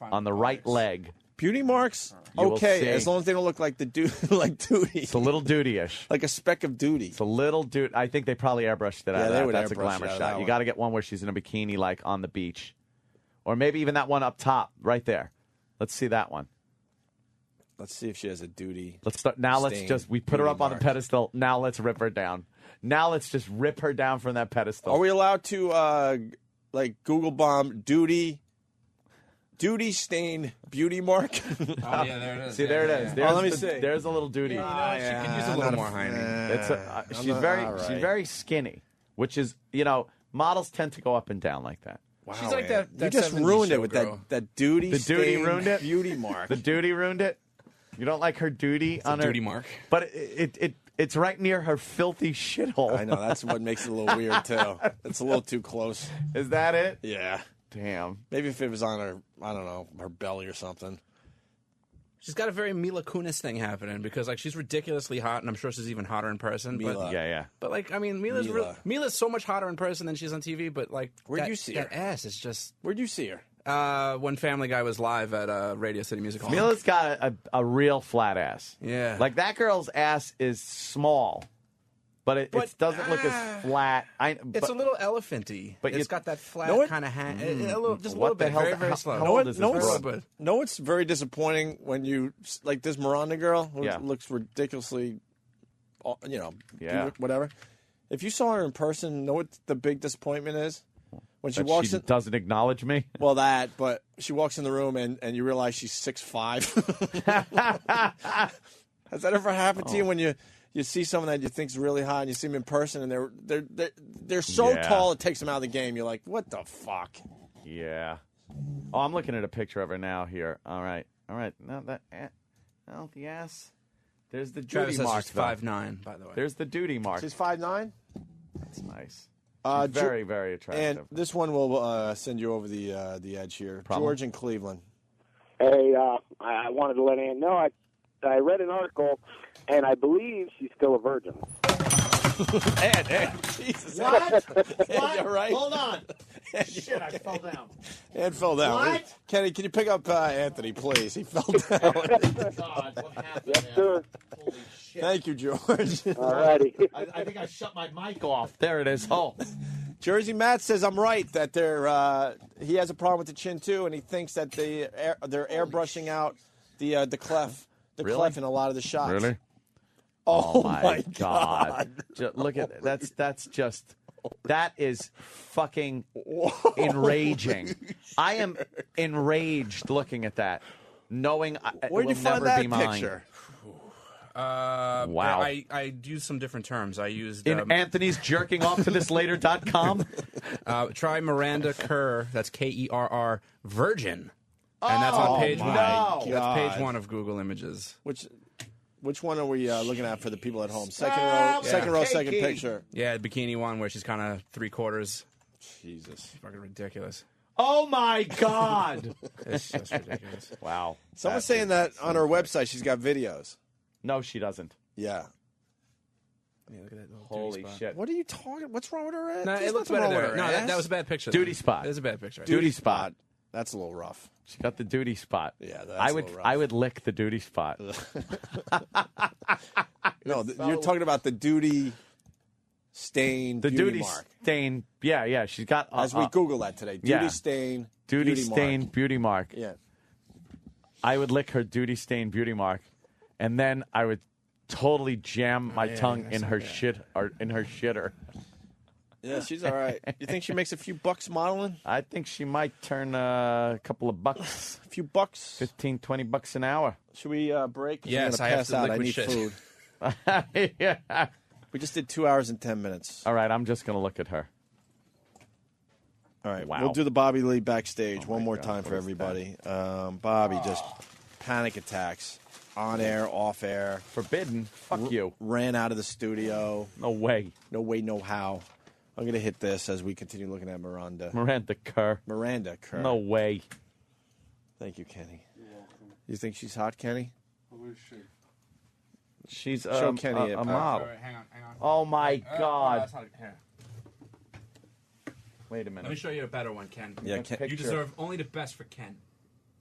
on the right leg, Beauty marks? You will Okay, see. as long as they don't look like the like duty. it's a little duty-ish. Like a speck of duty. It's a little dude. I think they probably airbrushed it out. Yeah, of they that. would That's a airbrush glamour it out of shot. that You one. got to get one where she's in a bikini, like on the beach, or maybe even that one up top, right there. Let's see that one. Let's see if she has a duty. Let's start now. Let's stain just we put her beauty up on the mark. pedestal. Now let's rip her down. Now let's just rip her down from that pedestal. Are we allowed to like Google bomb duty stain beauty mark? Oh, yeah, there it is. See, Yeah, there it yeah, is. yeah. There's let me the- see. There's a little duty. She could use a little more Heine. It's she's very skinny, which is models tend to go up and down like that. Wow, She's like man. that You just 70s ruined it show with girl. that duty. The duty stain ruined it. Beauty mark. The duty ruined it. You don't like her duty on a her duty mark. but it's right near her filthy shithole. I know that's what makes it a little weird too. It's a little too close. Is that it? Yeah. Damn. Maybe if it was on her, I don't know, her belly or something. She's got a very Mila Kunis thing happening because like she's ridiculously hot, and I'm sure she's even hotter in person. Mila. But, Yeah. but like I mean, Mila's Mila. Mila's so much hotter in person than she's on TV. But like, Where'd that, you see that her? ass is just. Where'd you see her? When Family Guy was live at Radio City Music Hall. Mila's got a real flat ass. Yeah. Like that girl's ass is small, but it doesn't look as flat. It's a little elephanty, but it's you- got that flat Know what? kind of hand. A little, just a What little the bit, hell- very, very how- slow. how No, old it, is no, this it's, girl? no, it's very disappointing when you like this Miranda girl who Yeah. looks ridiculously, Yeah. whatever. If you saw her in person, know what the big disappointment is? When she That walks she in, doesn't acknowledge me. well, but she walks in the room and you realize she's 6'5". Has that ever happened to you when you see someone that you think's really hot and you see them in person and they're so Yeah. tall it takes them out of the game? You're like, what the fuck? Yeah. Oh, I'm looking at a picture of her now here. All right. Now the ass. There's the Travis duty says mark. she's though. 5'9", by the way. There's the duty mark. She's 5'9". That's nice. Ju- Very, very And attractive. this one will send you over the edge here. Problem? George in Cleveland. Hey, I wanted to let Ann know I read an article, and I believe she's still a virgin. Ed, Jesus. What? Ed, you all right? Hold on. Shit, I fell down. Ed fell down. What? Kenny, can you pick up Anthony, please? He fell down. God, what happened, Yes, man? sir. Holy shit. Thank you, George. All righty. I think I shut my mic off. There it is. Oh. Jersey Matt says I'm right that he has a problem with the chin too, and he thinks that they're airbrushing out the clef in a lot of the shots. Really? Oh, my God. Look at that is fucking enraging. I am enraged looking at that, knowing it Where'd will you find never that be mine. picture? Wow. I used some different terms. I used In Anthony's jerking off to this later.com. try Miranda Kerr. That's Kerr Virgin, and that's on page one. God. That's page one of Google Images. Which one are we looking at for the people at home? Second row, second picture. Yeah, the bikini one where she's kind of 3/4. Jesus, fucking ridiculous. Oh my God! It's just ridiculous. Wow. Someone's saying that on her website she's got videos. No, she doesn't. Yeah. Yeah, look at that little Holy duty spot. shit. What are you talking? What's wrong with her ass? No, There's it looks nothing better wrong there. with her No, ass. that was a bad picture. Duty spot. It was a bad picture. Duty spot. That's a little rough. She got the duty spot. Yeah, that's I a would little rough. I would lick the duty spot. No, you're talking about the duty stain. The beauty duty mark. stain. Yeah. She's got As we Google that today, duty yeah. stain. duty beauty stain mark. beauty mark. Yeah. I would lick her duty stain beauty mark, and then I would totally jam my tongue in her shit or in her shitter. Yeah, she's all right. You think she makes a few bucks modeling? I think she might turn a couple of bucks. A few bucks? 15, 20 bucks an hour. Should we break? 'Cause Yes, I'm I gonna have pass to out. I liquid need shit. food. Yeah. We just did 2 hours and 10 minutes. All right, I'm just going to look at her. All right, Wow. we'll do the Bobby Lee backstage one more God, time for what is everybody. Bobby just panic attacks, on air, off air. Forbidden. Fuck you. Ran out of the studio. No way. No way, no how. I'm going to hit this as we continue looking at Miranda. Miranda Kerr. Miranda Kerr. No way. Thank you, Kenny. You're welcome. You think she's hot, Kenny? Who is she? She's Show Kenny a it, model. Hang on. Oh, my God. that's not, here. Wait a minute. Let me show you a better one, Ken. Yeah, Ken. You deserve only the best for Ken.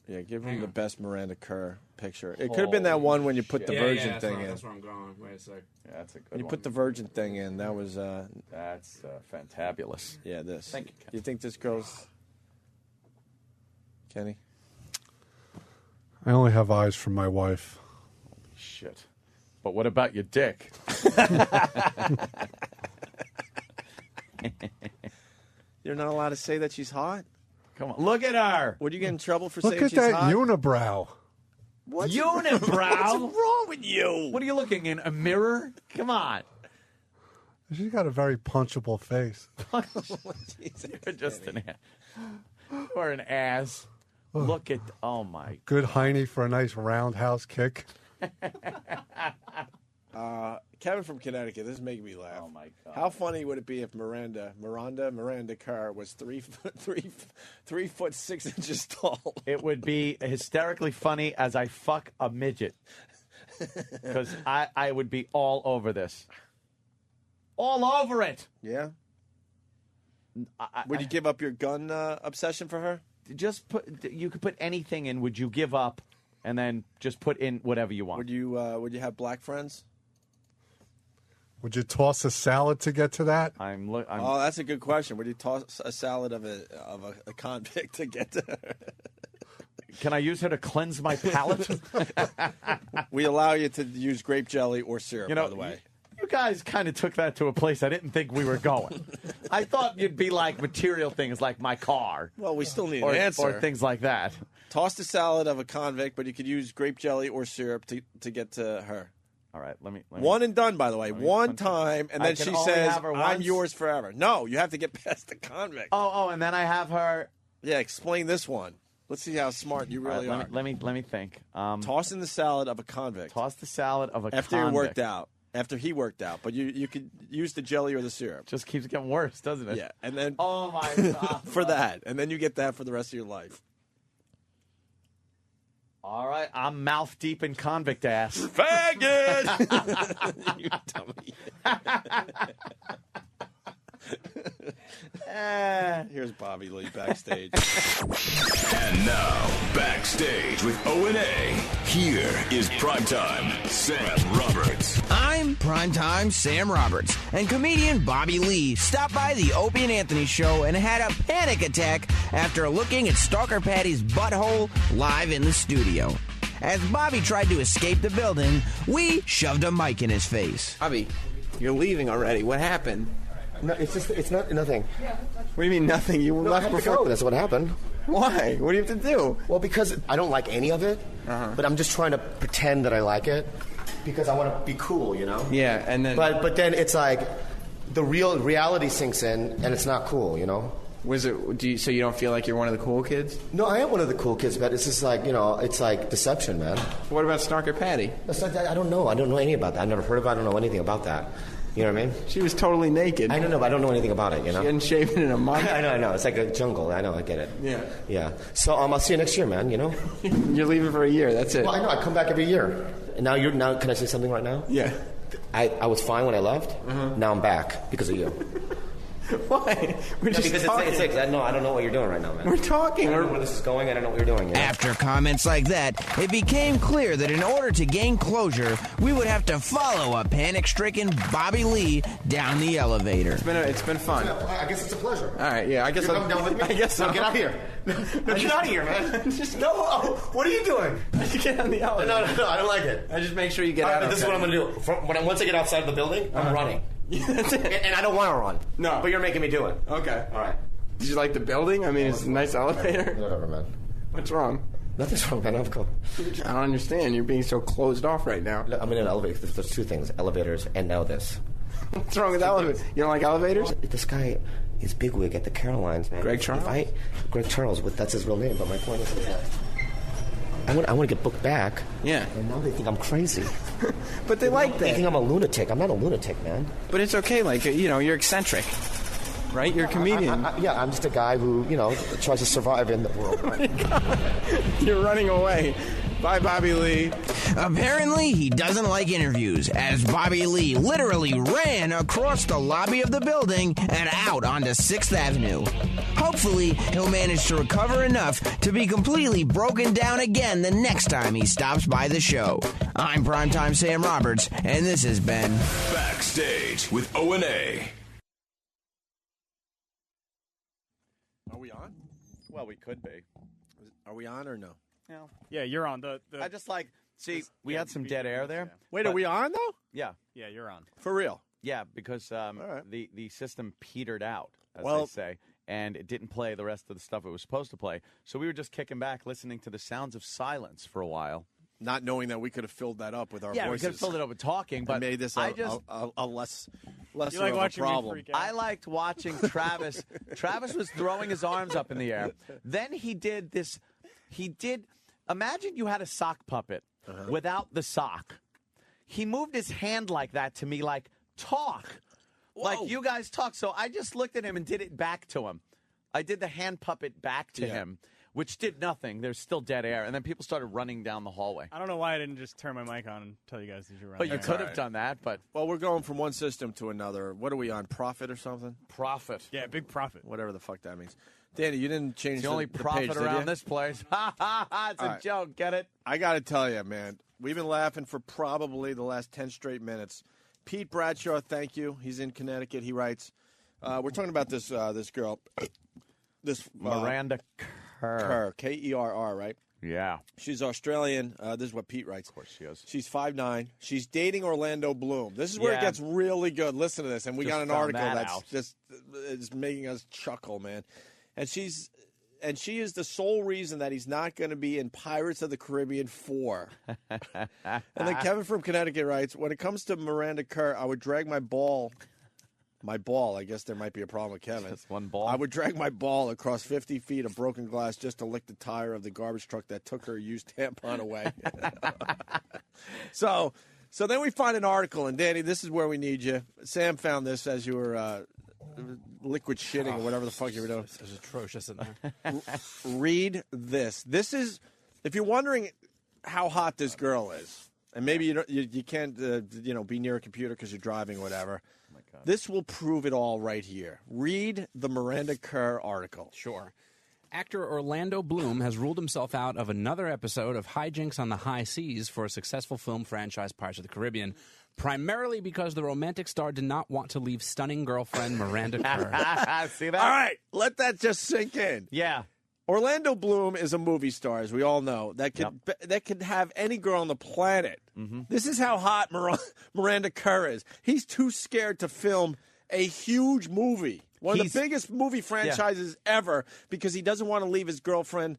Yeah, give Hang him the on. best Miranda Kerr picture. It could have been that one when you put the Virgin that's thing where, in. That's where I'm going. Wait a sec. Yeah, that's a good When you one. put the Virgin thing in, that was... That's fantabulous. Yeah, this. Thank you, Ken. You think this girl's... Kenny? I only have eyes for my wife. Shit. But what about your dick? You're not allowed to say that she's hot? Come on. Look at her. Would you get in trouble for Look saying at she's that hot? unibrow. What's Unibrow? What's wrong with you? What are you looking in? A mirror? Come on. She's got a very punchable face. You're just an ass. Or an ass. Look at... Oh, my... Good hiney for a nice roundhouse kick. Kevin from Connecticut, this is making me laugh. Oh, my God. How funny would it be if Miranda Kerr was 3 foot 6 inches tall? It would be hysterically funny as I fuck a midget. Because I would be all over this. All over it. Yeah? Would you give up your gun obsession for her? Just put... You could put anything in. Would you give up and then just put in whatever you want? Would you have black friends? Would you toss a salad to get to that? Oh, that's a good question. Would you toss a salad of a convict to get to her? Can I use her to cleanse my palate? We allow you to use grape jelly or syrup, by the way. You guys kind of took that to a place I didn't think we were going. I thought you'd be like material things like my car. Well, we still need or, an answer. Or things like that. Toss the salad of a convict, but you could use grape jelly or syrup to get to her. All right, let me one and done, by the way. One time, and I then can she only says, have her I'm once? yours forever. No, you have to get past the convict. Oh, and then I have her... Yeah, explain this one. Let's see how smart you really are. Let me think. Toss in the salad of a convict. Toss the salad of a convict. After he worked out. After he worked out. But you could use the jelly or the syrup. Just keeps getting worse, doesn't it? Yeah, and then... Oh, my God. for that. And then you get that for the rest of your life. All right, I'm mouth deep in convict ass. Faggot! You dummy. Here's Bobby Lee backstage. And now, backstage with O&A, here is Primetime Sam Roberts. I'm Primetime Sam Roberts, and comedian Bobby Lee stopped by the Opie and Anthony show and had a panic attack after looking at Stalker Patty's butthole live in the studio. As Bobby tried to escape the building, we shoved a mic in his face. Bobby, you're leaving already. What happened? No, it's not nothing. What do you mean nothing? You No, I left have to before. go. That's what happened. Why? What do you have to do? Well, because I don't like any of it, but I'm just trying to pretend that I like it because I want to be cool, you know? Yeah, and then... But then it's like the real reality sinks in, and it's not cool, you know? Was it? So you don't feel like you're one of the cool kids? No, I am one of the cool kids, but it's just like, you know, it's like deception, man. What about Stalker Patty? I don't know. I don't know anything about that. I've never heard of it. I don't know anything about that. You know what I mean? She was totally naked. I don't know, but I don't know anything about it, you know? She hadn't shaven in a month. I know. It's like a jungle. I know, I get it. Yeah. Yeah. So I'll see you next year, man, you know? You're leaving for a year, that's it. Well, I know. I come back every year. And now, can I say something right now? Yeah. I was fine when I left. Now I'm back because of you. Why? We're just because talking. it's I don't know what you're doing right now, man. We're talking. I don't know where this is going. I don't know what you're doing. You know? After comments like that, it became clear that in order to gain closure, we would have to follow a panic-stricken Bobby Lee down the elevator. It's been fun. I guess it's a pleasure. All right, yeah. I guess You're I'll coming down with me? I guess so. No, get out of here. No, get out of here, man. Just no. What are you doing? Get on the elevator. No, I don't like it. I just make sure you get out. This is what I'm going to do. Once I get outside the building, I'm running. And I don't want to run. No. But you're making me do it. Okay. All right. Did you like the building? I mean, it's a nice elevator. Whatever, man. What's wrong? Nothing's wrong, man. I'm cool. I don't understand. You're being so closed off right now. Look, I'm in an elevator. There's two things: elevators and now this. What's wrong with elevators? You don't like elevators? This guy is bigwig at the Carolines, man. Greg Charles? Greg Charles. That's his real name. But my point is that I want to get booked back. Yeah. And now they think I'm crazy. But they like that. They think I'm a lunatic. I'm not a lunatic, man. But it's okay. Like, you're eccentric. Right? You're a comedian. I'm just a guy who, tries to survive in the world. You're running away. Bye, Bobby Lee. Apparently, he doesn't like interviews, as Bobby Lee literally ran across the lobby of the building and out onto 6th Avenue. Hopefully, he'll manage to recover enough to be completely broken down again the next time he stops by the show. I'm Primetime Sam Roberts, and this has been Backstage with O&A. Are we on? Well, we could be. Are we on or no? No. Yeah, you're on. I just we had some dead air there. Wait, are we on though? Yeah. Yeah, you're on. For real? Yeah, because the system petered out, as Well- they say, and it didn't play the rest of the stuff it was supposed to play. So we were just kicking back, listening to the sounds of silence for a while. Not knowing that we could have filled that up with our Yeah, we voices. could have filled it up with talking, but and made this I a just- less You like of a watching me problem. freak out? I liked watching Travis. Travis was throwing his arms up in the air. Then he did this. Imagine you had a sock puppet without the sock. He moved his hand like that to me, like, talk. Like, you guys talk. So I just looked at him and did it back to him. I did the hand puppet back to him, which did nothing. There's still dead air. And then people started running down the hallway. I don't know why I didn't just turn my mic on and tell you guys that you're running. But you could have done that, but... Well, we're going from one system to another. What are we on, Profit or something? Profit. Yeah, big profit. Whatever the fuck that means. Danny, you didn't change It's the only the profit page, around did you? this place. Ha, ha, ha. It's All a right. joke. Get it? I got to tell you, man, we've been laughing for probably the last 10 straight minutes. Pete Bradshaw, thank you. He's in Connecticut. He writes, we're talking about this girl, Miranda Kerr. Kerr, right? Yeah. She's Australian. This is what Pete writes. Of course she is. She's 5'9". She's dating Orlando Bloom. This is where it gets really good. Listen to this. And we Just got an found article that that's out. just is making us chuckle, man. And she is the sole reason that he's not going to be in Pirates of the Caribbean 4. And then Kevin from Connecticut writes, when it comes to Miranda Kerr, I would drag my ball, I guess there might be a problem with Kevin. Just one ball. I would drag my ball across 50 feet of broken glass just to lick the tire of the garbage truck that took her used tampon away. So then we find an article, and Danny, this is where we need you. Sam found this as you were liquid shitting or whatever the fuck you were doing. It was atrocious in there. Read this. This is, if you're wondering how hot this girl is, and maybe you can't be near a computer because you're driving or whatever. Oh my God. This will prove it all right here. Read the Miranda Kerr article. Sure. Actor Orlando Bloom has ruled himself out of another episode of Hijinks on the High Seas for a successful film franchise, Pirates of the Caribbean, primarily because the romantic star did not want to leave stunning girlfriend Miranda Kerr. See that? All right, let that just sink in. Yeah. Orlando Bloom is a movie star, as we all know, that could have any girl on the planet. Mm-hmm. This is how hot Miranda Kerr is. He's too scared to film a huge movie, one of the biggest movie franchises ever, because he doesn't want to leave his girlfriend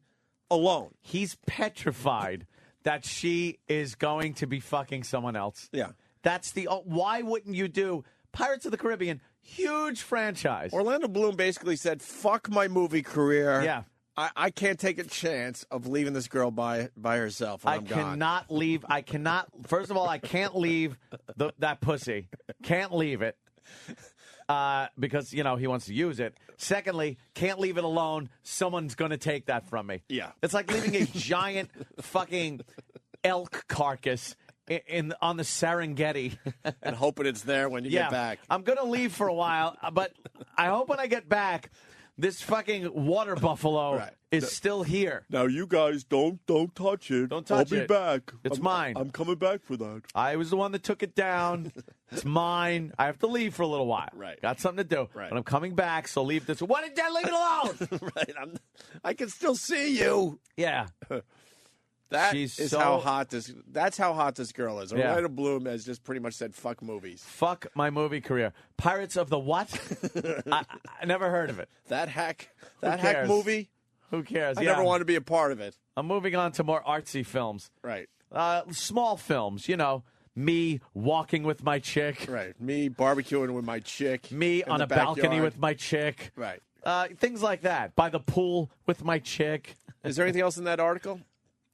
alone. He's petrified that she is going to be fucking someone else. Yeah. That's why wouldn't you do Pirates of the Caribbean? Huge franchise. Orlando Bloom basically said, fuck my movie career. Yeah. I can't take a chance of leaving this girl by herself when I'm gone. Cannot leave. I cannot. First of all, I can't leave that pussy. Can't leave it. Because, he wants to use it. Secondly, can't leave it alone. Someone's going to take that from me. Yeah. It's like leaving a giant fucking elk carcass on the Serengeti. And hoping it's there when you get back. I'm going to leave for a while, but I hope when I get back, this fucking water buffalo is still here. Now, you guys don't touch it. Don't touch I'll be it. back. It's mine. I'm coming back for that. I was the one that took it down. It's mine. I have to leave for a little while. Right. Got something to do. Right. But I'm coming back, so leave this. What did Dad leave it alone? Right. I can still see you. Yeah. That She's is so- how hot this. That's how hot this girl is. Yeah. Orlando Bloom has just pretty much said "fuck movies." Fuck my movie career. Pirates of the what? I never heard of it. That hack Who cares? movie. Who cares? I never wanted to be a part of it. I'm moving on to more artsy films. Right. Small films, me walking with my chick. Right. Me barbecuing with my chick. Me in on the a balcony backyard. with my chick. Right. Things like that. By the pool with my chick. Is there anything else in that article?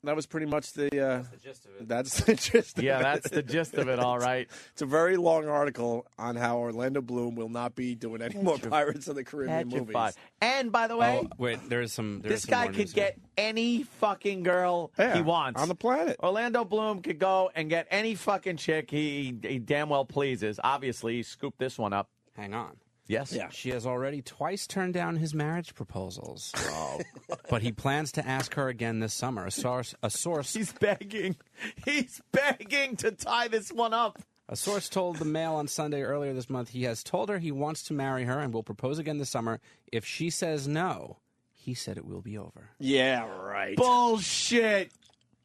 That was pretty much the. That's the gist of it. That's the gist. Yeah, of it. that's the gist of it. All right. It's a very long article on how Orlando Bloom will not be doing any more Pirates of the Caribbean movies. Petrified. And by the way, Wait, there's this some guy more could news get any fucking girl Yeah, he wants on the planet. Orlando Bloom could go and get any fucking chick he damn well pleases. Obviously, he scooped this one up. Hang on. Yes. Yeah. She has already twice turned down his marriage proposals. But he plans to ask her again this summer. A source. He's begging. He's begging to tie this one up. A source told the Mail on Sunday earlier this month he has told her he wants to marry her and will propose again this summer. If she says no, he said it will be over. Yeah, right. Bullshit.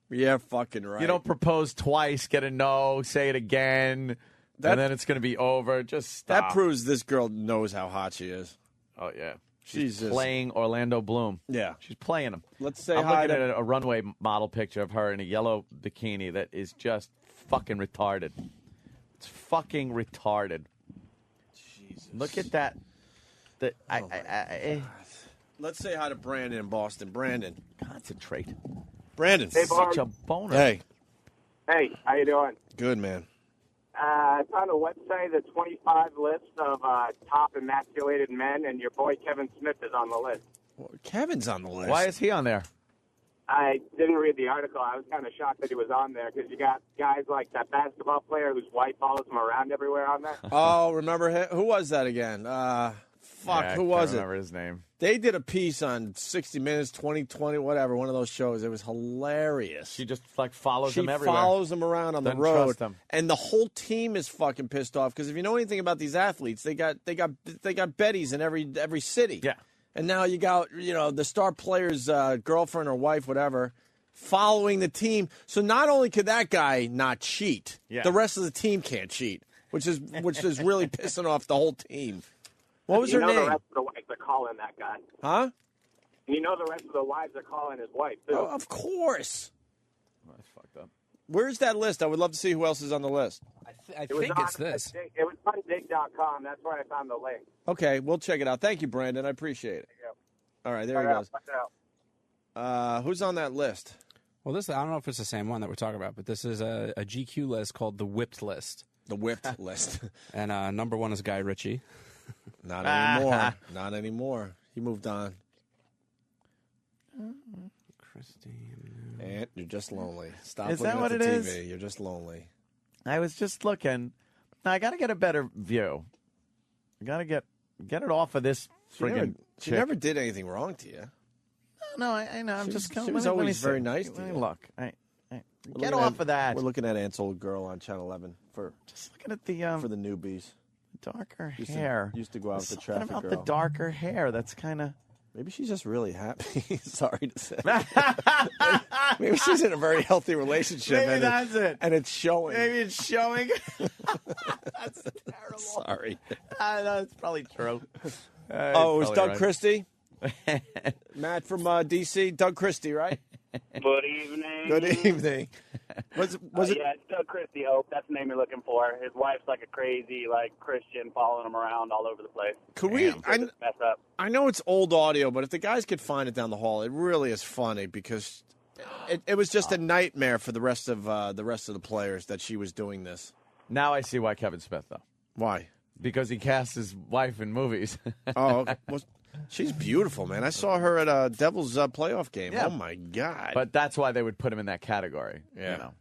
Yeah, fucking right. You don't propose twice, get a no, say it again, and then it's going to be over. Just stop. That proves this girl knows how hot she is. Oh, yeah. She's just- playing Orlando Bloom. Yeah. She's playing him. Let's say I'm hi looking to- at a runway model picture of her in a yellow bikini that is just fucking retarded. It's fucking retarded. Jesus. Look at that. Let's say hi to Brandon in Boston. Brandon. Concentrate. Brandon. Hey, Barb. Such a boner. Hey. Hey, how you doing? Good, man. I found a website, the 25 list of top emasculated men, and your boy Kevin Smith is on the list. Kevin's on the list. Why is he on there? I didn't read the article. I was kind of shocked that he was on there because you got guys like that basketball player whose wife follows him around everywhere on there. Oh, remember him? Who was that again? Yeah, who I was can't it? remember his name. They did a piece on 60 Minutes, 2020, whatever, one of those shows. It was hilarious. She just follows She him everywhere. follows him around on the Doesn't road, trust him. and the whole team is fucking pissed off because if you know anything about these athletes, they got Bettys in every city. Yeah, and now you got the star player's girlfriend or wife, whatever, following the team. So not only could that guy not cheat, the rest of the team can't cheat, which is really pissing off the whole team. What was her The name? rest of the wives are calling that guy. Huh? You know the rest of the wives are calling his wife, too. Oh, of course. That's fucked up. Where's that list? I would love to see who else is on the list. I It was on dig.com. That's where I found the link. Okay, we'll check it out. Thank you, Brandon. I appreciate it. All right, there he goes. Who's on that list? Well, I don't know if it's the same one that we're talking about, but this is a GQ list called the Whipped List. The Whipped List. And number one is Guy Ritchie. Not anymore. Not anymore. He moved on. Christine. And you're just lonely. Stop Is looking that what at it the is? TV. You're just lonely. I was just looking. Now, I got to get a better view. I got to get it off of this friggin' She chick. never did anything wrong to you. No, I know. I'm She just was- going. she was always very nice to Let me you. look. We're Get looking off at- of that. We're looking at Aunt's old girl on Channel 11 for just looking at the for the newbies. Darker Used hair. used to go out with the Something traffic about girl. the darker hair. That's kind of. Maybe she's just really happy. Sorry to say. Maybe she's in a very healthy relationship. Maybe and that's it. And it's showing. Maybe it's showing. That's terrible. Sorry. That's probably true. Oh, it was probably Doug right. Christie? Matt from D.C. Doug Christie, right? Good evening. Good evening. Was it? Yeah, it's Doug Christie. Hope that's the name you're looking for. His wife's like a crazy Christian, following him around all over the place. Could we? Mess up. I know it's old audio, but if the guys could find it down the hall, it really is funny because it was just a nightmare for the rest of the players that she was doing this. Now I see why Kevin Smith, though. Why? Because he cast his wife in movies. Oh, okay. Well, she's beautiful, man. I saw her at a Devils playoff game. Yeah. Oh my God! But that's why they would put him in that category. Yeah. You know.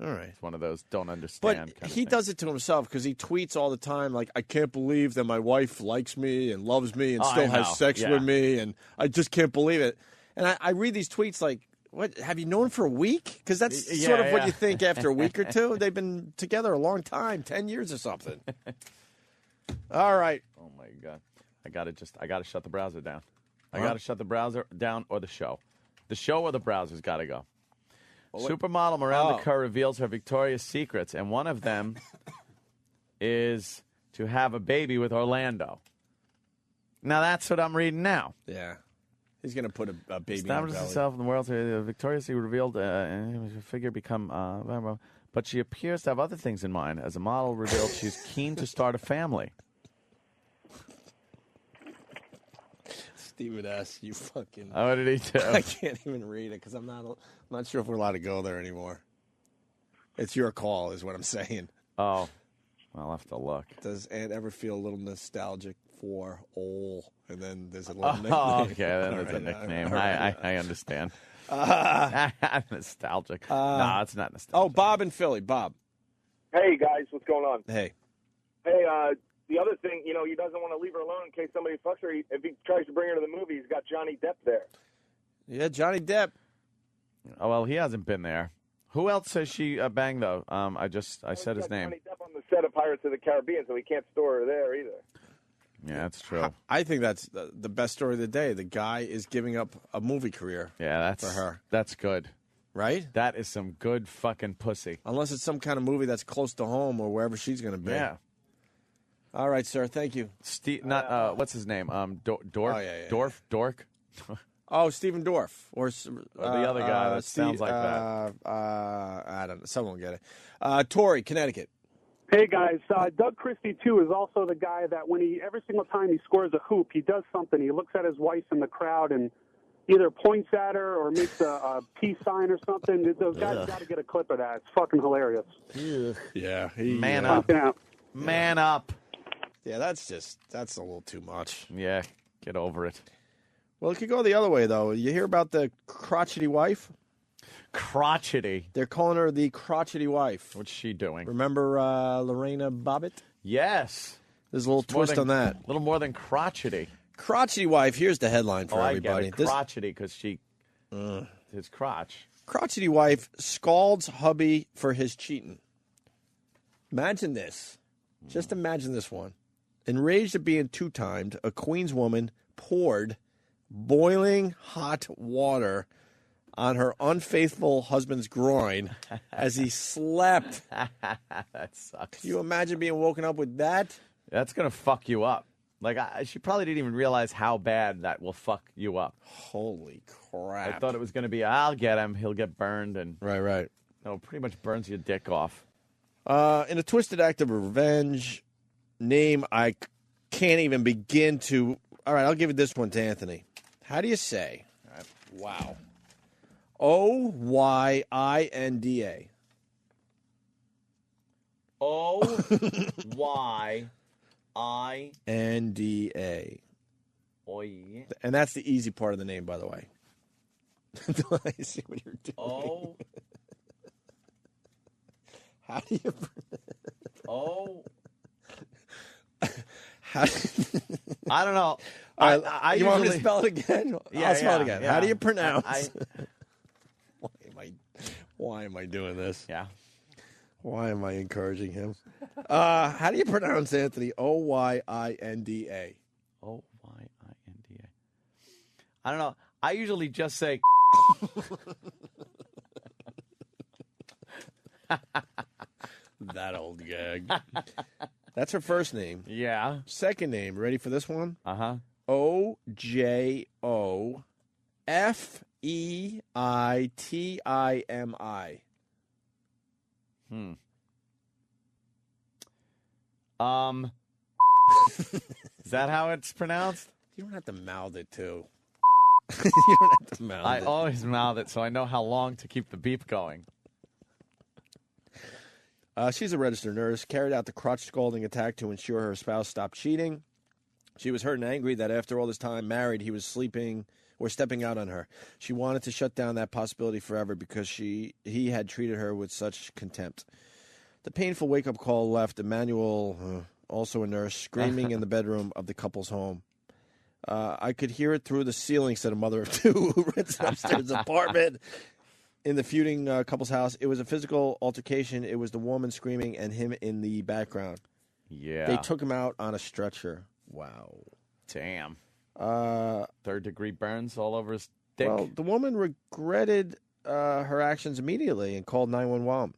All right. It's one of those don't But understand kind of he thing. does it to himself because he tweets all the time, like, I can't believe that my wife likes me and loves me and Oh, still I has know. sex Yeah. with me, and I just can't believe it. And I read these tweets like, what, have you known for a week? Because that's Yeah, sort of what yeah. you think after a week or two. They've been together a long time, 10 years or something. All right. Oh my God. I gotta shut the browser down. I Huh? gotta shut the browser down or the show. The show or the browser's gotta go. Supermodel Miranda Kerr reveals her Victoria's Secrets, and one of them is to have a baby with Orlando. Now, that's what I'm reading now. Yeah. He's going to put a baby in her Establishes belly. herself in the world. Victoria's Secret revealed a figure become... but she appears to have other things in mind. As a model revealed, she's keen to start a family. Stephen S., you fucking... Oh, what did he do? I can't even read it because I'm not sure if we're allowed to go there anymore. It's your call, is what I'm saying. Oh, I'll have to look. Does Ant ever feel a little nostalgic for Ole? And then there's a little nickname. Oh, okay, then All there's a right, nickname. all right. I understand. Nostalgic. No, it's not nostalgic. Oh, Bob in Philly. Bob. Hey, guys, what's going on? Hey. Hey, the other thing, he doesn't want to leave her alone in case somebody fucks her. If he tries to bring her to the movie, he's got Johnny Depp there. Yeah, Johnny Depp. Oh, well, he hasn't been there. Who else says she banged, though? I said his name. Johnny Depp on the set of Pirates of the Caribbean, so he can't store her there either. Yeah, that's true. I think that's the best story of the day. The guy is giving up a movie career for her. That's good. Right? That is some good fucking pussy. Unless it's some kind of movie that's close to home or wherever she's going to be. Yeah. All right, sir. Thank you. What's his name? Dorf? Oh, yeah. Dork? Oh, Stephen Dorff. Or the other guy that sounds like that. I don't know. Someone will get it. Torrey, Connecticut. Hey guys, Doug Christie too is also the guy that every single time he scores a hoop, he does something. He looks at his wife in the crowd and either points at her or makes a peace sign or something. Those guys got to get a clip of that. It's fucking hilarious. Yeah, Man up. Man up. Yeah, that's a little too much. Yeah, get over it. Well, it could go the other way though. You hear about the crotchety wife? Crotchety. They're calling her the crotchety wife. What's she doing? Remember Lorena Bobbitt? Yes. There's a little twist on that. A little more than crotchety. Crotchety wife. Here's the headline for I everybody. get it. Crotchety because his crotch. Crotchety wife scalds hubby for his cheating. Imagine this. Just imagine this one. Enraged at being two-timed, a Queens woman poured boiling hot water on her unfaithful husband's groin as he slept. That sucks. Can you imagine being woken up with that? That's going to fuck you up. Like, she probably didn't even realize how bad that will fuck you up. Holy crap. I thought it was going to be, I'll get him, he'll get burned. And Right. No, it pretty much burns your dick off. In a twisted act of revenge, name I can't even begin to... All right, I'll give it this one to Anthony. How do you say... Wow. Oyinda. Oyinda. Oy. And that's the easy part of the name, by the way. I see what you're doing. Oh. How do you... Oh. How... I don't know. I you want me to spell it again? Yeah, I'll spell it again. yeah. How do you pronounce... Why am I doing this? Yeah. Why am I encouraging him? How do you pronounce Anthony? Oyinda. Oyinda. I don't know. I usually just say. That old gag. That's her first name. Yeah. Second name. Ready for this one? Uh-huh. OJOFEITIMI. Is that how it's pronounced? You don't have to mouth it, too. You don't have to mouth I it. always mouth it, so I know how long to keep the beep going. She's a registered nurse, carried out the crotch scalding attack to ensure her spouse stopped cheating. She was hurt and angry that after all this time married, he was sleeping or stepping out on her. She wanted to shut down that possibility forever because he had treated her with such contempt. The painful wake-up call left Emmanuel, also a nurse, screaming in the bedroom of the couple's home. I could hear it through the ceiling, said a mother of two who rents an upstairs apartment in the feuding couple's house. It was a physical altercation. It was the woman screaming and him in the background. Yeah. They took him out on a stretcher. Wow. Damn. Third-degree burns all over his dick. Well, the woman regretted her actions immediately and called 911.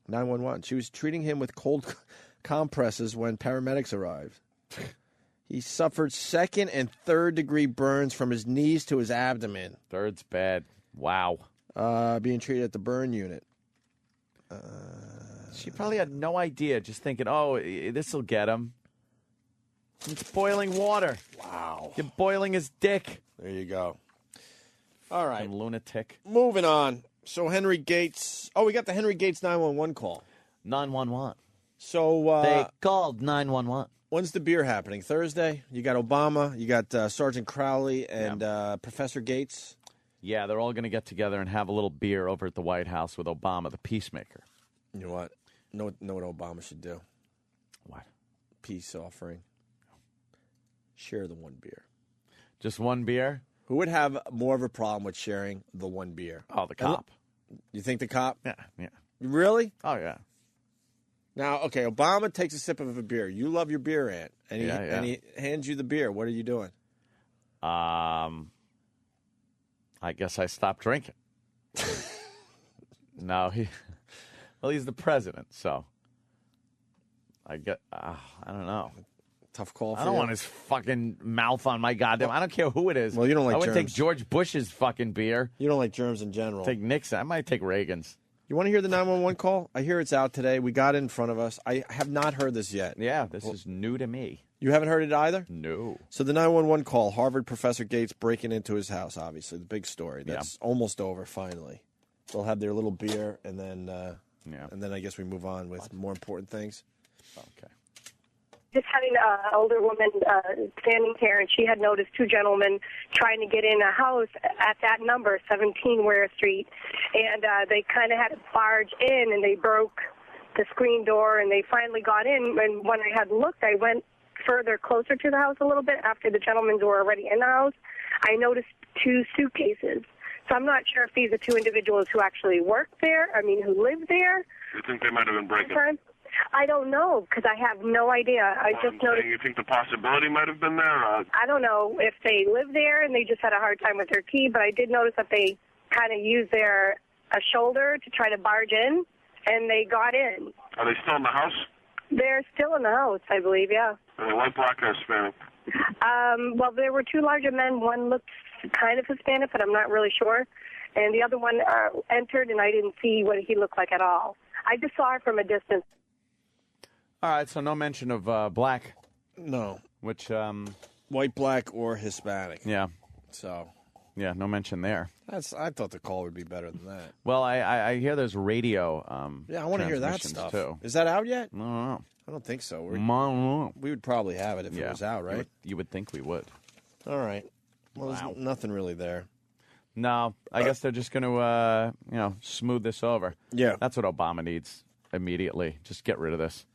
911. She was treating him with cold compresses when paramedics arrived. He suffered second and third degree burns from his knees to his abdomen. Third's bad. Wow. Being treated at the burn unit. She probably had no idea, just thinking, oh, this will get him. It's boiling water. Wow. You're boiling his dick. There you go. All right. Fucking lunatic. Moving on. So Henry Gates. Oh, we got the Henry Gates 911 call. 911. So they called 911. When's the beer happening? Thursday? You got Obama, you got Sergeant Crowley, and Professor Gates. Yeah, they're all going to get together and have a little beer over at the White House with Obama, the peacemaker. You know what? Know what Obama should do? What? Peace offering. Share the one beer. Just one beer? Who would have more of a problem with sharing the one beer? Oh, the cop. You think the cop? Yeah. Really? Oh, yeah. Now, okay, Obama takes a sip of a beer. You love your beer, Aunt, and he hands you the beer. What are you doing? I guess I stopped drinking. No, he's the president, so I don't know. Tough call for I don't you. want his fucking mouth on my goddamn. I don't care who it is. Well, you don't like I would take germs. George Bush's fucking beer. You don't like germs in general. Take Nixon. I might take Reagan's. You want to hear the 911 call? I hear it's out today. We got it in front of us. I have not heard this yet. Yeah, this is new to me. You haven't heard it either? No. So the 911 call, Harvard Professor Gates breaking into his house, obviously. The big story. That's almost over, finally. They'll have their little beer, and then I guess we move on with more important things. Okay. Just having an older woman standing here, and she had noticed two gentlemen trying to get in a house at that number, 17 Ware Street, and they kind of had to barge in, and they broke the screen door, and they finally got in. And when I had looked, I went further closer to the house a little bit after the gentlemen were already in the house. I noticed two suitcases. So I'm not sure if these are two individuals who actually work there, who live there. You think they might have been breaking? I don't know, because I have no idea. I just noticed. You think the possibility might have been there? I don't know if they live there and they just had a hard time with their key, but I did notice that they kind of used a shoulder to try to barge in, and they got in. Are they still in the house? They're still in the house, I believe, yeah. Are they white, black, or Hispanic? Well, there were two larger men. One looked kind of Hispanic, but I'm not really sure. And the other one entered, and I didn't see what he looked like at all. I just saw her from a distance. All right, so no mention of black. No. Which white, black, or Hispanic. Yeah. So. Yeah, no mention there. I thought the call would be better than that. Well, I hear there's radio. Yeah, I want to hear that transmissions, stuff. too. Is that out yet? No. I don't think so. We would probably have it if it was out, right? You would think we would. All right. Well, there's nothing really there. No, I guess they're just going to, smooth this over. Yeah. That's what Obama needs immediately. Just get rid of this.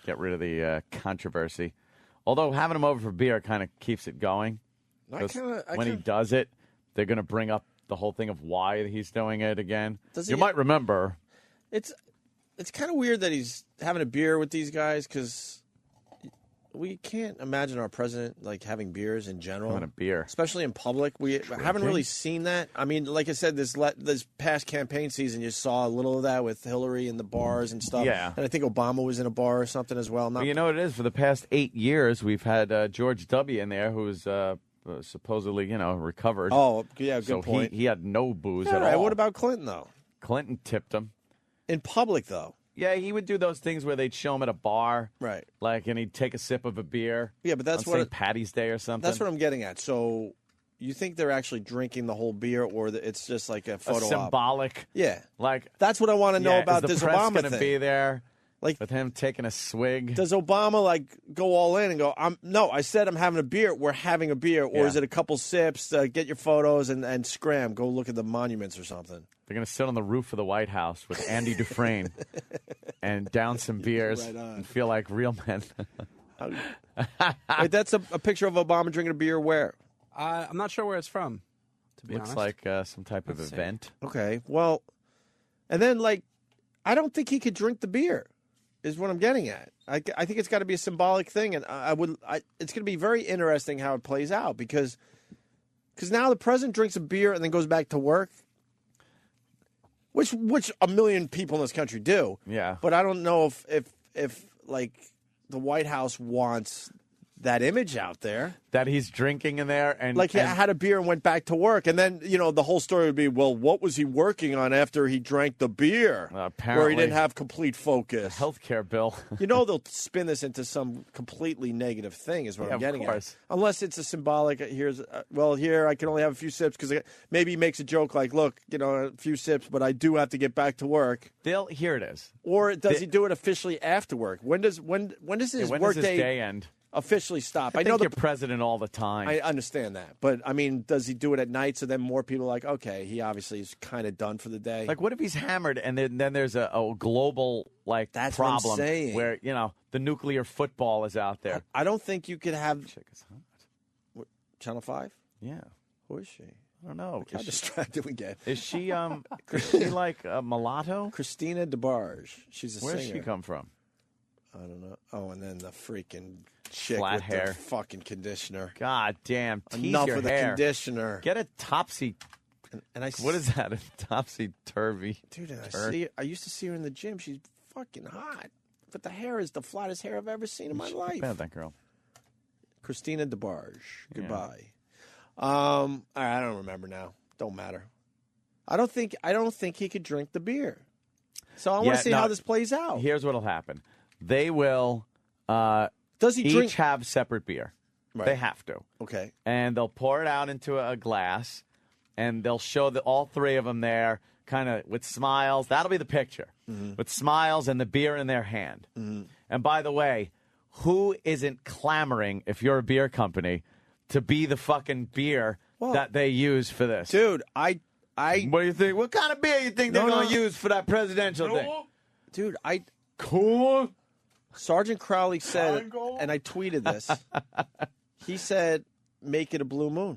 Get rid of the controversy. Although having him over for beer kind of keeps it going. When he does it, they're going to bring up the whole thing of why he's doing it again. You might remember. It's kind of weird that he's having a beer with these guys because we can't imagine our president having beers in general. Having a beer. Especially in public. We haven't really seen that. I mean, like I said, this past campaign season, you saw a little of that with Hillary in the bars and stuff. Yeah. And I think Obama was in a bar or something as well. Well, you know what it is? For the past 8 years, we've had George W. in there who's supposedly, recovered. Oh, yeah, good point. He had no booze Yeah, at right. all. What about Clinton, though? Clinton tipped him. In public, though. Yeah, he would do those things where they'd show him at a bar. Right. And he'd take a sip of a beer. Yeah, but that's on St. Patty's Day or something. That's what I'm getting at. So you think they're actually drinking the whole beer, or it's just like a photo op? Symbolic. Yeah. Like that's what I want to know about is this the press Obama gonna thing. be there, like with him taking a swig. Does Obama go all in and go? No, I said I'm having a beer. We're having a beer, or is it a couple sips? Get your photos and scram. Go look at the monuments or something. They're going to sit on the roof of the White House with Andy Dufresne and down some beers and feel like real men. Wait, that's a picture of Obama drinking a beer where? I'm not sure where it's from, to be Looks honest. like some type of event. Okay, well, and then I don't think he could drink the beer, is what I'm getting at. I think it's got to be a symbolic thing, and it's going to be very interesting how it plays out because now the president drinks a beer and then goes back to work. which a million people in this country do. Yeah. But I don't know if like the White House wants that image out there. That he's drinking in there and Like he had a beer and went back to work. And then, the whole story would be, well, what was he working on after he drank the beer? Apparently. Where he didn't have complete focus. Healthcare bill. They'll spin this into some completely negative thing is what I'm getting at. Unless it's a symbolic, here I can only have a few sips because maybe he makes a joke like, look, a few sips, but I do have to get back to work. Here it is. Or does he do it officially after work? When does his work day end? Officially stop. I know you're president all the time. I understand that. But, does he do it at night so then more people are like, okay, he obviously is kind of done for the day? Like, what if he's hammered and then there's a global, That's problem what I'm saying. where, the nuclear football is out there? I don't think you could have... Channel 5? Yeah. Who is she? I don't know. Look how distracted we get. Is she, is she like a mulatto? Christina DeBarge. She's a singer. Where does she come from? I don't know. Oh, and then the freaking chick Flat with hair. the fucking conditioner. God damn. Tease Enough your of the hair. conditioner. Get a topsy. What is that? A topsy-turvy? Dude, turd? I used to see her in the gym. She's fucking hot. But the hair is the flattest hair I've ever seen in my life. Bad that girl. Christina DeBarge. Goodbye. All right, I don't remember now. Don't matter. I don't think he could drink the beer. So I want to see how this plays out. Here's what'll happen. They will Does he each drink? have separate beer. Right. They have to. Okay. And they'll pour it out into a glass, and they'll show all three of them there kind of with smiles. That'll be the picture. Mm-hmm. With smiles and the beer in their hand. Mm-hmm. And by the way, who isn't clamoring, if you're a beer company, to be the fucking beer that they use for this? Dude, what do you think? What kind of beer you think they're going to use for that presidential thing? Dude, Cool. Sergeant Crowley said, and I tweeted this. He said, make it a Blue Moon.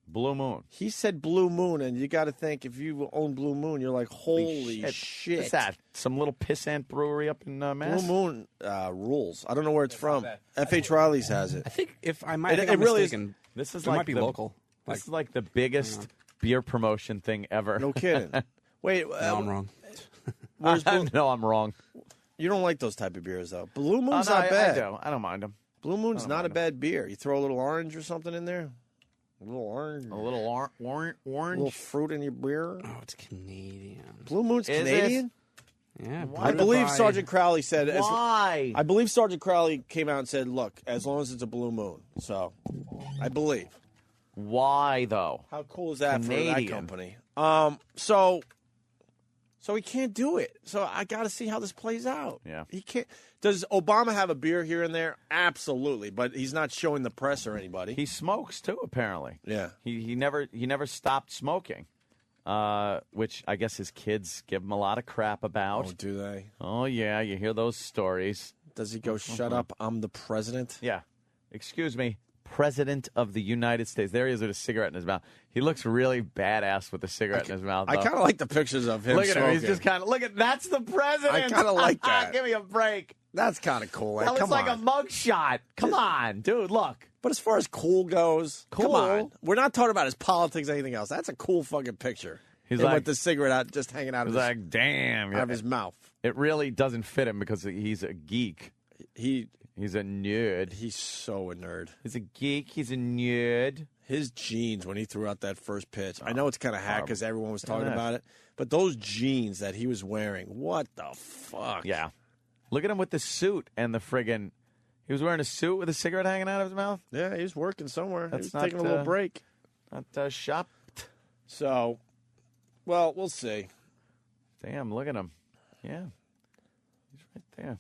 Blue Moon. He said Blue Moon, and you got to think, if you own Blue Moon, you're like, holy shit. What's that? Some little pissant brewery up in Mass? Blue Moon rules. I don't know where it's from. F.H. Riley's has it. I think if I might, it really mistaken, this is it like might be local. This is like the biggest beer promotion thing ever. No kidding. Wait, no, I'm wrong. No, I'm wrong. You don't like those type of beers, though. Blue Moon's no, not bad. I don't mind them. Blue Moon's not a bad beer. You throw a little orange or something in there. A little orange. A little orange. A little fruit in your beer. Oh, it's Canadian. Blue Moon's Is Canadian? Yeah. I believe Sergeant Crowley said. Why? I believe Sergeant Crowley came out and said, look, as long as it's a Blue Moon. So, I believe. Why, though? How cool is that Canadian. for that company? So he can't do it. So I got to see how this plays out. Yeah. He can't. Does Obama have a beer here and there? Absolutely, but he's not showing the press or anybody. He smokes too, apparently. Yeah. He never stopped smoking, which I guess his kids give him a lot of crap about. Oh, do they? Oh yeah, you hear those stories. Does he go, shut up, I'm the president? Yeah. Excuse me, President of the United States. There he is with a cigarette in his mouth. He looks really badass with a cigarette in his mouth. I kind of like the pictures of him Look at him. He's smoking. just kind of, that's the president. I kind of like that. Give me a break. That's kind of cool. That looks Come like on. a mugshot. Come on, dude, look. But as far as cool goes, Cool. come on. We're not talking about his politics or anything else. That's a cool fucking picture. He's Him like- with the cigarette out, just hanging out of He's his, like, damn. out of his mouth. It really doesn't fit him because he's a geek. He's a nerd. He's so a nerd. He's a geek. He's a nerd. His jeans when he threw out that first pitch. I know it's kind of hack because everyone was talking Yeah. about it. But those jeans that he was wearing, what the fuck? Yeah. Look at him with the suit and the friggin'. He was wearing a suit with a cigarette hanging out of his mouth. Yeah, he was working somewhere. That's he was not, taking a little break. Not shopped. So, well, we'll see. Damn, look at him. Yeah. He's right there.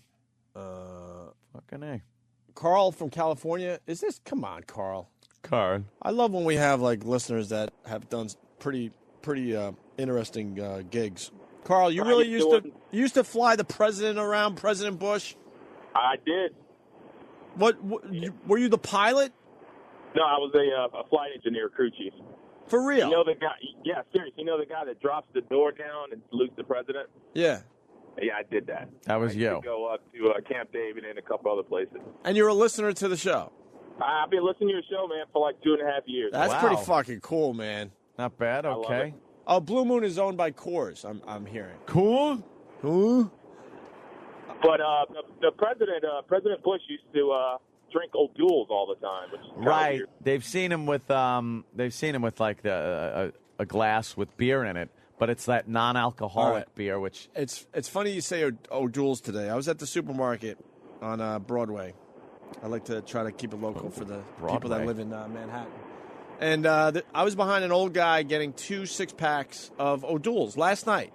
Fucking A. Carl from California. Is this? Come on, Carl. Carl. I love when we have like listeners that have done pretty interesting gigs. Carl, you really used to fly the president around, President Bush? I did. What were you the pilot? No, I was a flight engineer, crew chief. For real? You know the guy? Yeah, seriously. You know the guy that drops the door down and salutes the president? Yeah. Yeah, I did that. That was I you. used to go up to Camp David and a couple other places. And you're a listener to the show? I've been listening to your show, man, for like 2.5 years. That's pretty fucking cool, man. Not bad. I love Okay. it. Oh, Blue Moon is owned by Coors. I'm hearing. Cool. Cool. But the President Bush used to drink O'Doul's all the time, which is kinda Right. weird. They've seen him with like a glass with beer in it, but it's that non-alcoholic All right. beer, which It's funny you say O'Doul's today. I was at the supermarket on Broadway. I like to try to keep it local for the people that Broadway. live in Manhattan. And I was behind an old guy getting 2 6-packs of O'Doul's last night,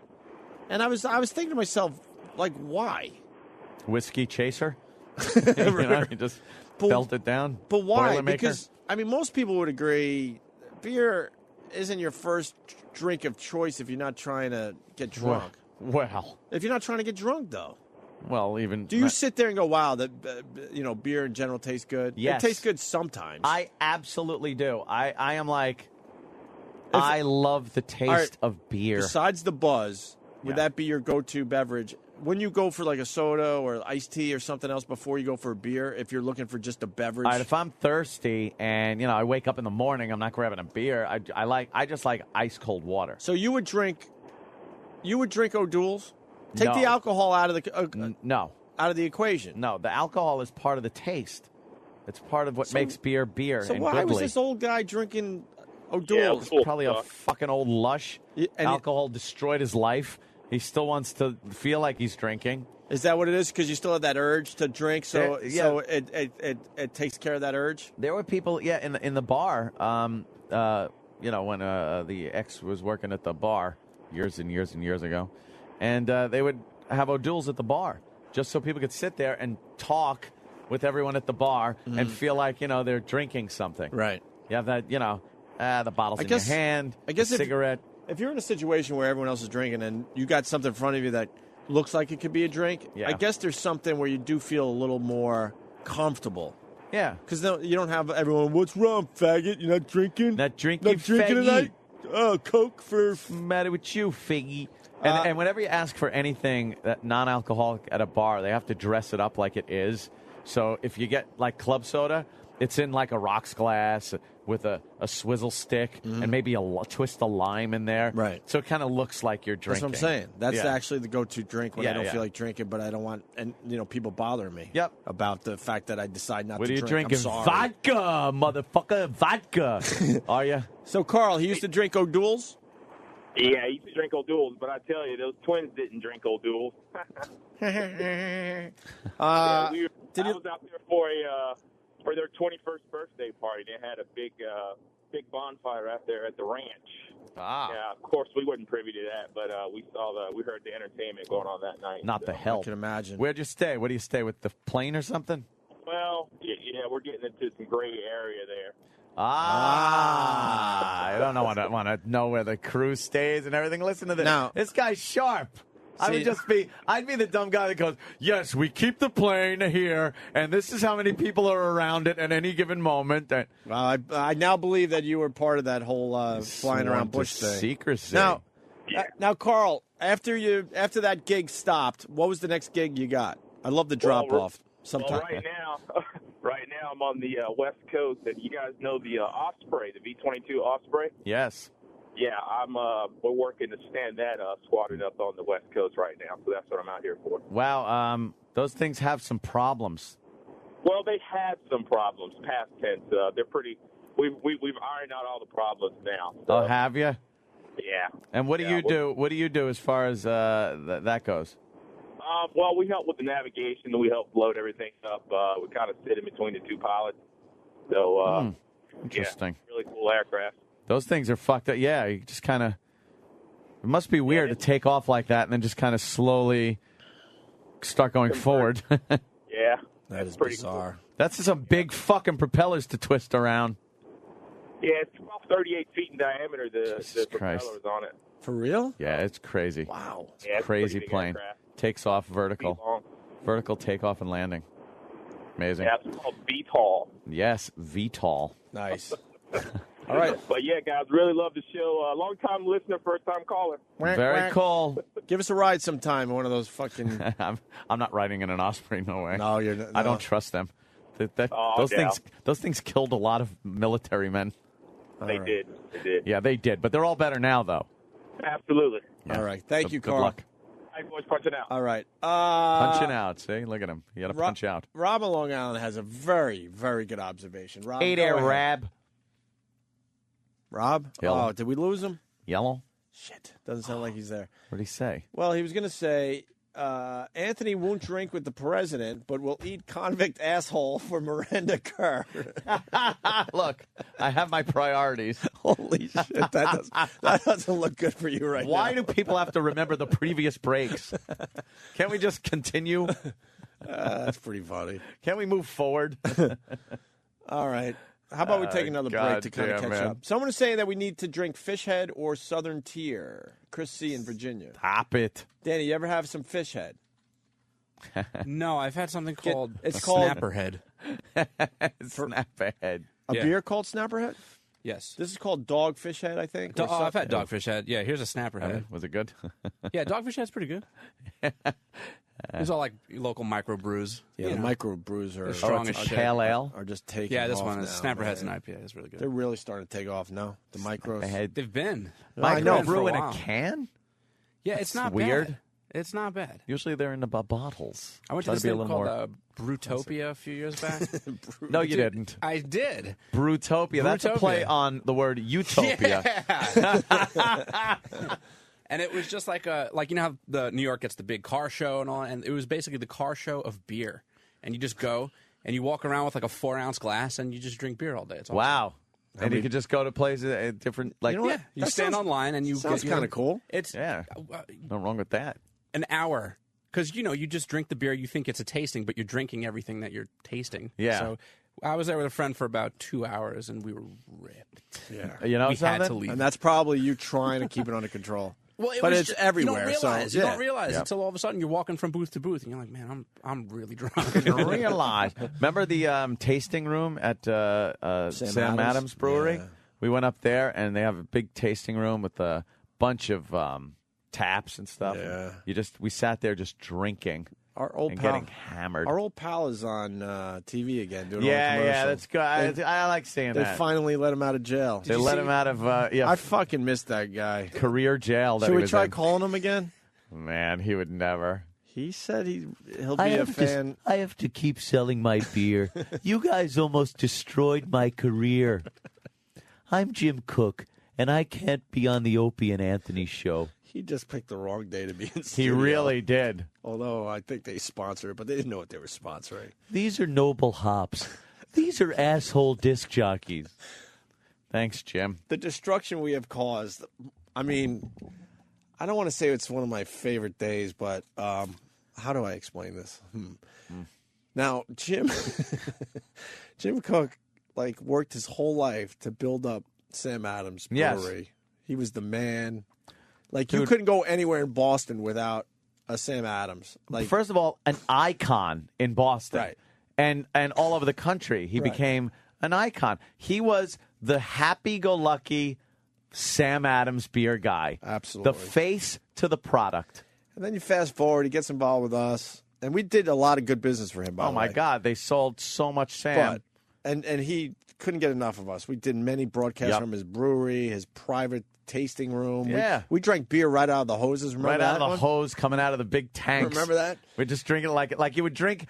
and I was thinking to myself, like, why? whiskey chaser. You just belt it down. But why? Boilermaker? Because I mean, most people would agree, beer isn't your first drink of choice if you're not trying to get drunk. Well, If you're not trying to get drunk, though. even Do you sit there and go, "Wow, that beer in general tastes good"? Yes. It tastes good sometimes. I absolutely do. I am like, I love the taste All right, of beer. Besides the buzz, would that be your go-to beverage? When you go for like a soda or iced tea or something else before you go for a beer, if you're looking for just a beverage, All right, if I'm thirsty and I wake up in the morning, I'm not grabbing a beer. I just like ice cold water. so you would drink O'Doul's? Take No. the alcohol out of the No, out of the equation. No, the alcohol is part of the taste. It's part of what makes beer beer So and why was goodly. this old guy drinking O'Doul's? Probably a fucking old lush. and Alcohol destroyed his life. He still wants to feel like he's drinking. Is that what it is? Because you still have that urge to drink, so Yeah. so it takes care of that urge. There were people, in the bar. When the ex was working at the bar years and years and years ago, and they would have O'Doul's at the bar just so people could sit there and talk with everyone at the bar and feel like they're drinking something. Right. You have that the bottle's I in guess- your hand. I guess the cigarette. If you're in a situation where everyone else is drinking and you got something in front of you that looks like it could be a drink, Yeah. I guess there's something where you do feel a little more comfortable. Yeah. Because you don't have everyone, what's wrong, faggot? You're not drinking? Not drinking, faggy. tonight? Oh, Coke for... Matter with you, figgy. And whenever you ask for anything that non-alcoholic at a bar, they have to dress it up like it is. So if you get like club soda, it's in like a rocks glass with a swizzle stick and maybe a twist of lime in there. Right. So it kind of looks like you're That's drinking. what I'm saying. That's Yeah. actually the go-to drink when I Yeah, don't yeah. feel like drinking, but I don't want people bothering me. Yep. About the fact that I decide not What to are you drink. drinking? I'm sorry. Vodka, motherfucker. Vodka. Are you? So, Carl, he used to drink O'Doul's? Yeah, I used to drink O'Doul's, but I tell you, those twins didn't drink O'Doul's. I was out there for their 21st birthday party. They had a big bonfire out there at the ranch. Ah. Yeah, of course we wasn't privy to that, but we heard the entertainment going on that night. Not the help. I can imagine. Where'd you stay? What do you stay with? The plane or something? Well, yeah, we're getting into some gray area there. I don't know. Want to know where the crew stays and everything. Listen to this. Now- This guy's sharp. I'd See- be the dumb guy that goes, yes, we keep the plane here, and this is how many people are around it at any given moment. And Well, I now believe that you were part of that whole flying Sworn around to Bush thing. secrecy. Now, Carl, after that gig stopped, what was the next gig you got? I love the drop off. Sometime. Well, right now I'm on the West Coast, and you guys know the Osprey, the V-22 Osprey. Yes. Yeah, we're working to stand that squatted up on the West Coast right now, so that's what I'm out here for. Wow, those things have some problems. Well, they had some problems, past tense. They're pretty. We've ironed out all the problems now. So, Oh, have you? yeah. And what do you do? What do you do as far as that goes? Well, we help with the navigation. We help load everything up. We kind of sit in between the two pilots. So, Interesting. yeah, really cool aircraft. Those things are fucked up. Yeah, you just kind of. It must be weird to take off like that and then just kind of slowly start going forward. Yeah. That is pretty bizarre. That's some big fucking propellers to twist around. Yeah, it's about 38 feet in diameter, the Christ. propellers on it. For real? Yeah, it's crazy. Wow. It's Yeah, a it's a pretty crazy big plane. aircraft. Takes off vertical. Feet long. Vertical takeoff and landing. Amazing. Yeah, it's called VTOL. Yes, VTOL. Nice. All right. But yeah, guys, really love the show. Long time listener, first time caller. Very cool. Give us a ride sometime in one of those fucking. I'm not riding in an Osprey. No way. No, you're. I no. don't trust them. Oh, those yeah. things killed a lot of military men. They did. Yeah, they did. But they're all better now, though. Absolutely. All right. Thank you, Good Carl. luck. I was punching out. All right. Punching out. See, look at him. You got to punch out. Rob on Long Island has a very, very good observation. Rob, Hey go there, ahead. Rab. Rob? Yellow. Oh, did we lose him? Yellow. Shit. Doesn't sound like he's there. What did he say? Well, he was going to say, Anthony won't drink with the president, but will eat convict asshole for Miranda Kerr. Look, I have my priorities. Holy shit. That doesn't look good for you right now. Why do people have to remember the previous breaks? Can't we just continue? That's pretty funny. Can't we move forward? All right. How about we take another break to kind of catch up? Someone is saying that we need to drink Fish Head or Southern Tier. Chris C. in Virginia. Stop it. Danny, you ever have some Fish Head? No, I've had something called it's a called- Snapperhead. Snapperhead. A Yeah. beer called Snapperhead? Yes. This is called Dogfish Head, I think. or I've had something. Dogfish Head. Yeah, here's a Snapperhead. Was it good? Yeah, Dogfish Head's pretty good. It's all like local micro brews. Yeah, the micro brews are the strongest it's a shit. pale ale? Are just taking Yeah, this off one is now, Snapperhead's man. an IPA. It's really good. They're really starting to take off now. The micros. They've been. I know. Brew in a while. can? Yeah, it's not weird. bad. It's not bad. Usually they're in the bottles. I went to Try this be a thing little called more. Brewtopia a few years back. No, you Dude, didn't. I did. Brewtopia. That's a play Brewtopia. on the word utopia. Yeah. And it was just like you know how the New York gets the big car show and all, and it was basically the car show of beer. And you just go and you walk around with like a 4-ounce glass and you just drink beer all day. It's awesome. Wow. I And you mean- could just go to places at different, like, You know what? You That stand sounds- online and you sounds get your- kinda cool. It's yeah, nothing wrong with that. an hour. Because, you know, you just drink the beer, you think it's a tasting, but you're drinking everything that you're tasting. Yeah. So I was there with a friend for about 2 hours, and we were ripped. Yeah. You know we had to something? leave. And that's probably you trying to keep it under control. Well, but was it's just, everywhere. You don't realize, so, you yeah. don't realize Yep. until all of a sudden you're walking from booth to booth, and you're like, man, I'm really drunk. Realize. Remember the tasting room at Sam Adams Brewery? Yeah. We went up there, and they have a big tasting room with a bunch of taps and stuff. Yeah. We sat there just drinking Our old and pal, getting hammered. Our old pal is on TV again doing all the yeah, commercials. that's good. I like seeing They that. finally let him out of jail. They let him out of I fucking missed that guy. career jail. That Should he we was try in. calling him again? Man, he would never. He said he'll be a fan. I have to keep selling my beer. You guys almost destroyed my career. I'm Jim Cook, and I can't be on the Opie and Anthony show. He just picked the wrong day to be in He studio. really did. Although I think they sponsored it, but they didn't know what they were sponsoring. These are noble hops. These are asshole disc jockeys. Thanks, Jim. The destruction we have caused. I mean, I don't want to say it's one of my favorite days, but how do I explain this? Now, Jim Cook worked his whole life to build up Sam Adams Brewery. Yes. He was the man. You Dude. couldn't go anywhere in Boston without a Sam Adams. First of all, an icon in Boston. Right. And all over the country. He Right. became an icon. He was the happy-go-lucky Sam Adams beer guy. Absolutely. The face to the product. And then you fast forward, he gets involved with us, and we did a lot of good business for him. By Oh, the my way. God. They sold so much Sam. But and he couldn't get enough of us. We did many broadcasts Yep. from his brewery, his private tasting room. Yeah. we drank beer right out of the hoses. Remember Right out that of the one? hose, coming out of the big tanks. Remember that? We're just drinking like you would drink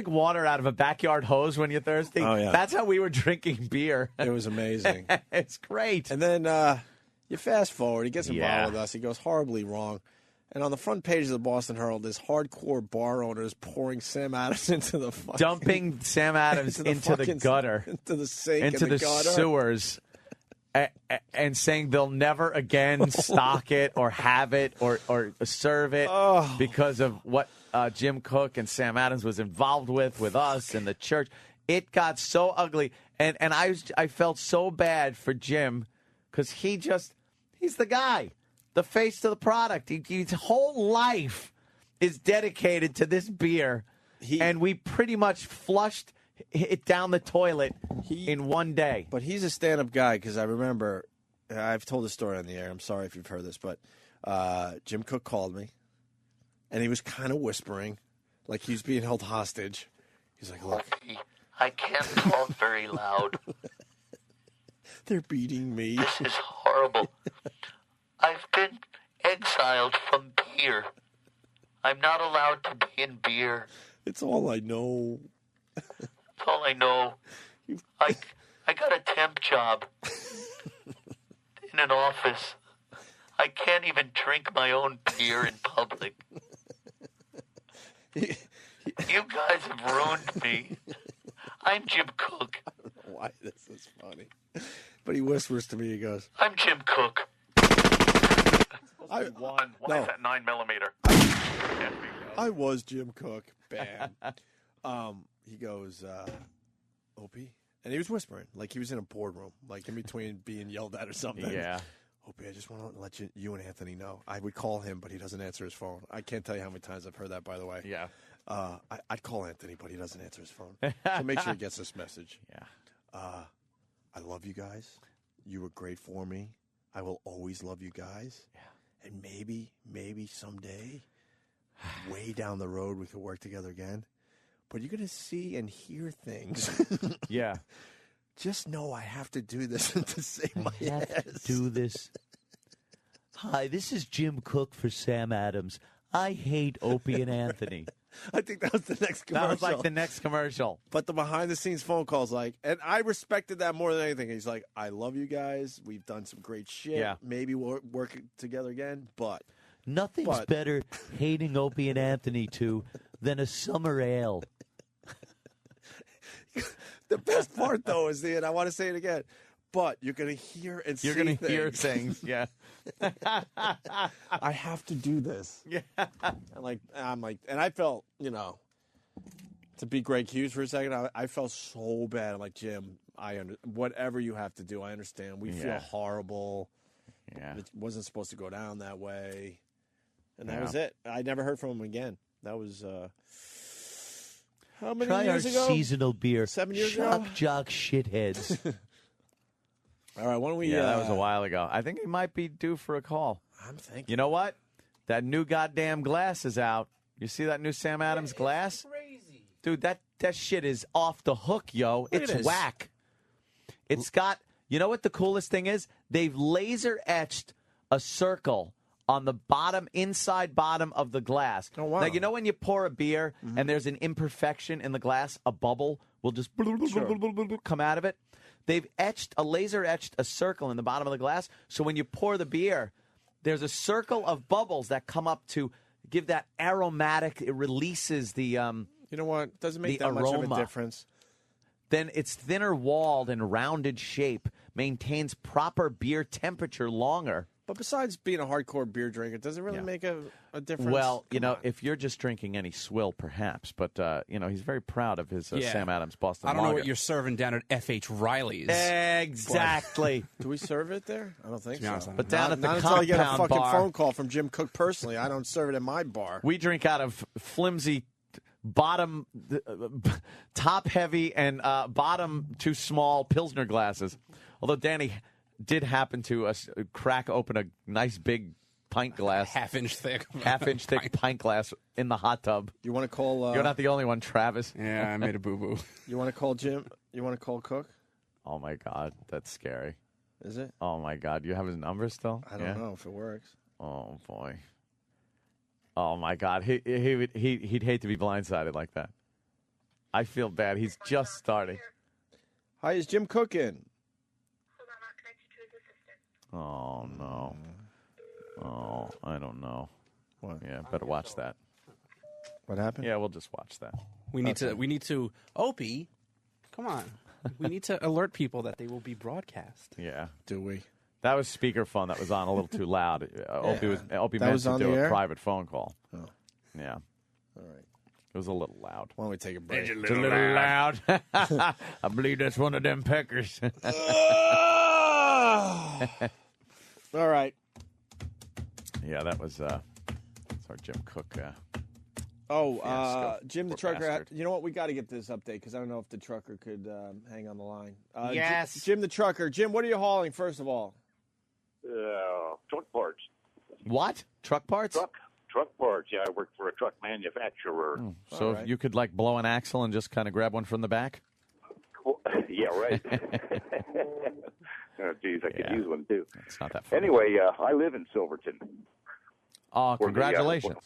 water out of a backyard hose when you're thirsty. Oh, yeah. That's how we were drinking beer. It was amazing. It's great. And then you fast forward, he gets involved Yeah. with us. He goes horribly wrong. And on the front page of the Boston Herald, there's hardcore bar owners pouring Sam Adams into the fucking, Dumping Sam Adams into the fucking- gutter, into the sink, into in the gutter. sewers, and saying they'll never again stock it or have it or serve it Oh. because of what Jim Cook and Sam Adams was involved with us and the church. It got so ugly, and I felt so bad for Jim because he's the guy, the face to the product. His whole life is dedicated to this beer, and we pretty much flushed it down the toilet in one day. But he's a stand-up guy because I remember, I've told this story on the air. I'm sorry if you've heard this, but Jim Cook called me, and he was kind of whispering, like he was being held hostage. He's like, look, I can't talk very loud. they're beating me. This is horrible. I I've been exiled from beer. I'm not allowed to be in beer. It's all I know. That's all I know. I got a temp job in an office. I can't even drink my own beer in public. You guys have ruined me. I'm Jim Cook. I don't know why this is funny. But he whispers to me, he goes, I'm Jim Cook. I, Why no. is that 9mm? I was Jim Cook. Bam. He goes, Opie? And he was whispering, like he was in a boardroom, like in between being yelled at or something. Yeah. Opie, I just want to let you and Anthony know. I would call him, but he doesn't answer his phone. I can't tell you how many times I've heard that, by the way. Yeah. I'd call Anthony, but he doesn't answer his phone. So make sure he gets this message. Yeah. I love you guys. You were great for me. I will always love you guys. Yeah. And maybe someday, way down the road, we could work together again. But you're going to see and hear things. Yeah. Just know I have to do this to save my ass. Do this. Hi, this is Jim Cook for Sam Adams. I hate Opie and Anthony. I think that was the next commercial. That was like the next commercial. But the behind-the-scenes phone calls, like, and I respected that more than anything. He's like, I love you guys. We've done some great shit. Yeah. Maybe we'll work together again, but. Nothing's better hating Opie and Anthony to than a summer ale. The best part, though, is and I want to say it again, but you're going to hear and You're see going to hear things, yeah. I have to do this. Yeah. I'm like, and I felt, to be Greg Hughes for a second, I felt so bad. I'm like, Jim, whatever you have to do, I understand. We feel horrible. Yeah. It wasn't supposed to go down that way. And that was it. I never heard from him again. That was, how many Try years our ago? seasonal beer. 7 years Shock ago? Jock Shitheads. All right, why don't we... Yeah, that was a while ago. I think he might be due for a call. I'm thinking. You know what? That new goddamn glass is out. You see that new Sam Adams glass? Crazy. Dude, that shit is off the hook, yo. Look at It's this. whack. It's got... You know what the coolest thing is? They've laser etched a circle on the inside bottom of the glass. Oh, wow. Now, you know when you pour a beer and there's an imperfection in the glass, a bubble will just come out of it? They've laser etched a circle in the bottom of the glass, so when you pour the beer, there's a circle of bubbles that come up to give that aromatic, it releases the You know what? Doesn't make that aroma. much of a difference. Then it's thinner walled and rounded shape, maintains proper beer temperature longer. But besides being a hardcore beer drinker, does it really make a difference? Well, Come on. if you're just drinking any swill, perhaps. But, he's very proud of his Yeah. Sam Adams Boston I don't know Lager. what you're serving down at F.H. Riley's. Exactly. Do we serve it there? I don't think To be honest, so. I don't But down not, at the not until I get a compound fucking bar. phone call from Jim Cook personally. I don't serve it in my bar. We drink out of flimsy bottom, top heavy, and bottom too small Pilsner glasses. Although Danny did happen to crack open a nice big pint glass. Half-inch thick. Half-inch thick pint glass in the hot tub. You want to call? You're not the only one, Travis. Yeah, I made a boo-boo. You want to call Jim? You want to call Cook? Oh, my God. That's scary. Is it? Oh, my God. You have his number still? I don't know if it works. Oh, boy. Oh, my God. He'd hate to be blindsided like that. I feel bad. He's just starting. Hi, is Jim Cook in? Oh, no. Oh, I don't know. What? Yeah, better watch that. What happened? Yeah, we'll just watch that. We need to. Opie, come on. We need to alert people that they will be broadcast. Yeah. Do we? That was speakerphone that was on a little too loud. Opie That meant was to on do the a air? private phone call. Oh. Yeah. All right. It was a little loud. Why don't we take a break? It's a little loud. I believe that's one of them peckers. All right. Yeah, that was that's our Jim Cook. Oh, Jim the Poor trucker. bastard. You know what? We got to get this update because I don't know if the trucker could hang on the line. Yes. Jim the trucker. Jim, what are you hauling? First of all, Truck parts. What? Truck parts? Truck parts. Yeah, I work for a truck manufacturer. So All right. you could like blow an axle and just kind of grab one from the back? Yeah, right. Oh, geez, I could use one too. too. It's not that funny. Anyway, I live in Silverton. Oh, congratulations.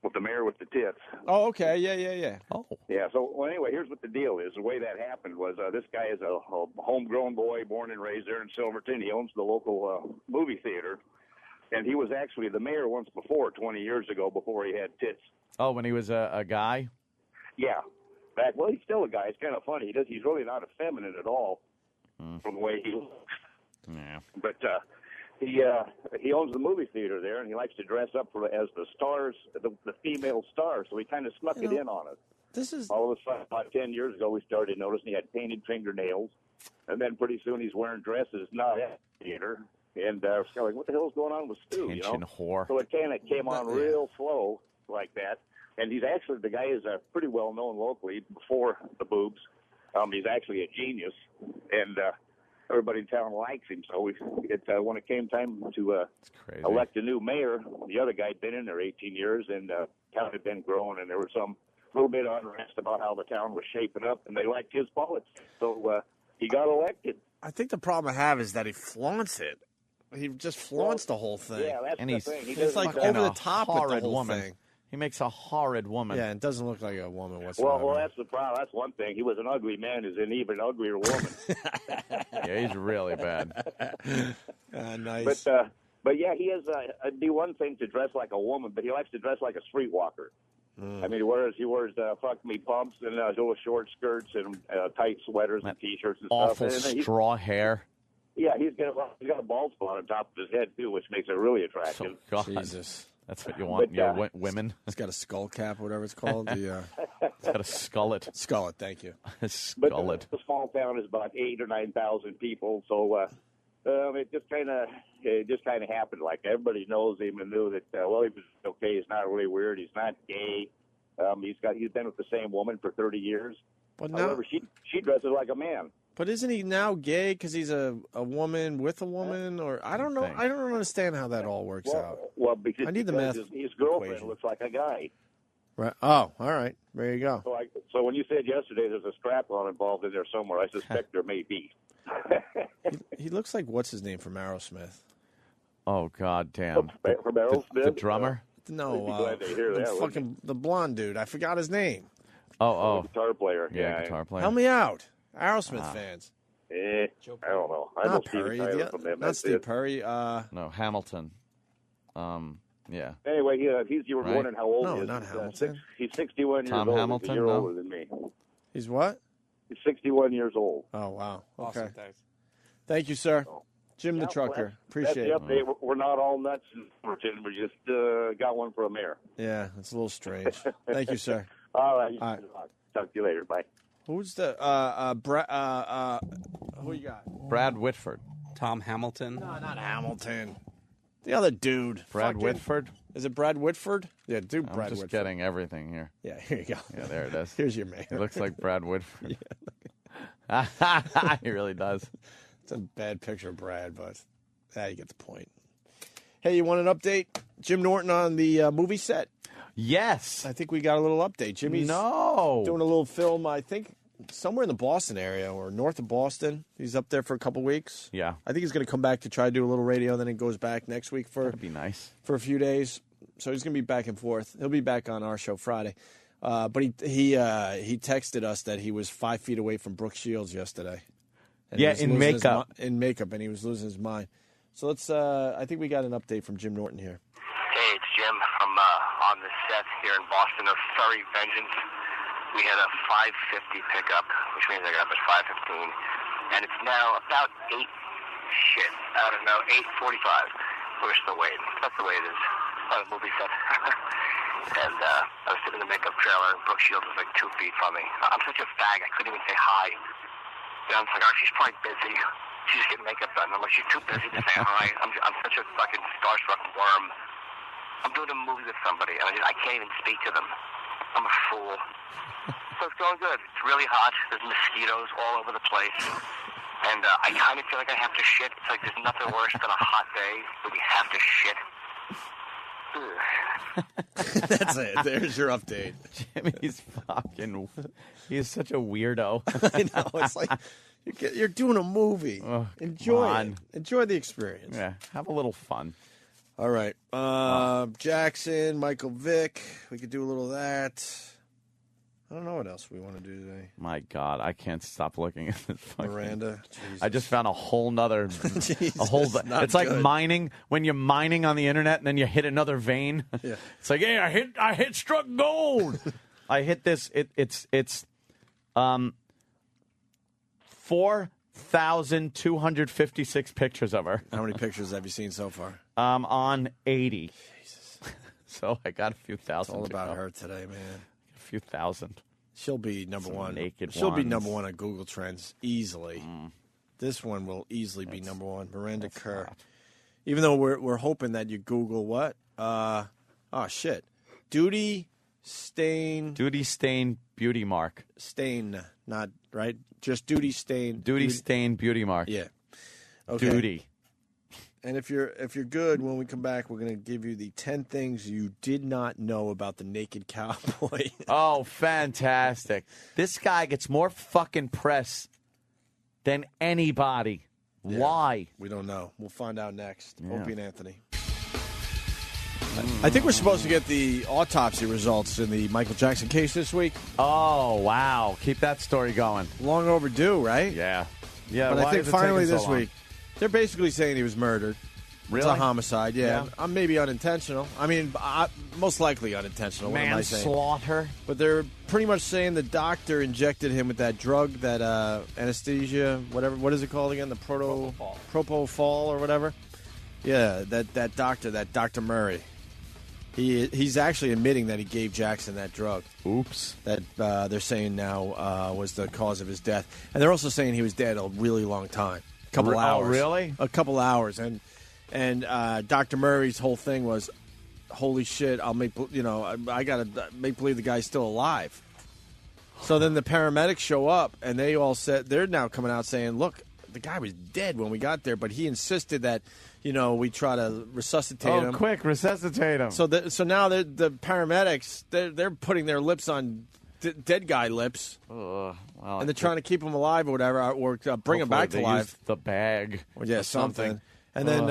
With the mayor with the tits. Oh, okay. Yeah. Oh. Yeah, so, well, anyway, here's what the deal is. The way that happened was this guy is a homegrown boy, born and raised there in Silverton. He owns the local movie theater. And he was actually the mayor once before, 20 years ago, before he had tits. Oh, when he was a guy? Yeah. Well, he's still a guy. It's kind of funny. He's really not effeminate at all from the way he looks. Yeah. But he owns the movie theater there, and he likes to dress up as the stars, the female stars. So he kind of snuck it in on us. This is all of a sudden, about 10 years ago, we started noticing he had painted fingernails, and then pretty soon he's wearing dresses not at the theater. And I was kind of like, what the hell's going on with Stu? Attention whore. So it kind of came on real slow like that. And the guy is pretty well known locally before the boobs. He's actually a genius, and everybody in town likes him. So when it came time to elect a new mayor, the other guy had been in there 18 years, and town had been growing, and there was some little bit of unrest about how the town was shaping up, and they liked his politics. So he got elected. I think the problem I have is that he flaunts it. He just flaunts the whole thing. Yeah, that's the thing. He's like over the top with the horrid whole woman. thing. He makes a horrid woman. Yeah, it doesn't look like a woman whatsoever. Well, that's the problem. That's one thing. He was an ugly man. Is an even uglier woman. Yeah, he's really bad. Nice. But yeah, he has. It'd be one thing to dress like a woman, but he likes to dress like a streetwalker. I mean, he wears fuck me pumps and little short skirts and tight sweaters and t-shirts and Awful stuff. And straw hair. Yeah, he's got a bald spot on top of his head too, which makes it really attractive. God. Jesus. That's what you want in your women. He's got a skull cap, whatever it's called. He's got a skullet. Skullet, thank you. A skullet. The small town is about 8,000 or 9,000 people, so it just kind of happened. Like everybody knows him and knew that. He was okay. He's not really weird. He's not gay. He's been with the same woman for 30 years. But however, she dresses like a man. But isn't he now gay because he's a woman with a woman? Or I don't know. I don't understand how that all works out. Well, because I need the math his girlfriend equation. looks like a guy. Right. Oh, all right. There you go. So when you said yesterday there's a strap-on involved in there somewhere, I suspect there may be. He looks like what's his name from Aerosmith. Oh God damn! From Aerosmith, the drummer. No, glad to hear that, the blonde dude. I forgot his name. Oh, guitar player. Yeah, guitar player. Help me out, Aerosmith fans. I don't know. I know Not Steven Perry. Tyler from them. Not That's Steve it. Perry. No, Hamilton. Yeah. Anyway, you were Right? wondering how old No, he is. not He's, Hamilton. He's 61 Tom years old. Hamilton, He's a year no? older than me. He's what? He's 61 years old. Oh wow. Okay. Awesome, thanks. Thank you, sir. Jim the Yeah, trucker. That's Appreciate the it. update. We're not all nuts in Fullerton. We just got one for a mayor. Yeah, it's a little strange. Thank you, sir. All right. All right. Talk to you later. Bye. Who's the who you got? Brad Whitford. Tom Hamilton. No, not Hamilton. The other dude. Brad Fucking- Whitford. Is it Brad Whitford? Yeah, dude, I'm Brad just Whitford. getting everything here. Yeah, here you go. Yeah, there it is. Here's your mayor. He looks like Brad Whitford. He really does. It's a bad picture of Brad, but you get the point. Hey, you want an update? Jim Norton on the movie set? Yes. I think we got a little update. Jimmy's doing a little film, I think, somewhere in the Boston area or north of Boston. He's up there for a couple weeks. Yeah. I think he's going to come back to try to do a little radio, then he goes back next week for That'd be nice. for a few days. So he's going to be back and forth. He'll be back on our show Friday. But he texted us that he was 5 feet away from Brooke Shields yesterday. And he Yeah, was in losing his makeup. in makeup, and he was losing his mind. So let's. I think we got an update from Jim Norton here. Hey, it's Jim. I'm on the set here in Boston of Furry Vengeance. We had a 5:50 pickup, which means I got up at 5:15, and it's now about 8:45. We're still waiting. That's the way it is. On a movie set. And I was sitting in the makeup trailer, and Brooke Shields was like 2 feet from me. I'm such a fag, I couldn't even say hi. And I'm like, oh, she's probably busy. She's getting makeup done. I'm like, she's too busy to say hi. I'm such a fucking starstruck worm. I'm doing a movie with somebody, and I can't even speak to them. I'm a fool. So it's going good. It's really hot. There's mosquitoes all over the place. And I kind of feel like I have to shit. It's like there's nothing worse than a hot day where you have to shit. That's it. There's your update. Jimmy's fucking. He's such a weirdo. I know. It's like You're doing a movie. Enjoy on. it. Enjoy the experience. Yeah, have a little fun. All right. Jackson, Michael Vick. We could do a little of that. I don't know what else we want to do today. My God, I can't stop looking at this fucking Miranda. I just found a whole nother, not it's like good. mining when you're mining on the internet and then you hit another vein. Yeah. It's like, hey, I hit struck gold. I hit this. It's 4,256 pictures of her. How many pictures have you seen so far? On 80. Jesus. So I got a few thousand. It's all to about go. her today, man. A few thousand. She'll be number Some one. naked She'll be ones. number one on Google Trends easily. This one will easily be number one. Miranda Kerr. Even though we're hoping that you Google what? Duty stain beauty mark. Stain, not right. Just duty stain. Duty stain beauty mark. Yeah. Okay. Duty. And if you're good, when we come back, we're going to give you the 10 things you did not know about the naked cowboy. Oh, fantastic. This guy gets more fucking press than anybody. Yeah. Why? We don't know. We'll find out next. Yeah. Opie and Anthony. I think we're supposed to get the autopsy results in the Michael Jackson case this week. Oh, wow. Keep that story going. Long overdue, right? Yeah. Yeah, But I why think is it finally taking so this long? week, they're basically saying he was murdered. Really? It's a homicide, yeah. Yeah. Maybe unintentional. I mean, most likely unintentional. What am I saying? Manslaughter. But they're pretty much saying the doctor injected him with that drug, that anesthesia, whatever. What is it called again? The propofol or whatever. Yeah, that Dr. Murray. He's actually admitting that he gave Jackson that drug. Oops. That they're saying now was the cause of his death, and they're also saying he was dead a really long time, a couple hours. Oh, really? A couple hours, and Dr. Murray's whole thing was, holy shit! I gotta make believe the guy's still alive. So then the paramedics show up, and they all said they're now coming out saying, look, the guy was dead when we got there, but he insisted that we try to resuscitate him. Oh, quick, resuscitate him. So now the paramedics they're putting their lips on dead guy lips, well, and they're trying to keep him alive or whatever, or bring him back to they life. used the bag. Or, yeah, or something. And then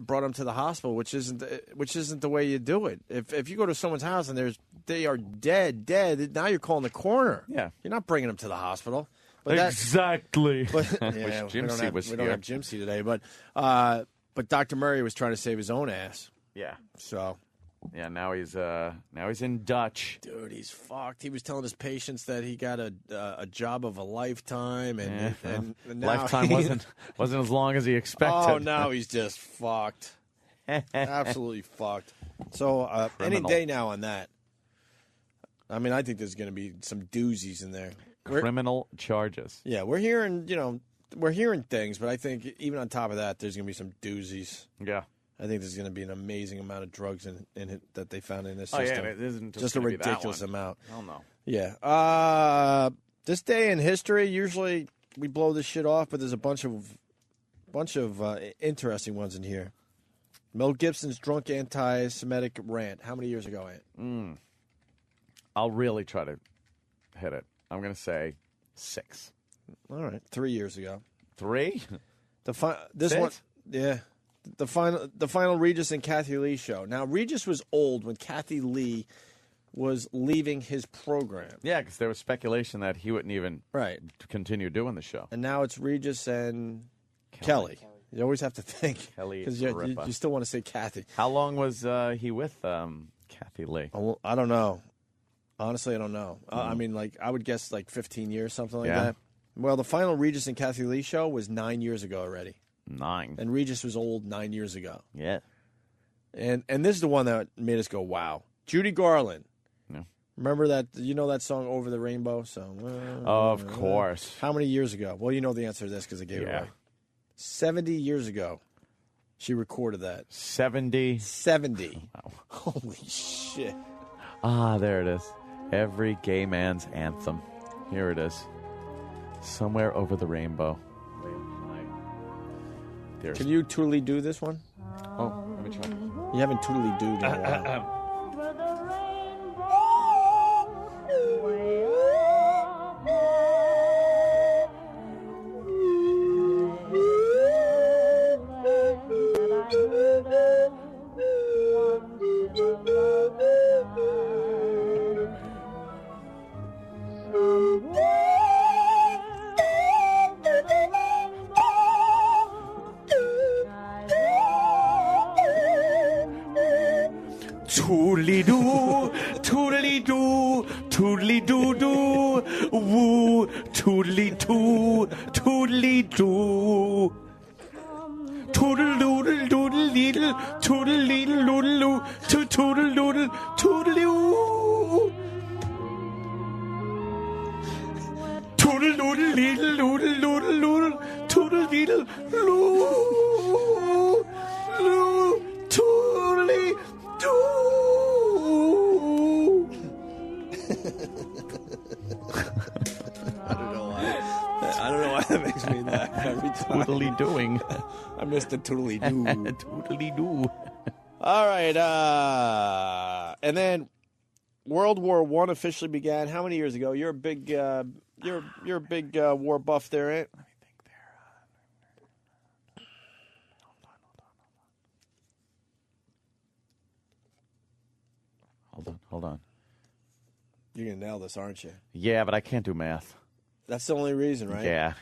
brought him to the hospital, which isn't the way you do it. If you go to someone's house and they are dead, now you're calling the coroner. Yeah, you're not bringing them to the hospital. Exactly. But, Wish Jim C was we don't here. have Jim C today, but Dr. Murray was trying to save his own ass. Yeah. So. Yeah, now he's in Dutch. Dude, he's fucked. He was telling his patients that he got a job of a lifetime, and now lifetime wasn't as long as he expected. Oh, now he's just fucked. Absolutely fucked. So any day now on that. I mean, I think there's going to be some doozies in there. Criminal charges. Yeah, we're hearing things, but I think even on top of that, there's going to be some doozies. Yeah. I think there's going to be an amazing amount of drugs in it that they found in this Oh, system. yeah, it isn't just a gonna be that ridiculous one. amount. Hell no. Yeah. This day in history, usually we blow this shit off, but there's a bunch of interesting ones in here. Mel Gibson's drunk anti-Semitic rant. How many years ago, Ant? I'll really try to hit it. I'm going to say 6. All right, 3 years ago. 3? This 6? one, yeah. The final Regis and Kathy Lee show. Now, Regis was old when Kathy Lee was leaving his program. Yeah, because there was speculation that he wouldn't even continue doing the show. And now it's Regis and Kelly. You always have to think. Kelly Because Ripa. you still want to say Kathy. How long was he with Kathy Lee? Oh, I don't know. Honestly, I don't know. I mean, I would guess 15 years, something like that. Well, the final Regis and Kathy Lee show was 9 years ago already. 9. And Regis was old 9 years ago. Yeah. And this is the one that made us go, wow. Judy Garland. Yeah. Remember that? You know that song, Over the Rainbow? Of course. How many years ago? Well, you know the answer to this because I gave it away. 70 years ago, she recorded that. 70? 70. Wow. Holy shit. Ah, there it is. Every gay man's anthem. Here it is. Somewhere over the rainbow. Can you totally do this one? Oh, let me try. You haven't totally do in a while. Toodly-doo, toodly-doo, toodly-doo-doo, woo, toodly-doo, toodly-doo. Toodle-doodle-doodle-leedle, toodle-leedle-doodle-doo, toodle-doodle, toodle-doo. Toodle-doodle-leedle-doodle-doodle-doodle, toodle-leedle-loo, loo, toodle-doo. I don't know why that makes me laugh every time. Toodly doing. I missed the toodly doo. Toodly doo. All right, and then World War I officially began. How many years ago? You're a big, you're a big war buff there, Ant. Let me think there. Hold on. You're gonna nail this, aren't you? Yeah, but I can't do math. That's the only reason, right? Yeah.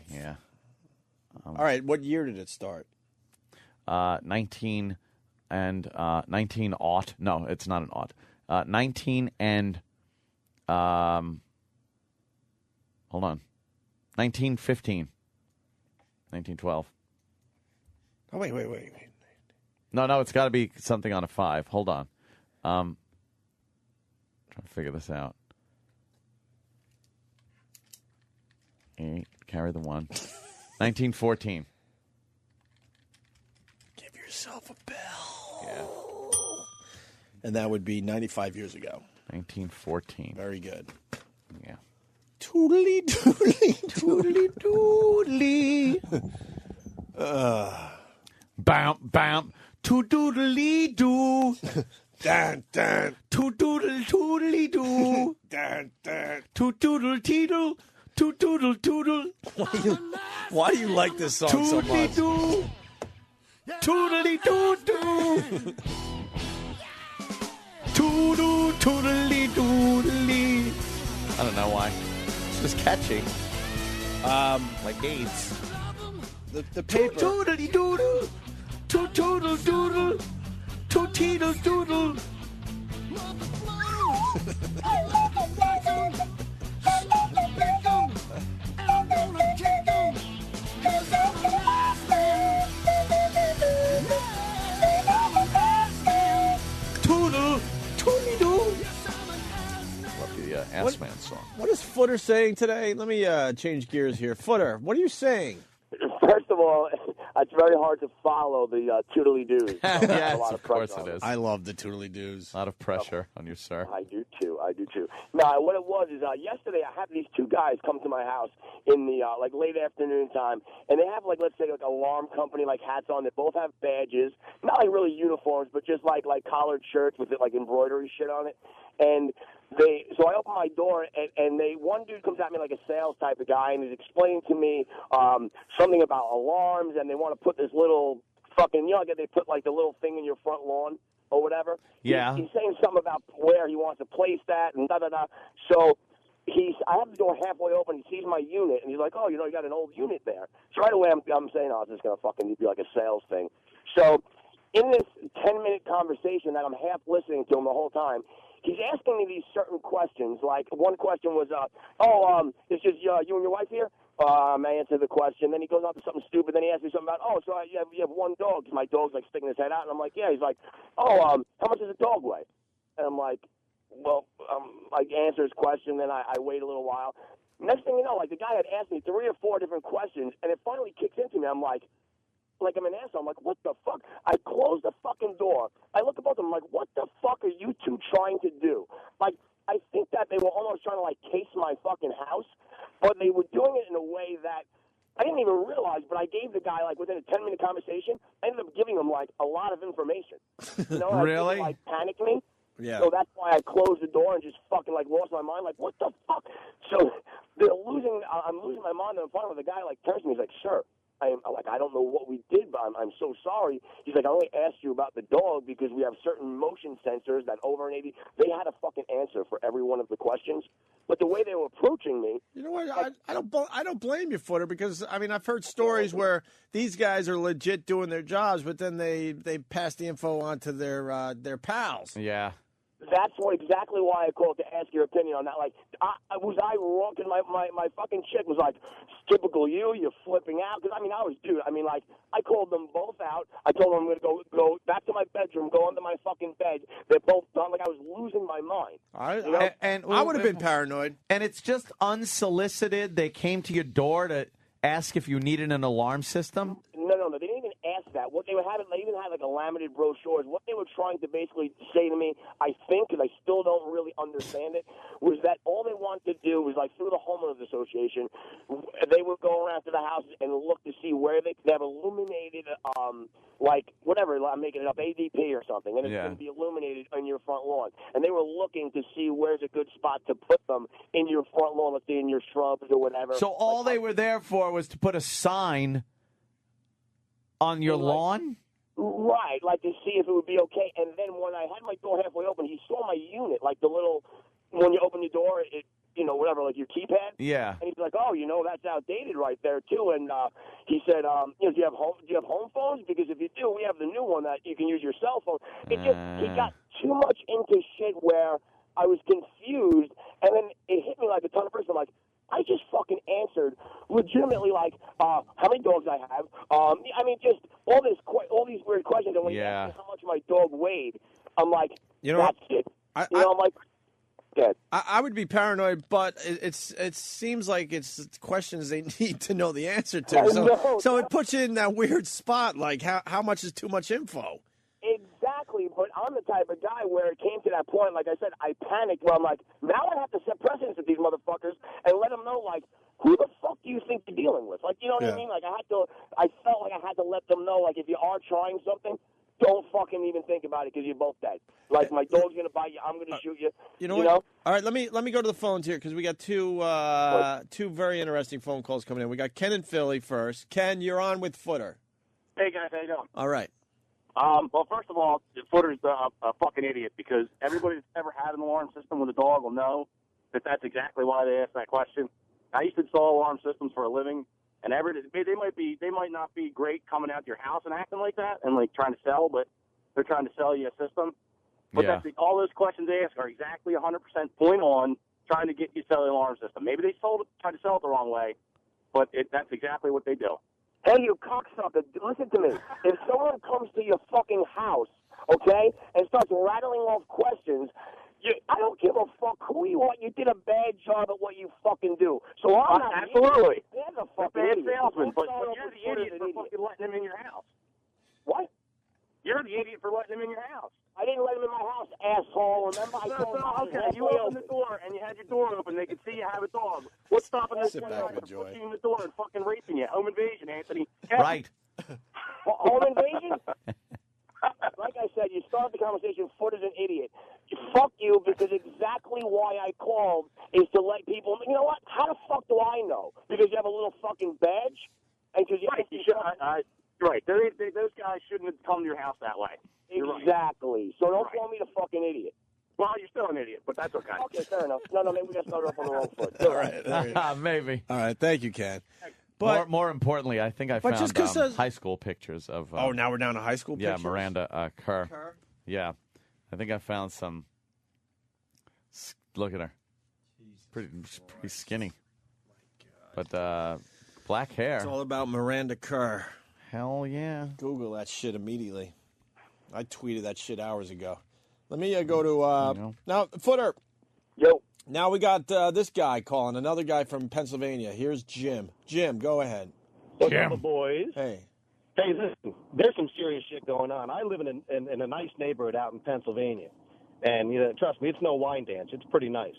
All right, what year did it start? 19 aught. No, it's not an aught. 19 and hold on. 1915. 1912. Oh, wait. No, it's got to be something on a 5. Hold on. Trying to figure this out. 8, carry the 1. 1914. Give yourself a bell. Yeah. And that would be 95 years ago. 1914. Very good. Yeah. Toodly doodly toodly doodly. Bam bam. Toodly doo. Dan dan. Toodle toodly doo. Dan dan. Toodle teedle. Toodle toodle. Why do you like this song so much? Toodly-doo. Toodly-doo-doo. Toodle, toodly-doodly. I don't know why. It's just catchy. Like AIDS. The paper. Toodly-doodle. Toodle-doodle. Toodle-doodle. Toodle, toodly-doo. Love the Ass Man song. What is Footer saying today? Let me change gears here. Footer, what are you saying? First of all, it's very hard to follow the toodly-doos. Yes, a lot of course pressure it on is. I love the toodly doos. A lot of pressure on you, sir. I do too. No, what it was is yesterday I had these two guys come to my house in the like late afternoon time, and they have like let's say like alarm company like hats on. They both have badges, not like really uniforms, but just like collared shirts with like embroidery shit on it. And so I open my door, and one dude comes at me like a sales type of guy, and he's explaining to me something about alarms, and they want to put this little fucking, you know, like they put like the little thing in your front lawn or whatever. Yeah. He's saying something about where he wants to place that and da-da-da. So I have the door halfway open. He sees my unit, and he's like, oh, you know, you got an old unit there. So right away I'm saying, oh, this is going to fucking be like a sales thing. So in this 10-minute conversation that I'm half listening to him the whole time, he's asking me these certain questions. Like one question was, it's just you and your wife here? I answered the question. Then he goes on to something stupid. Then he asks me something about, you have one dog. My dog's like sticking his head out. And I'm like, yeah. He's like, how much does a dog weigh? And I'm like, well, I answer his question. Then I wait a little while. Next thing you know, like the guy had asked me 3 or 4 different questions. And it finally kicks into me. I'm like I'm an asshole. I'm like, what the fuck? I close the fucking door. I look at both of them. I'm like, what the fuck are you two trying to do? Like, I think that they were almost trying to, like, case my fucking house, but they were doing it in a way that I didn't even realize, but I gave the guy, like, within a 10-minute conversation, I ended up giving him, like, a lot of information. You know? Really? Like, panicked me. Yeah. So that's why I closed the door and just fucking, like, lost my mind. Like, what the fuck? So I'm losing my mind, and finally the guy, like, turns to me. He's like, sir, I don't know what we did, but I'm so sorry. He's like, I only asked you about the dog because we have certain motion sensors that over an 80. They had a fucking answer for every one of the questions, but the way they were approaching me. You know what? I don't blame you, Footer, because I mean I've heard stories where these guys are legit doing their jobs, but then they pass the info on to their pals. Yeah. that's exactly why I called to ask your opinion on that. Like, was I wrong? Because my fucking chick was like, typical you're flipping out. Because, I called them both out. I told them I'm going to go back to my bedroom, go under my fucking bed. They're both done. Like, I was losing my mind. I would have been paranoid. And it's just unsolicited. They came to your door to ask if you needed an alarm system? No. They didn't even ask that. What they were having, they even had like a laminated brochures. What they were trying to basically say to me, I think, because I still don't really understand it, was that all they wanted to do was, like, through the homeowners association, they would go around to the houses and look to see where they could have illuminated, like, whatever, I'm making it up, ADP or something, and it's going to be illuminated on your front lawn. And they were looking to see where's a good spot to put them in your front lawn, let's say in your shrubs or whatever. So all they were there for was to put a sign on your lawn? Right, like to see if it would be okay. And then when I had my door halfway open, he saw my unit, like the little, when you open your door, it, whatever, like your keypad. Yeah. And he's like, oh, that's outdated right there too. And he said, do you have home phones? Because if you do, we have the new one that you can use your cell phone. He got too much into shit where I was confused, and then it hit me like a ton of bricks. I'm like, I just fucking answered legitimately, like, how many dogs I have. Just all these weird questions. And when he asked me how much my dog weighed, I'm like, that's it. I'm like, dead. I would be paranoid, but it seems like it's questions they need to know the answer to. So it puts you in that weird spot, like how much is too much info? Exactly, but I'm the type of guy where it came to that point, like I said, I panicked where I'm like, now I have to set precedence with these motherfuckers and let them know, like, who the fuck do you think you're dealing with? Like, you know what I mean? Like, I felt like I had to let them know, like, if you are trying something, don't fucking even think about it because you're both dead. Like, my dog's going to bite you, I'm going to shoot you. You know what? All right, let me go to the phones here because we got two very interesting phone calls coming in. We got Ken in Philly first. Ken, you're on with Footer. Hey, guys, how you doing? All right. Well, first of all, Footer's a fucking idiot because everybody that's ever had an alarm system with a dog will know that that's exactly why they asked that question. I used to install alarm systems for a living, and they might not be great coming out to your house and acting like that and like trying to sell, but they're trying to sell you a system. But all those questions they ask are exactly 100% point on trying to get you to sell the alarm system. Maybe they tried to sell it the wrong way, but that's exactly what they do. Hey, you cocksucker, listen to me. If someone comes to your fucking house, okay, and starts rattling off questions, I don't give a fuck who you are. You did a bad job at what you fucking do. So I'm not absolutely. There's a fucking bad idiot. salesman, but you're the idiot for fucking letting him in your house. What? You're the idiot for letting him in your house. I didn't let him in my house, asshole. Remember, I told him. Okay, you opened the door and you had your door open. They could see you have a dog. What's stopping this guy from pushing in the door and fucking raping you? Home invasion, Anthony. Right. Home invasion? Like I said, you start the conversation, Footer's an idiot. Fuck you, because exactly why I called is to let people, you know what? How the fuck do I know? Because you have a little fucking badge? And because Right. Those guys shouldn't have come to your house that way. Exactly. So don't call me the fucking idiot. Well, you're still an idiot, but that's okay. Okay, fair enough. No, maybe we got started off on the wrong foot. All right. Maybe. All right. Thank you, Ken. But more importantly, I think I But found just 'cause high school pictures of. Now we're down to high school pictures? Yeah, Miranda Kerr. Yeah. I think I found some. Look at her. Pretty skinny. But black hair. It's all about Miranda Kerr. Hell yeah. Google that shit immediately. I tweeted that shit hours ago. Let me go to now Footer. Yo. Now we got this guy calling, another guy from Pennsylvania. Here's Jim. Jim, go ahead. What's up, boys? Hey. Hey, listen, there's some serious shit going on. I live in a nice neighborhood out in Pennsylvania. And, trust me, it's no wine dance. It's pretty nice.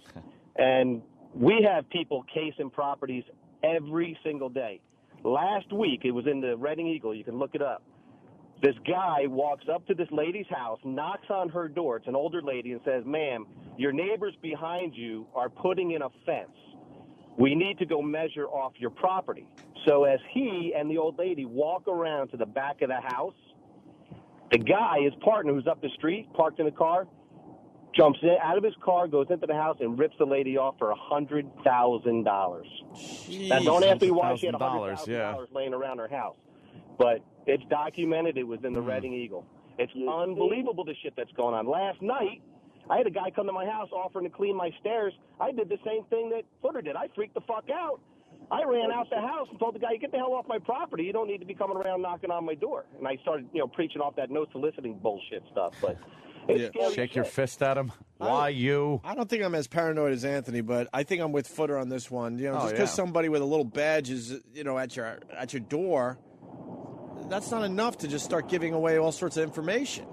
And we have people casing properties every single day. Last week, it was in the Reading Eagle. You can look it up. This guy walks up to this lady's house, knocks on her door. It's an older lady and says, ma'am, your neighbors behind you are putting in a fence. We need to go measure off your property. So as he and the old lady walk around to the back of the house, the guy, his partner, who's up the street, parked in a car, jumps out of his car, goes into the house, and rips the lady off for $100,000. Now, don't ask me why she had $100,000 laying around her house. But it's documented. It was in the Reading Eagle. It's unbelievable the shit that's going on. Last night, I had a guy come to my house offering to clean my stairs. I did the same thing that Footer did. I freaked the fuck out. I ran out the house and told the guy, "Get the hell off my property. You don't need to be coming around knocking on my door." And I started, preaching off that no soliciting bullshit stuff. But it's scary Shake shit. your fist at him. Why you? I don't think I'm as paranoid as Anthony, but I think I'm with Footer on this one. Just because yeah. somebody with a little badge is, at your door, that's not enough to just start giving away all sorts of information.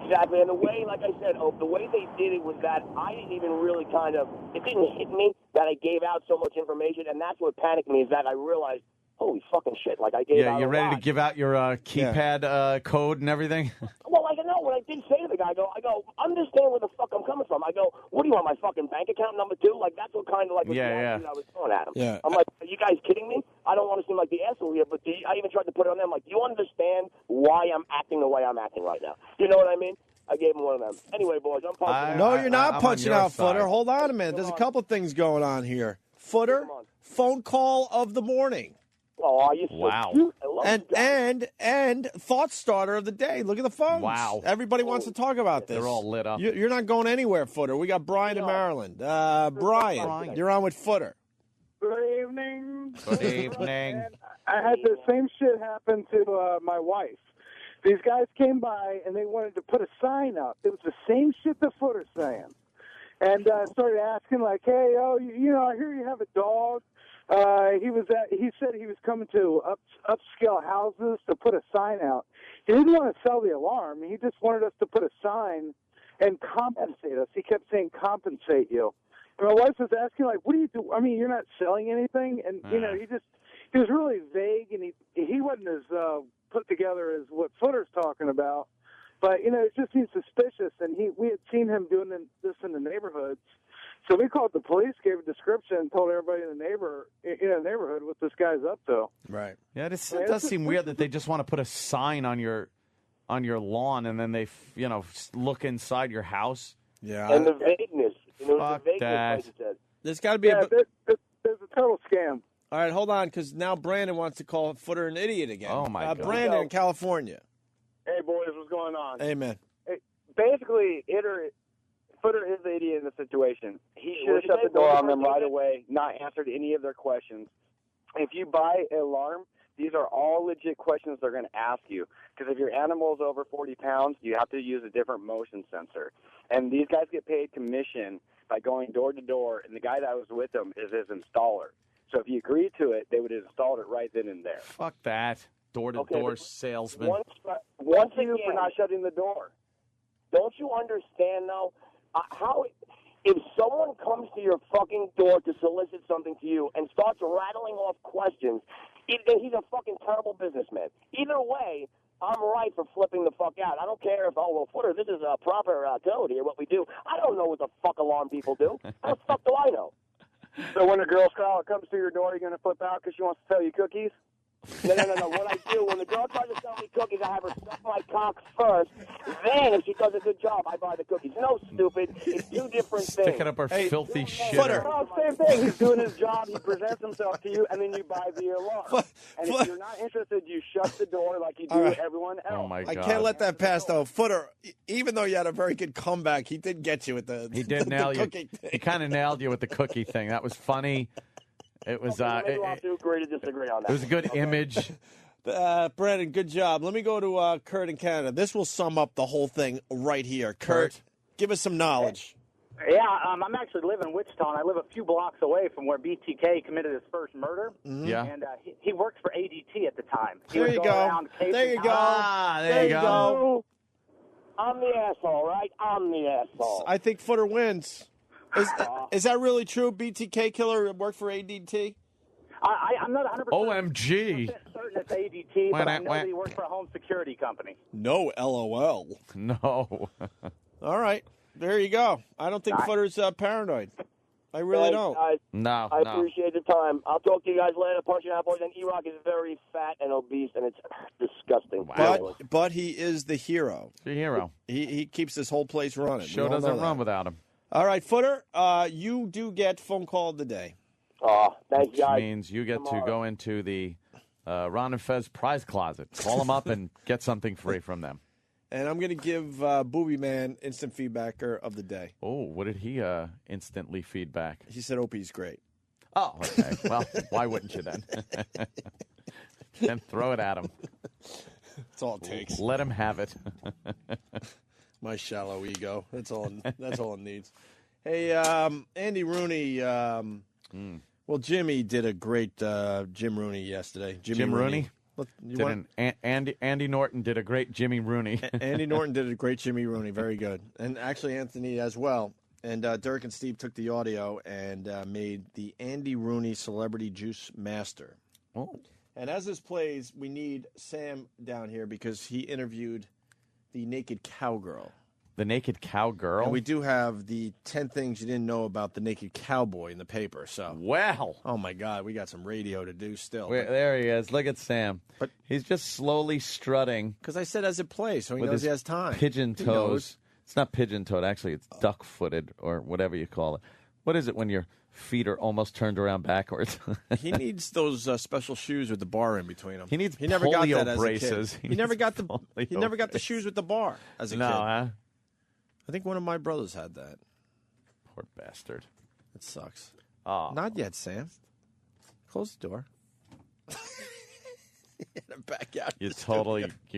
Exactly, and the way, like I said, the way they did it was that I didn't even really it didn't hit me that I gave out so much information, and that's what panicked me is that I realized, holy fucking shit, like I gave out you're a ready lot. to give out your keypad code and everything? Well, what I did say to the guy, I go, understand where the fuck I'm coming from. I go, what do you want, my fucking bank account number too? Like, that's what kind of was the attitude I was throwing at him. Yeah. I'm like, are you guys kidding me? I don't want to seem like the asshole here, but I even tried to put it on them, like, do you understand why I'm acting the way I'm acting right now? You know what I mean? I gave him one of them. Anyway, boys, I'm punching out. No, you're not I'm punching on your out, Footer. side. Hold on a minute. There's a couple things going on here. Footer, phone call of the morning. Oh, you're so Wow. cute. I love you guys. And thought starter of the day. Look at the phones. Wow. Everybody wants to talk about this. They're all lit up. You're not going anywhere, Footer. We got Brian in Maryland. Brian, you're on with Footer. Good evening. Good evening. I had the same shit happen to my wife. These guys came by and they wanted to put a sign up. It was the same shit the Footer's saying. And started asking like, hey, I hear you have a dog. He said he was coming to upscale houses to put a sign out. He didn't want to sell the alarm. He just wanted us to put a sign and compensate us. He kept saying compensate you. And my wife was asking like, what do you do? I mean, you're not selling anything. And he was really vague, and he wasn't as put together as what Footer's talking about. But it just seemed suspicious, and we had seen him doing this in the neighborhoods. So we called the police, gave a description, and told everybody in the neighborhood what this guy's up to. Right. Yeah, it does seem weird that they just want to put a sign on your lawn, and then they look inside your house. Yeah. And the vagueness. Fuck the vagueness, that. like you said. There's got to be there's a total scam. All right, hold on, because now Brandon wants to call Footer an idiot again. Oh, my God. Brandon in California. Hey, boys, what's going on? Hey, man. Hey, basically, Footer is the idiot in the situation. He should have What shut did the they door say? on them right away, not answered any of their questions. If you buy an alarm, these are all legit questions they're going to ask you. Because if your animal is over 40 pounds, you have to use a different motion sensor. And these guys get paid commission by going door to door, and the guy that was with them is his installer. So if you agree to it, they would have installed it right then and there. Fuck that. Door-to-door salesman. Once again, for not shutting the door. Don't you understand, though, if someone comes to your fucking door to solicit something to you and starts rattling off questions, he's a fucking terrible businessman. Either way, I'm right for flipping the fuck out. I don't care if, Footer, this is a proper code here, what we do. I don't know what the fuck alarm people do. How the fuck do I know? So when a Girl Scout comes to your door, you're going to flip out because she wants to sell you cookies? No. What I do, when the girl tries to sell me cookies, I have her suck my cock first. Then, if she does a good job, I buy the cookies. No, stupid. It's two different things. Sticking up her filthy Footer. shitter. No, same thing. He's doing his job. He presents himself to you, and then you buy the alarm. And if you're not interested, you shut the door like you do with everyone else. Oh, my God. I can't let that pass, though. Footer, even though you had a very good comeback, he did get you with the He did nail you. cookie thing. He kind of nailed you with the cookie thing. That was funny. It was Maybe we'll have to agree to disagree on that. it was a good image. Brandon, good job. Let me go to Kurt in Canada. This will sum up the whole thing right here. Kurt, give us some knowledge. Yeah, I'm actually living in Wichita, and I live a few blocks away from where BTK committed his first murder. Mhm. Yeah. And he worked for ADT at the time. He There would you go go. around casing There you go. houses. There you go. I'm the asshole, right? I'm the asshole. I think Footer wins. Is that really true? BTK killer worked for ADT? I'm not 100% OMG. certain it's ADT, but I know Wah. that he worked for a home security company. No, LOL. No. All right. There you go. I don't think Footer's paranoid. I really Thanks, don't. guys. No. I appreciate the time. I'll talk to you guys later. Punching out, boys. And E-Rock is very fat and obese, and it's disgusting. But he is the hero. The hero. He keeps this whole place running. Show We all doesn't know run that. without him. All right, Footer, you do get phone call of the day. Oh, thanks, Which guys. means you get to go into the Ron and Fez prize closet. Call them up and get something free from them. And I'm going to give Booby Man instant feedbacker of the day. Oh, what did he instantly feedback? He said Opie's great. Oh, okay. Well, why wouldn't you then? Then throw it at him. That's all it takes. Let him have it. My shallow ego. That's all it needs. Hey, Andy Rooney. Well, Jimmy did a great Jim Rooney yesterday. Jim Rooney? Andy Norton did a great Jimmy Rooney. Andy Norton did a great Jimmy Rooney. Very good. And actually Anthony as well. And Dirk and Steve took the audio and made the Andy Rooney Celebrity Juice Master. Oh. And as this plays, we need Sam down here because he interviewed the naked cowgirl. The naked cowgirl? And we do have the 10 things you didn't know about the naked cowboy in the paper. So, well. Oh, my God. We got some radio to do still. There he is. Look at Sam. But he's just slowly strutting. Because I said as it plays, so he knows he has time. Pigeon toes. It's not pigeon-toed. Actually, it's duck-footed or whatever you call it. What is it when your feet are almost turned around backwards? He needs those special shoes with the bar in between them. He needs never got polio that as braces. a kid. He never got the shoes with the bar as a kid. Huh? I think one of my brothers had that. Poor bastard. It sucks. Oh. Not yet, Sam. Close the door. Back out. You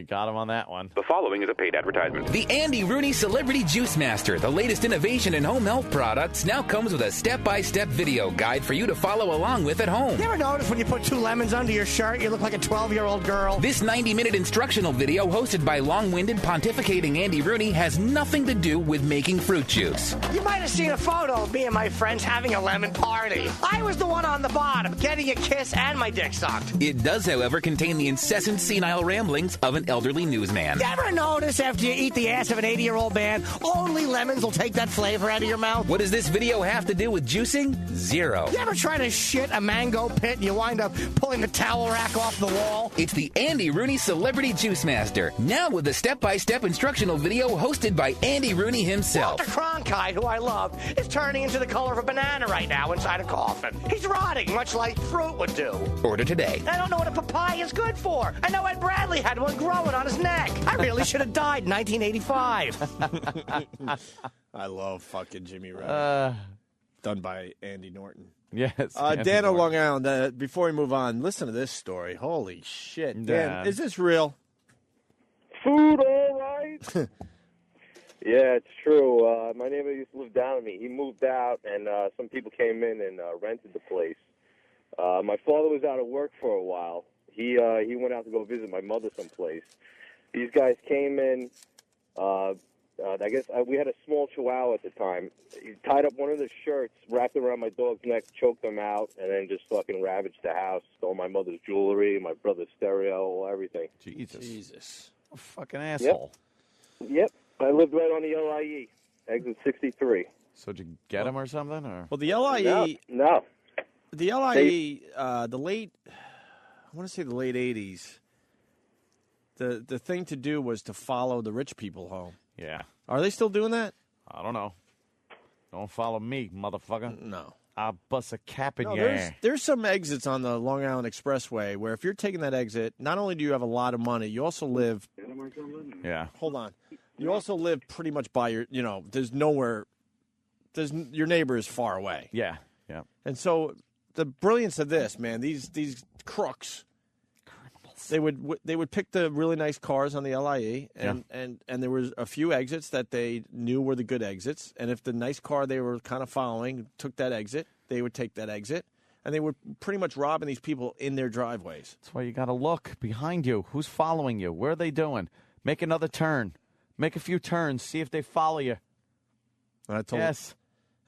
got him on that one. The following is a paid advertisement. The Andy Rooney Celebrity Juice Master, the latest innovation in home health products, now comes with a step-by-step video guide for you to follow along with at home. You ever notice when you put 2 lemons under your shirt, you look like a 12-year-old girl? This 90-minute instructional video, hosted by long-winded, pontificating Andy Rooney, has nothing to do with making fruit juice. You might have seen a photo of me and my friends having a lemon party. I was the one on the bottom, getting a kiss and my dick sucked. It does, however, contain the incessant senile ramblings of an elderly newsman. You ever notice after you eat the ass of an 80-year-old man, only lemons will take that flavor out of your mouth? What does this video have to do with juicing? Zero. You ever try to shit a mango pit and you wind up pulling the towel rack off the wall? It's the Andy Rooney Celebrity Juice Master, now with a step-by-step instructional video hosted by Andy Rooney himself. Walter Cronkite, who I love, is turning into the color of a banana right now inside a coffin. He's rotting, much like fruit would do. Order today. I don't know what a papaya is good for. I know Ed Bradley had one growing on his neck. I really should have died in 1985. I love fucking Jimmy Rooney. Done by Andy Norton. Yes. Dan of Long Island, before we move on, listen to this story. Holy shit. Dan, is this real? Food all right? Yeah, it's true. My neighbor used to live down with me. He moved out, and some people came in and rented the place. My father was out of work for a while. He went out to go visit my mother someplace. These guys came in. I guess we had a small chihuahua at the time. He tied up one of the shirts, wrapped it around my dog's neck, choked him out, and then just fucking ravaged the house. Stole my mother's jewelry, my brother's stereo, everything. Jesus. What a fucking asshole. Yep. I lived right on the LIE, exit 63. So did you get him or something? Or? Well, the LIE... No. The LIE, the late... I want to say the late 80s, the thing to do was to follow the rich people home. Yeah. Are they still doing that? I don't know. Don't follow me, motherfucker. No. I'll bust a cap in No, your ass. there's some exits on the Long Island Expressway where if you're taking that exit, not only do you have a lot of money, you also live... Yeah. Hold on. You also live pretty much by your, there's nowhere... your neighbor is far away. Yeah, yeah. And so the brilliance of this, man, these crooks... They would pick the really nice cars on the LIE, and there was a few exits that they knew were the good exits. And if the nice car they were kind of following took that exit, they would take that exit. And they were pretty much robbing these people in their driveways. That's why you got to look behind you. Who's following you? Where are they doing? Make another turn. Make a few turns. See if they follow you. And I told yes.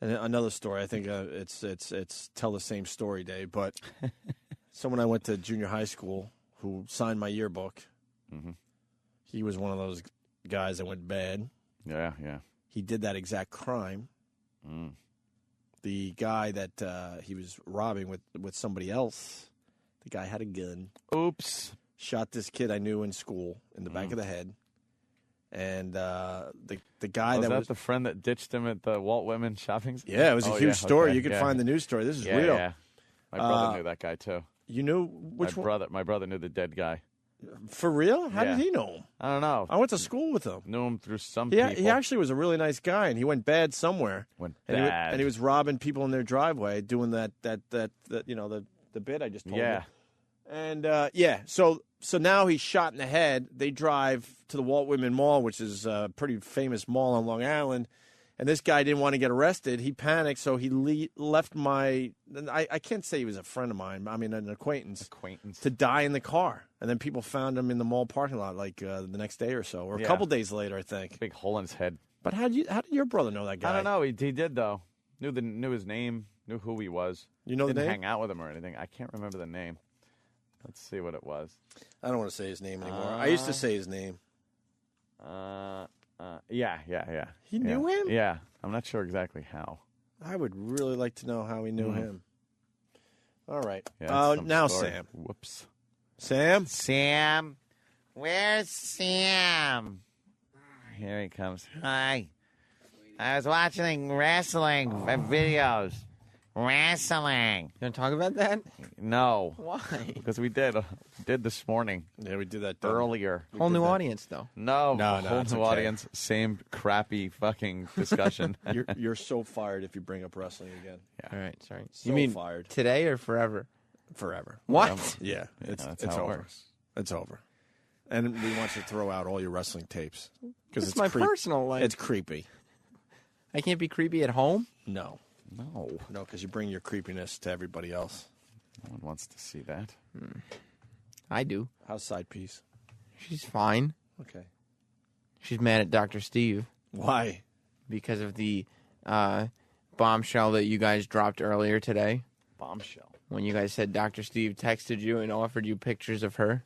And another story. I think it's tell the same story day. But someone I went to junior high school who signed my yearbook. Mm-hmm. He was one of those guys that went bad. Yeah, yeah. He did that exact crime. Mm. The guy that he was robbing with somebody else, the guy had a gun. Oops. Shot this kid I knew in school in the back of the head. And the guy was that was the friend that ditched him at the Walt Whitman shopping center? Yeah, it was a huge story. Okay, you could find the news story. This is real. Yeah. My brother knew that guy too. You knew which one? My brother knew the dead guy. For real? How Yeah. did he know him? I don't know. I went to school with him. Knew him through some Yeah, people. he actually was a really nice guy, and he went bad somewhere. Went and bad. and he was robbing people in their driveway, doing that you know, the bit I just told Yeah. you. And so now he's shot in the head. They drive to the Walt Whitman Mall, which is a pretty famous mall on Long Island. And this guy didn't want to get arrested. He panicked, so he left my. I can't say he was a friend of mine. I mean, an acquaintance. To die in the car, and then people found him in the mall parking lot, like the next day or so, or a couple days later, I think. Big hole in his head. But how did your brother know that guy? I don't know. He did though. Knew his name. Knew who he was. You know the Didn't name? hang out with him or anything. I can't remember the name. Let's see what it was. I don't want to say his name anymore. I used to say his name. Yeah. He knew him? Yeah. I'm not sure exactly how. I would really like to know how he knew him. All right. Yeah, that's some Now story. Sam. Whoops. Sam? Sam? Where's Sam? Here he comes. Hi. I was watching wrestling videos. Wrestling. You want to talk about that? No. Why? Because we did this morning. Yeah, we did that earlier. Whole new audience, though. No, No, whole it's new okay. audience. Same crappy fucking discussion. You're so fired if you bring up wrestling again. Yeah. All right, sorry. So you mean fired. today or forever? Forever. What? Yeah, that's it's how it over. works. It's over. And we want you to throw out all your wrestling tapes because It's my personal life. It's creepy. I can't be creepy at home? No, because you bring your creepiness to everybody else. No one wants to see that. I do. How's side piece? She's fine. Okay. She's mad at Dr. Steve. Why? Because of the bombshell that you guys dropped earlier today. Bombshell. When you guys said Dr. Steve texted you and offered you pictures of her.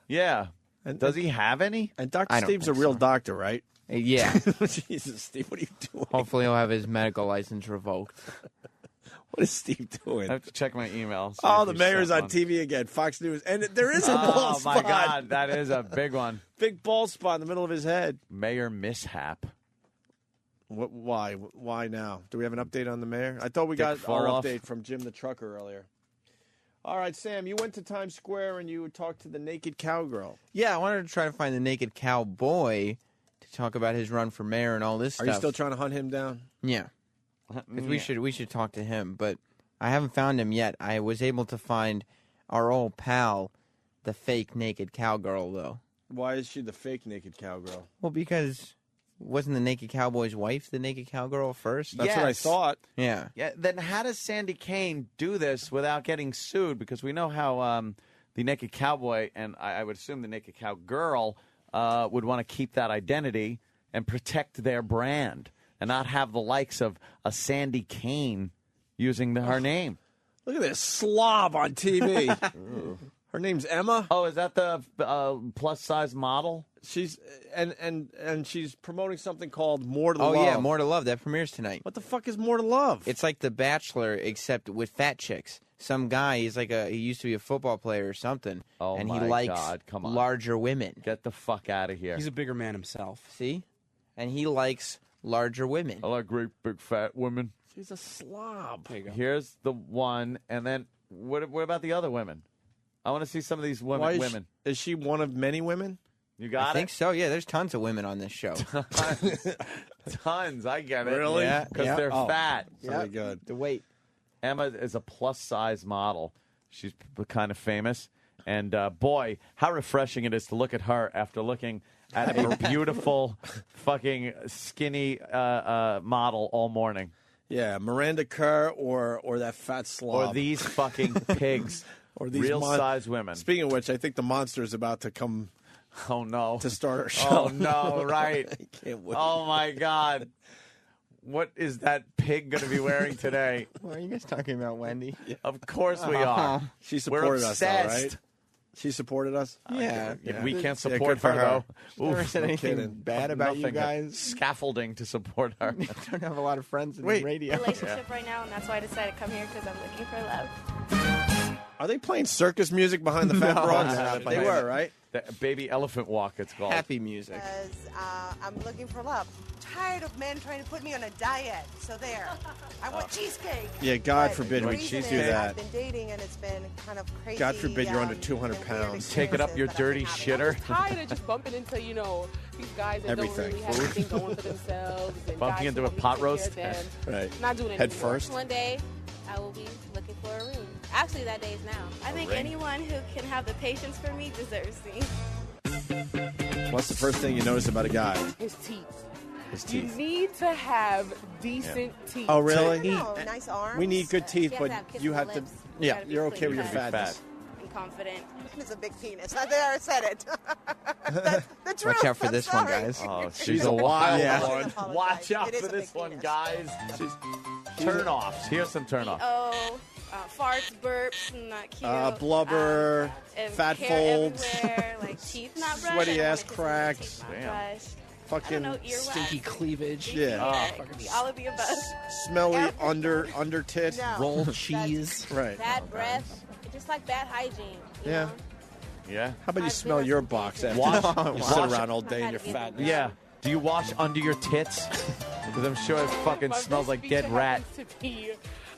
Yeah. And does he have any? And Dr. I don't Steve's a think real so. doctor, right? Yeah. Jesus, Steve, what are you doing? Hopefully he'll have his medical license revoked. What is Steve doing? I have to check my email. see Oh, if the he mayor's sent on one. TV again, Fox News, and there is a bald Oh spot. my God, that is a big one. Big bald spot in the middle of his head. Mayor mishap. What? Why? Why now? Do we have an update on the mayor? I thought we Dick got our Farloff. update from Jim the trucker earlier. All right, Sam, you went to Times Square and you talked to the naked cowgirl. Yeah, I wanted to try to find the naked cowboy to talk about his run for mayor and all this Are stuff. you still trying to hunt him down? Yeah. 'Cause we should talk to him, but I haven't found him yet. I was able to find our old pal, the fake naked cowgirl, though. Why is she the fake naked cowgirl? Well, because wasn't the naked cowboy's wife the naked cowgirl first? That's what I Yes. thought. Yeah. Yeah. Then how does Sandy Kane do this without getting sued? Because we know how the naked cowboy and I would assume the naked cowgirl would want to keep that identity and protect their brand and not have the likes of a Sandy Kane using her name. Look at this slob on TV. Her name's Emma. Oh, is that the plus size model? She's and she's promoting something called More to Love. Oh, yeah, More to Love. That premieres tonight. What the fuck is More to Love? It's like The Bachelor, except with fat chicks. Some guy, he used to be a football player or something, Oh, and he my likes God, come on. larger women. Get the fuck out of here. He's a bigger man himself. See? And he likes larger women. I like great big fat women. She's a slob. There you go. Here's the one, and then what about the other women? I want to see some of these Why women. is she, is she one of many women? You got I it? think so. Yeah, there's tons of women on this show. Tons. I get it. Really? Yeah, because Yeah. they're Oh. fat. Very good. The weight. Emma is a plus size model. She's kind of famous. And boy, how refreshing it is to look at her after looking at a beautiful, fucking skinny model all morning. Yeah, Miranda Kerr or that fat slob. Or these fucking pigs. Or these real size women. Speaking of which, I think the monster is about to come Oh, no. to start our show. Oh, no, right. I can't wait. Oh, my God. What is that pig going to be wearing today? What are you guys talking about, Wendy? Of course we are. She We're supported us, though, obsessed. right? She supported us? Yeah. If we can't Yeah, support good for her, her. though. Never Oof, said no anything kidding. bad about you nothing. guys. Scaffolding to support her. I don't have a lot of friends in Wait. radio. Relationship right now, and that's why I decided to come here because I'm looking for love. Are they playing circus music behind the fat No, broads? no, They were, right? The baby elephant walk, it's called. Happy music. Because I'm looking for love. Tired of men trying to put me on a diet. So there. I want cheesecake. Yeah, God But forbid the we reason do is that. I've been dating and it's been kind of crazy. God forbid you're under 200 pounds. Take it up your dirty shitter. Tired of just bumping into, these guys that Everything. don't really have anything going for themselves. And Bumping guys into who a want me pot to take roast? care of them. Right. Not doing it Head anymore. first. One day, I will be looking for a ring. Actually, that day is now. I think ring? anyone who can have the patience for me deserves me. What's the first thing you notice about a guy? His teeth. His You teeth. need to have decent teeth. Oh, really? No, nice arms. We need good teeth, He has but to have you kissable have to. lips. Yeah, Gotta be you're okay with your clean-cut. fatness. And confident. It's a big penis. I there, I said it. That's the truth. Watch out for I'm this one, sorry. guys. Oh, She's a wild one. one. Watch out It is for a this big one, penis. guys. Turn-offs. Here's some turn-offs. Oh, farts, burps, not cute. Blubber, and fat hair folds, everywhere, like teeth not brushed. sweaty I don't ass wanna kiss cracks. teeth not Damn. brushed. Fucking earwax. Stinky cleavage. Yeah. It could be all of the above. Smelly under tit. No. Rolled cheese. Right. Bad breath, just like bad hygiene. you Yeah. know? Yeah. How about you smell your box after Wash- you sit wash- around all day in your fat? Yeah. Do you wash under your tits? Because I'm sure it fucking My smells best like feature dead rat. happens to be,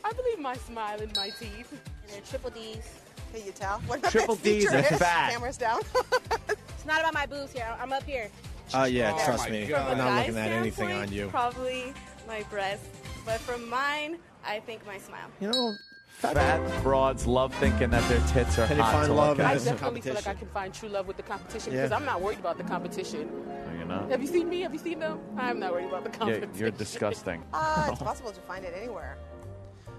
I believe my smile and my teeth. And they're triple D's. Can you tell? What my Triple best D's feature and is? fat. Camera's down. It's not about my boobs here. I'm up here. Yeah, Oh, trust my me. God. I'm From a not guy's looking at anything standpoint, on you. Probably my breasts. But from mine, I think my smile. You know, Fat broads love thinking that their tits are Can you hot find to love look in I at. this definitely feel like I competition? can find true love with the competition Yeah. because I'm not worried about the competition. You know? Have you seen me? Have you seen them? I'm not worried about the Yeah, competition. you're disgusting. It's possible to find it anywhere.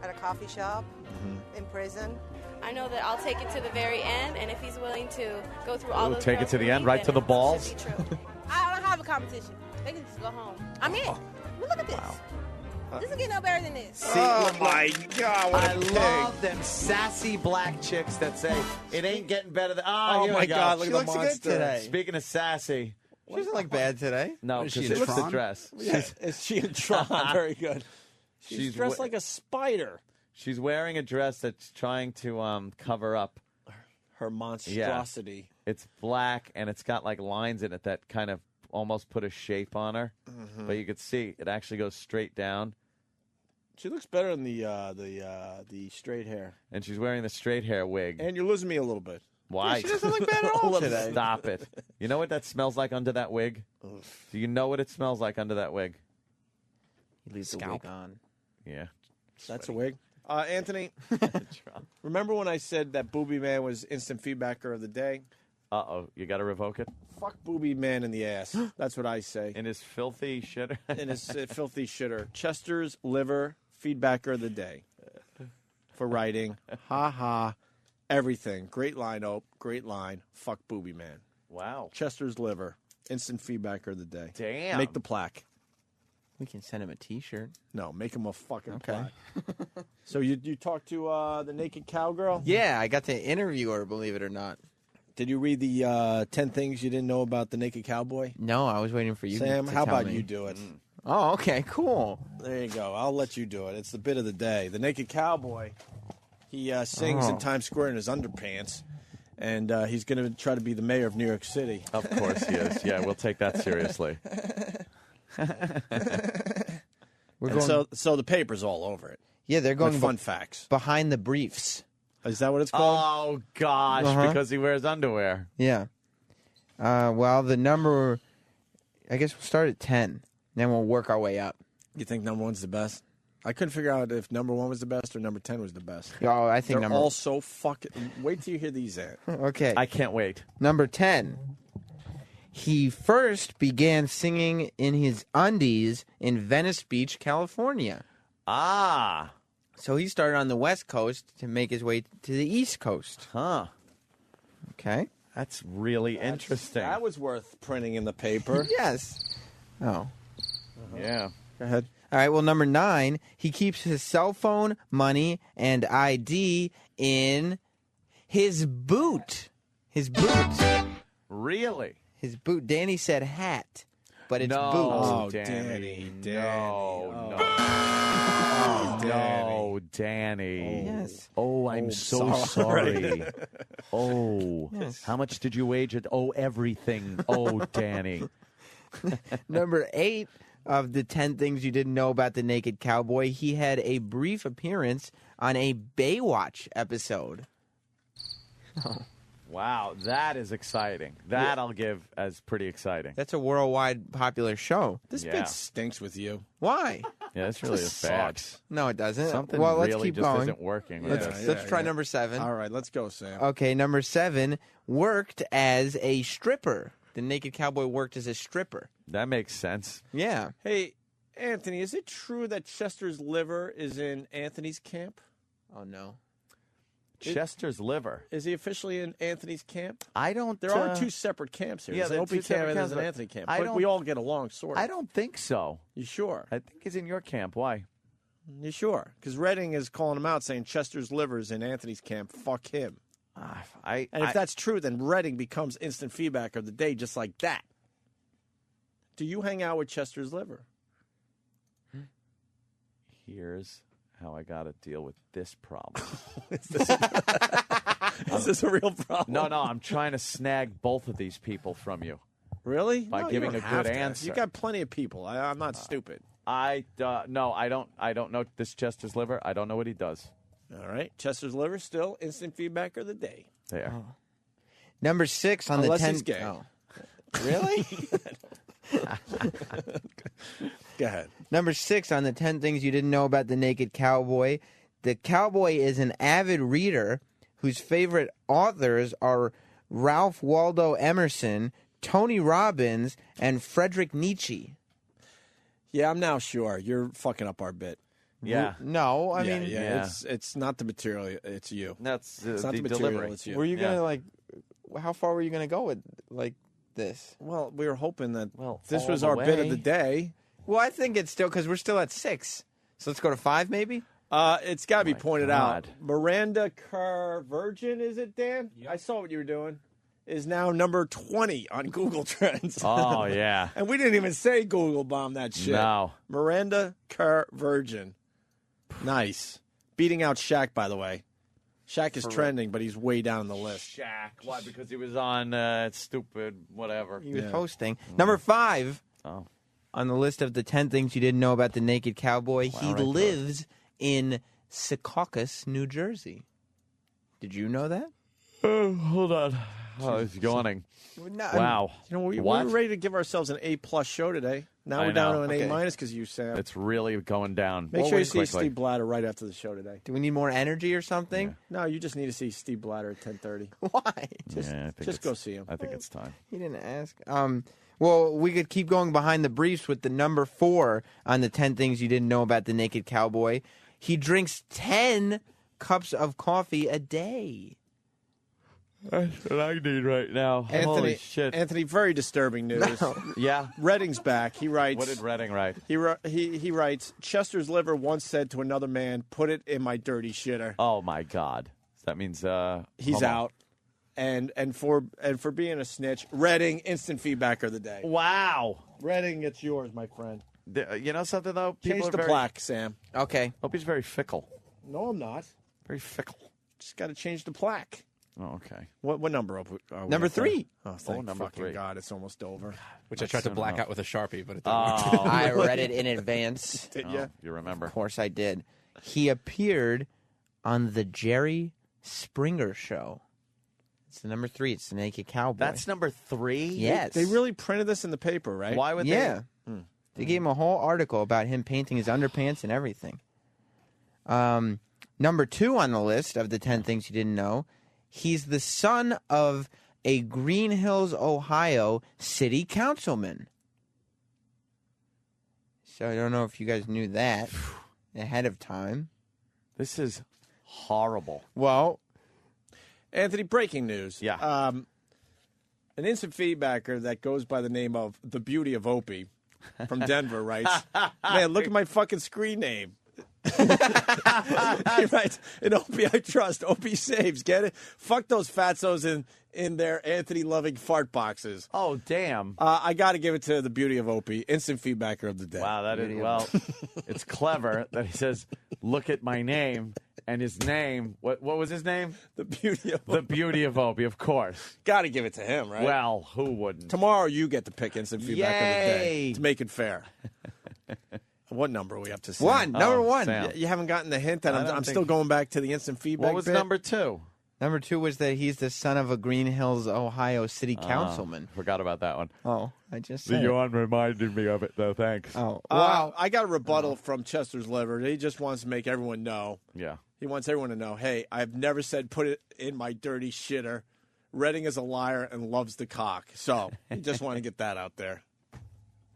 At a coffee shop, Mm-hmm. in prison. I know that I'll take it to the very end, and if he's willing to go through all Ooh, those take it girls to the with end, me, right then to the it balls. should be true. I don't have a competition. They can just go home. I'm in. Look at this. Doesn't get no better than this. Oh my God! What a I pig! love them sassy black chicks that say it ain't getting better than. Oh, Oh my God! Look She at the looks good monster. today. Speaking of sassy, She doesn't look bad today. no, Is she because in it's the Tron? dress. Yeah, is she in Tron? Very good. She's She's dressed wa- like a spider. She's wearing a dress that's trying to cover up. Her monstrosity. It's black and it's got like lines in it that kind of almost put a shape on her, but you could see it actually goes straight down. She looks better in the straight hair. And she's wearing the straight hair wig. And you're losing me a little bit. Why? She doesn't look bad at all today. Stop it. You know what that smells like under that wig? Do you know what it smells like under that wig? He leaves the wig on. Yeah. That's a wig. Anthony, remember when I said that Booby Man was instant feedbacker of the day? Uh-oh. You got to revoke it? Fuck Booby Man in the ass. That's what I say. In his filthy shitter? In his filthy shitter. Chester's Liver feedbacker of the day. For writing. Ha ha. Everything. Great line, Ope. Great line. Fuck Booby Man. Wow. Chester's Liver. Instant feedbacker of the day. Damn. Make the plaque. We can send him a T-shirt. No, make him a fucking Okay. plaque. So you talked to the naked cowgirl? Yeah, I got to interview her, believe it or not. Did you read the 10 things you didn't know about the naked cowboy? No, I was waiting for you Sam, to how tell about me. you do it? Oh, okay, cool. There you go. I'll let you do it. It's the bit of the day. The naked cowboy, he sings in Times Square in his underpants, and he's going to try to be the mayor of New York City. Of course he is. Yeah, we'll take that seriously. We're And going. so the paper's all over it. Yeah, they're going With fun facts. behind the briefs. Is that what it's called? Oh, gosh, because he wears underwear. Yeah. Well, the number, I guess we'll start at 10. Then we'll work our way up. You think number one's the best? I couldn't figure out if number one was the best or number 10 was the best. Oh, I think They're number. all so fucking. Wait till you hear these. Okay. I can't wait. Number 10. He first began singing in his undies in Venice Beach, California. Ah. So he started on the West Coast to make his way to the East Coast. Huh. Okay. That's really interesting. That was worth printing in the paper. Yes. Oh. Yeah. Go ahead. All right. Well, number 9, he keeps his cell phone, money, and ID in his boot. His boot. Really? His boot. Danny said hat, but it's No, boot. Oh, Danny. Danny. No, no. Oh, no, Danny. Yes. Oh, I'm so sorry. Oh. Yes. How much did you wager? Oh, everything. Oh, Danny. Number 8 of the 10 things you didn't know about the Naked Cowboy, he had a brief appearance on a Baywatch episode. Wow, that is exciting. That I'll give as pretty exciting. That's a worldwide popular show. This bit stinks with you. Why? Yeah, this really is bad. No, it doesn't. Something well, let's really keep just going. isn't working. with Let's, this. let's try number 7. All right, let's go, Sam. Okay, number 7, worked as a stripper. The Naked Cowboy worked as a stripper. That makes sense. Yeah. Hey, Anthony, is it true that Chester's liver is in Anthony's camp? Oh, no. Chester's liver. Is he officially in Anthony's camp? I don't. There are 2 separate camps here. Yeah, There's an they're Opie 2 separate camp and there's camps, an but Anthony camp. I But don't- we all get along, sort of. I don't think so. You sure? I think he's in your camp. Why? You sure? Because Redding is calling him out, saying Chester's liver's in Anthony's camp. Fuck him. And if that's true, then Redding becomes instant feedback of the day, just like that. Do you hang out with Chester's liver? Here's how I got to deal with this problem. Is this a real problem? No, I'm trying to snag both of these people from you. Really? By No, you giving don't a have good to. answer. You got plenty of people. I'm not stupid. No, I don't know this Chester's liver. I don't know what he does. All right. Chester's liver still instant feedback of the day. There. Number 6 on Unless the 10. he's gay. Oh. Really? Go ahead. Number 6 on the 10 things you didn't know about the Naked Cowboy. The cowboy is an avid reader whose favorite authors are Ralph Waldo Emerson, Tony Robbins, and Friedrich Nietzsche. Yeah, I'm now sure. You're fucking up our bit. Yeah. No, I Yeah, mean, yeah. It's not the material. It's you. That's It's not the the material. delivery. It's you. were you going to, like, how far were you going to go with, like, this? Well, we were hoping that this all was the our bit of way. the day. Well, I think it's still, because we're still at 6. So let's go to 5, maybe? It's got to be pointed out. God. Miranda Kerr Virgin, is it, Dan? I saw what you were doing. Is now number 20 on Google Trends. Oh, yeah. And we didn't even say Google bomb that shit. No. Miranda Kerr Virgin. Nice. Beating out Shaq, by the way. Shaq is trending, but he's way down the list. Shaq. Why? Because he was on stupid whatever. He was hosting. Number 5 on the list of the 10 things you didn't know about the Naked Cowboy. He right to it. lives in Secaucus, New Jersey. Did you know that? Hold on. Oh, he's yawning. Wow. You know, we What? were ready to give ourselves an A+ show today. Now I we're down know. to an Okay. A- because of you, Sam. It's really going down. Make sure you see quickly. Steve Blatter right after the show today. Do we need more energy or something? No, you just need to see Steve Blatter at 10:30. Why? Just, Yeah, I think just it's- go see him. I think it's time. He didn't ask. Well, we could keep going behind the briefs with the number 4 on the 10 things you didn't know about the Naked Cowboy. He drinks 10 cups of coffee a day. That's what I need right now. Anthony, Holy shit. Anthony, very disturbing news. Yeah. Redding's back. He writes. What did Redding write? He writes. Chester's liver once said to another man, "Put it in my dirty shitter." Oh my God. That means He's homo. out. And for being a snitch, Redding instant feedbacker of the day. Wow. Redding, it's yours, my friend. You know something though? People Change are the very, plaque, Sam. Okay. Opie's very fickle. No, I'm not. Very fickle. Just got to change the plaque. Oh, okay. What number are we Number at there? 3. Oh, thank number fucking 3. God, it's almost over. Which I tried to black out with a Sharpie, but it didn't Oh, work. I read it in advance. Did you? you remember? Of course I did. He appeared on the Jerry Springer Show. It's the number 3. It's the Naked Cowboy. That's number 3? Yes. They really printed this in the paper, right? Why would Yeah. they? They gave him a whole article about him painting his underpants and everything. Number 2 on the list of the 10 things you didn't know, he's the son of a Green Hills, Ohio city councilman. So I don't know if you guys knew that ahead of time. This is horrible. Well, Anthony, breaking news. Yeah. An instant feedbacker that goes by the name of The Beauty of Opie from Denver writes, "Man, look at my fucking screen name. He writes, in Opie I trust, Opie saves. Get it? Fuck those fatzos in their Anthony Loving fart boxes. Oh, damn. I got to give it to the beauty of Opie. Instant feedbacker of the day. Wow, that is, well, it's clever that he says, look at my name. And his name, what was his name? The Beauty of Opie. The Beauty of Opie, of course. Got to give it to him, right? Well, who wouldn't? Tomorrow you get to pick instant feedback of the day Yay. to make it fair. What number are we up to? Sam? One. Number one. Sam. You haven't gotten the hint that I I'm don't still think- going back to the instant feedback What was bit? number 2? Number 2 was that he's the son of a Green Hills, Ohio city councilman. Forgot about that one. Oh, I just said it. Yawn reminded me of it, though. Thanks. Oh, Wow. I got a rebuttal from Chester's Liver. He just wants to make everyone know. Yeah. He wants everyone to know, hey, I've never said put it in my dirty shitter. Redding is a liar and loves the cock. So, you just want to get that out there.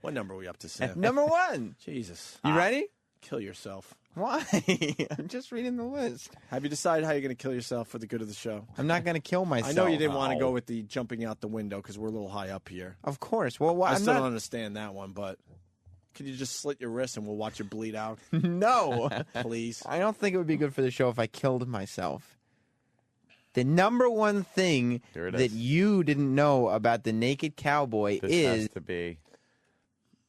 What number are we up to, Sam? Number 1. Jesus. You ready? Kill yourself. Why? I'm just reading the list. Have you decided how you're going to kill yourself for the good of the show? I'm not going to kill myself. I know you didn't want to go with the jumping out the window because we're a little high up here. Of course. Well, I I'm still not... don't understand that one, but could you just slit your wrist and we'll watch you bleed out? No. Please. I don't think it would be good for the show if I killed myself. The number one thing Here it that is. you didn't know about the Naked Cowboy This is... has to be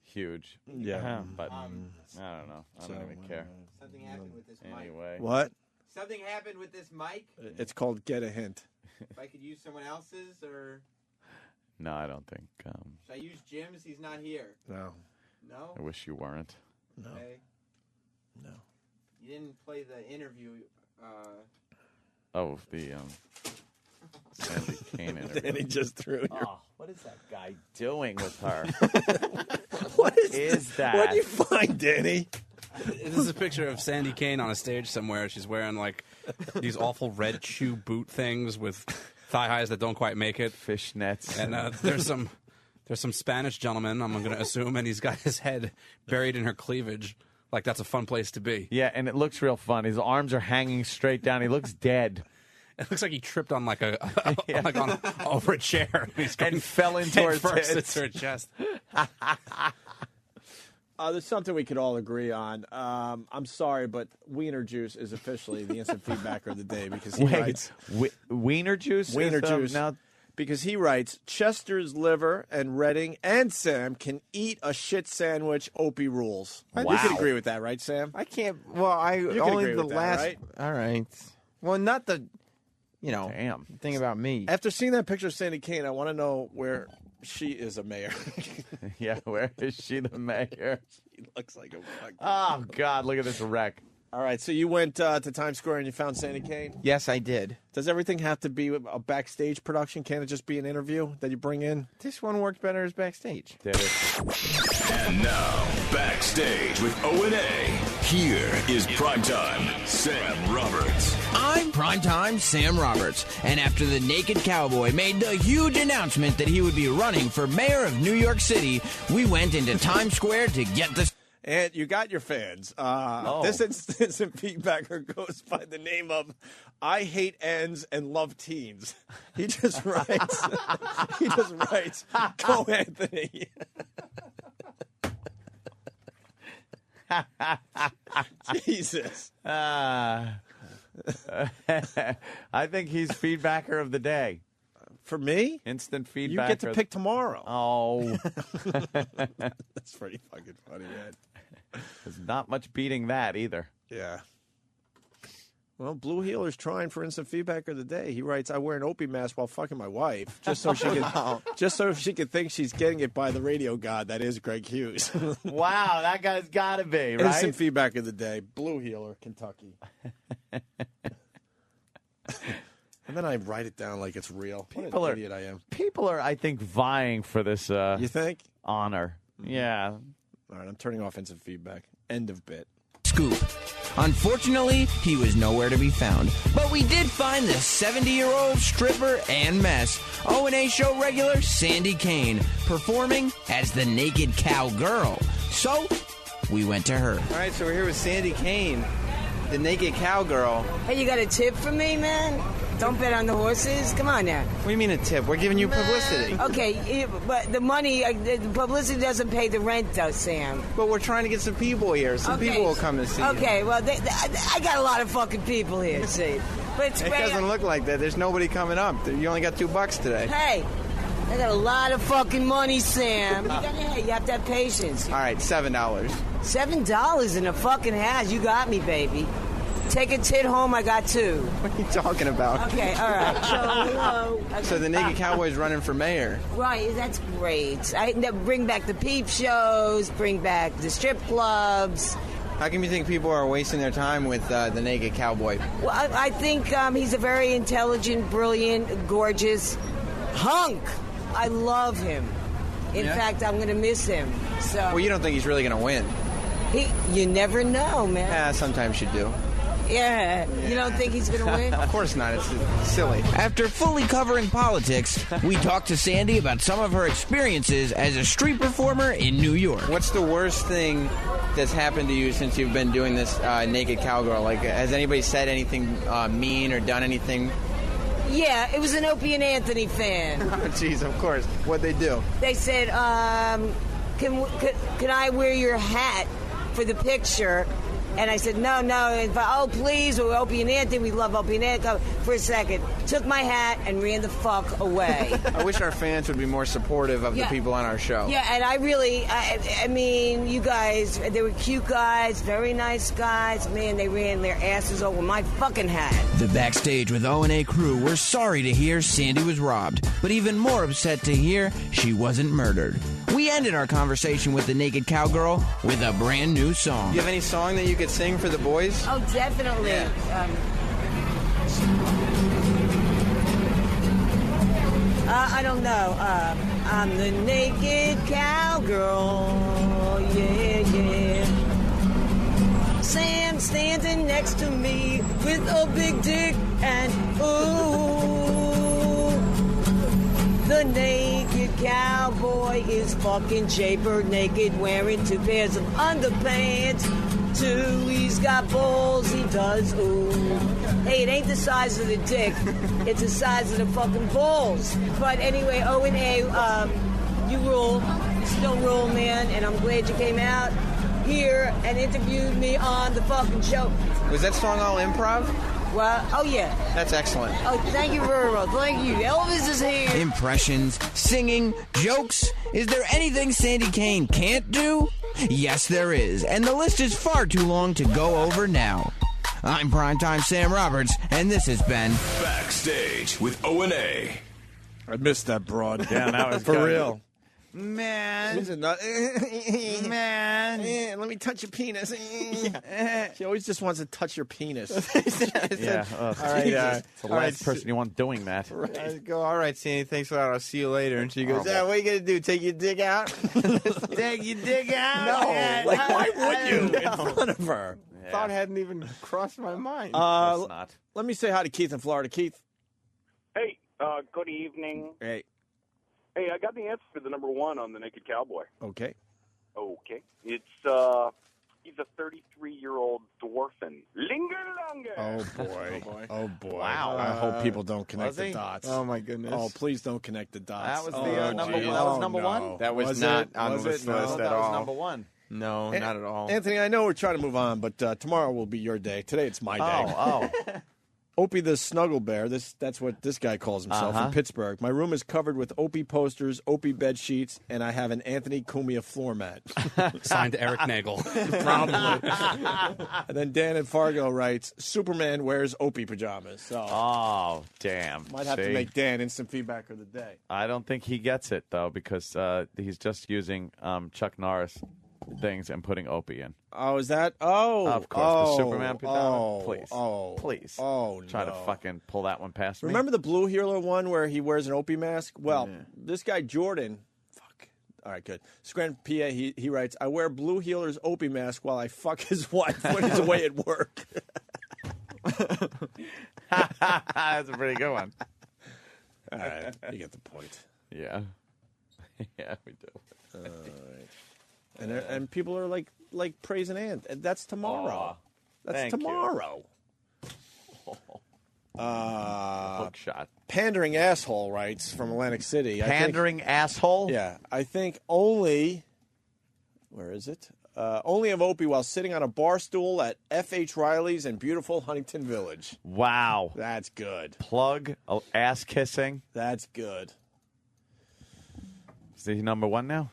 huge. Yeah. But I don't know. I don't even care. Something happened with this Anyway. What? Something happened with this mic. It's called Get a Hint. If I could use someone else's, or No, I don't think. should I use Jim's? He's not here. No. No? I wish you weren't. No. Okay. No. You didn't play the interview. Oh, the Sandy Kane interview. Danny just threw your... Oh, what is that guy doing with her? What is that? What do you find, Danny? This is a picture of Sandy Kane on a stage somewhere. She's wearing like these awful red shoe boot things with thigh highs that don't quite make it. Fishnets. And there's some Spanish gentleman, I'm going to assume, and he's got his head buried in her cleavage. Like that's a fun place to be. Yeah, and it looks real fun. His arms are hanging straight down. He looks dead. It looks like he tripped on like over a chair. He's going And fell into her first tits. into her chest. There's something we could all agree on. I'm sorry, but Wiener Juice is officially the instant feedbacker of the day because he writes... Wiener Juice? Wiener is, Juice. Now, Because he writes, Chester's Liver and Redding and Sam can eat a shit sandwich. Opie rules. Wow. You can agree with that, right, Sam? I can't. Well, I You can only agree the with that, last. right? All right. Well, not the. Damn. Thing about me. After seeing that picture of Sandy Kane, I want to know where she is a mayor. yeah, where is she the mayor? She looks like a fucking... Oh, God, look at this wreck. All right, so you went to Times Square and you found Sandy Kane? Yes, I did. Does everything have to be a backstage production? Can't it just be an interview that you bring in? This one worked better as backstage. Did it? And now, backstage with O&A. Here is Primetime Sam Roberts. I'm Primetime Sam Roberts, and after the Naked Cowboy made the huge announcement that he would be running for mayor of New York City, we went into Times Square to get the... And you got your fans. This instant feedbacker goes by the name of I Hate Ends and Love Teens. He just writes, go Anthony. Jesus. I think he's feedbacker of the day. For me? Instant You feedback. get to pick tomorrow. Oh. That's pretty fucking funny, man. There's not much beating that either. Yeah. Well, Blue Heeler's trying for instant feedback of the day. He writes, I wear an Opie mask while fucking my wife, just so she could think she's getting it by the radio god that is Greg Hughes. Wow, that guy's got to be, right? Instant feedback of the day. Blue Heeler, Kentucky. And then I write it down like it's real. What an idiot I am. People are, I think, vying for this You think? honor. Yeah. All right, I'm turning off instant feedback. End of bit. Scoop. Unfortunately, he was nowhere to be found. But we did find the 70-year-old stripper and mess, O&A show regular Sandy Kane, performing as the Naked Cowgirl. So, we went to her. All right, so we're here with Sandy Kane. the naked cowgirl. Hey, you got a tip for me, man? Don't bet on the horses. Come on now. What do you mean a tip? We're giving you publicity. Okay, but the money, the publicity doesn't pay the rent, though, Sam. But we're trying to get some people here. Some people will come and see you. Okay, well, I got a lot of fucking people here, see. But it's It great. doesn't look like that. There's nobody coming up. You only got $2 today. Hey, I got a lot of fucking money, Sam. You have to have patience. All right, $7. $7 in a fucking house. You got me, baby. Take a tit home, I got 2. What are you talking about? Okay, all right. So, hello. So the naked cowboy's running for mayor. Right, that's great. Bring back the peep shows, bring back the strip clubs. How come you think people are wasting their time with the naked cowboy? Well, I think he's a very intelligent, brilliant, gorgeous hunk. I love him. In fact, I'm going to miss him. So. Well, you don't think he's really going to win? You never know, man. Yeah, sometimes you do. Yeah. You don't think he's going to win? Of course not. It's silly. After fully covering politics, we talked to Sandy about some of her experiences as a street performer in New York. What's the worst thing that's happened to you since you've been doing this naked cowgirl? Like, has anybody said anything mean or done anything? Yeah, it was an Opie and Anthony fan. Oh, jeez, of course. What'd they do? They said, can I wear your hat for the picture? And I said, no. Oh, please, we're Opie and Anthony. We love Opie and Anthony. For a second, took my hat and ran the fuck away. I wish our fans would be more supportive of the people on our show. Yeah, and I really, I mean, you guys, they were cute guys, very nice guys. Man, they ran their asses over my fucking hat. The Backstage with O&A crew were sorry to hear Sandy was robbed, but even more upset to hear she wasn't murdered. We ended our conversation with the naked cowgirl with a brand new song. You have any song that you could sing for the boys? Oh, definitely. Yeah. I don't know. I'm the naked cowgirl. Yeah. Sam standing next to me with a big dick and ooh. The naked cowboy is fucking Jaybird naked, wearing 2 pairs of underpants. 2, he's got balls, he does, ooh. Hey, it ain't the size of the dick, it's the size of the fucking balls. But anyway, O&A, you rule. You still rule, man, and I'm glad you came out here and interviewed me on the fucking show. Was that song all improv? Well, oh yeah. That's excellent. Oh, thank you very much. Thank you. Elvis is here. Impressions, singing, jokes. Is there anything Sandy Kane can't do? Yes, there is, and the list is far too long to go over now. I'm Primetime Sam Roberts, and this has been Backstage with O&A. I missed that broad. Yeah, that was for good. real. Man. Man. Let me touch your penis. She always just wants to touch your penis. Yeah. All right. It's the last person you want doing that. I go, all right, Sandy, thanks a lot. I'll see you later. And she goes, Oh. yeah, what are you going to do? Take your dick out? Take your dick out? No. Yeah, Like, why would you no. in front of her? Thought hadn't even crossed my mind. Not. Let me say hi to Keith in Florida. Keith. Hey, good evening. Hey. Hey, I got the answer for the number 1 on the Naked Cowboy. Okay. Okay. It's, he's a 33-year-old dwarfin. Linger longer. Oh, boy. Oh, boy. Wow. I hope people don't connect Was the he? dots. Oh, my goodness. Oh, please don't connect the dots. That was the number geez. one. That was Oh, number no. one? That was not on Was this it? No. list at That was all. number 1. No, not at all. Anthony, I know we're trying to move on, but tomorrow will be your day. Today it's my day. Oh. Opie the Snuggle Bear, that's what this guy calls himself Uh-huh. in Pittsburgh. My room is covered with Opie posters, Opie bed sheets, and I have an Anthony Cumia floor mat. Signed Eric Nagel. Probably. And then Dan in Fargo writes, Superman wears Opie pajamas. So Oh, damn. might have to See? make Dan instant feedback of the day. I don't think he gets it, though, because he's just using Chuck Norris things and putting Opie in. Oh, is that? Oh. Of course, the Superman pajama. Please. Oh. Please. Oh, Try to no. fucking pull that one past me. Remember the Blue Hero one where he wears an Opie mask? Well, this guy Jordan, all right, good. Scranton, PA, he writes, I wear Blue Healer's Opie mask while I fuck his wife when he's away at work. That's a pretty good one. All right, you get the point. Yeah. Yeah, we do. All right. And people are like praising Ant. And that's tomorrow. That's Thank you. tomorrow. Hook shot. Pandering asshole writes from Atlantic City. Pandering asshole? Yeah. I think only. Where is it? Only of Opie while sitting on a bar stool at F.H. Riley's in beautiful Huntington Village. Wow. That's good. Plug ass kissing. That's good. Is he number one now?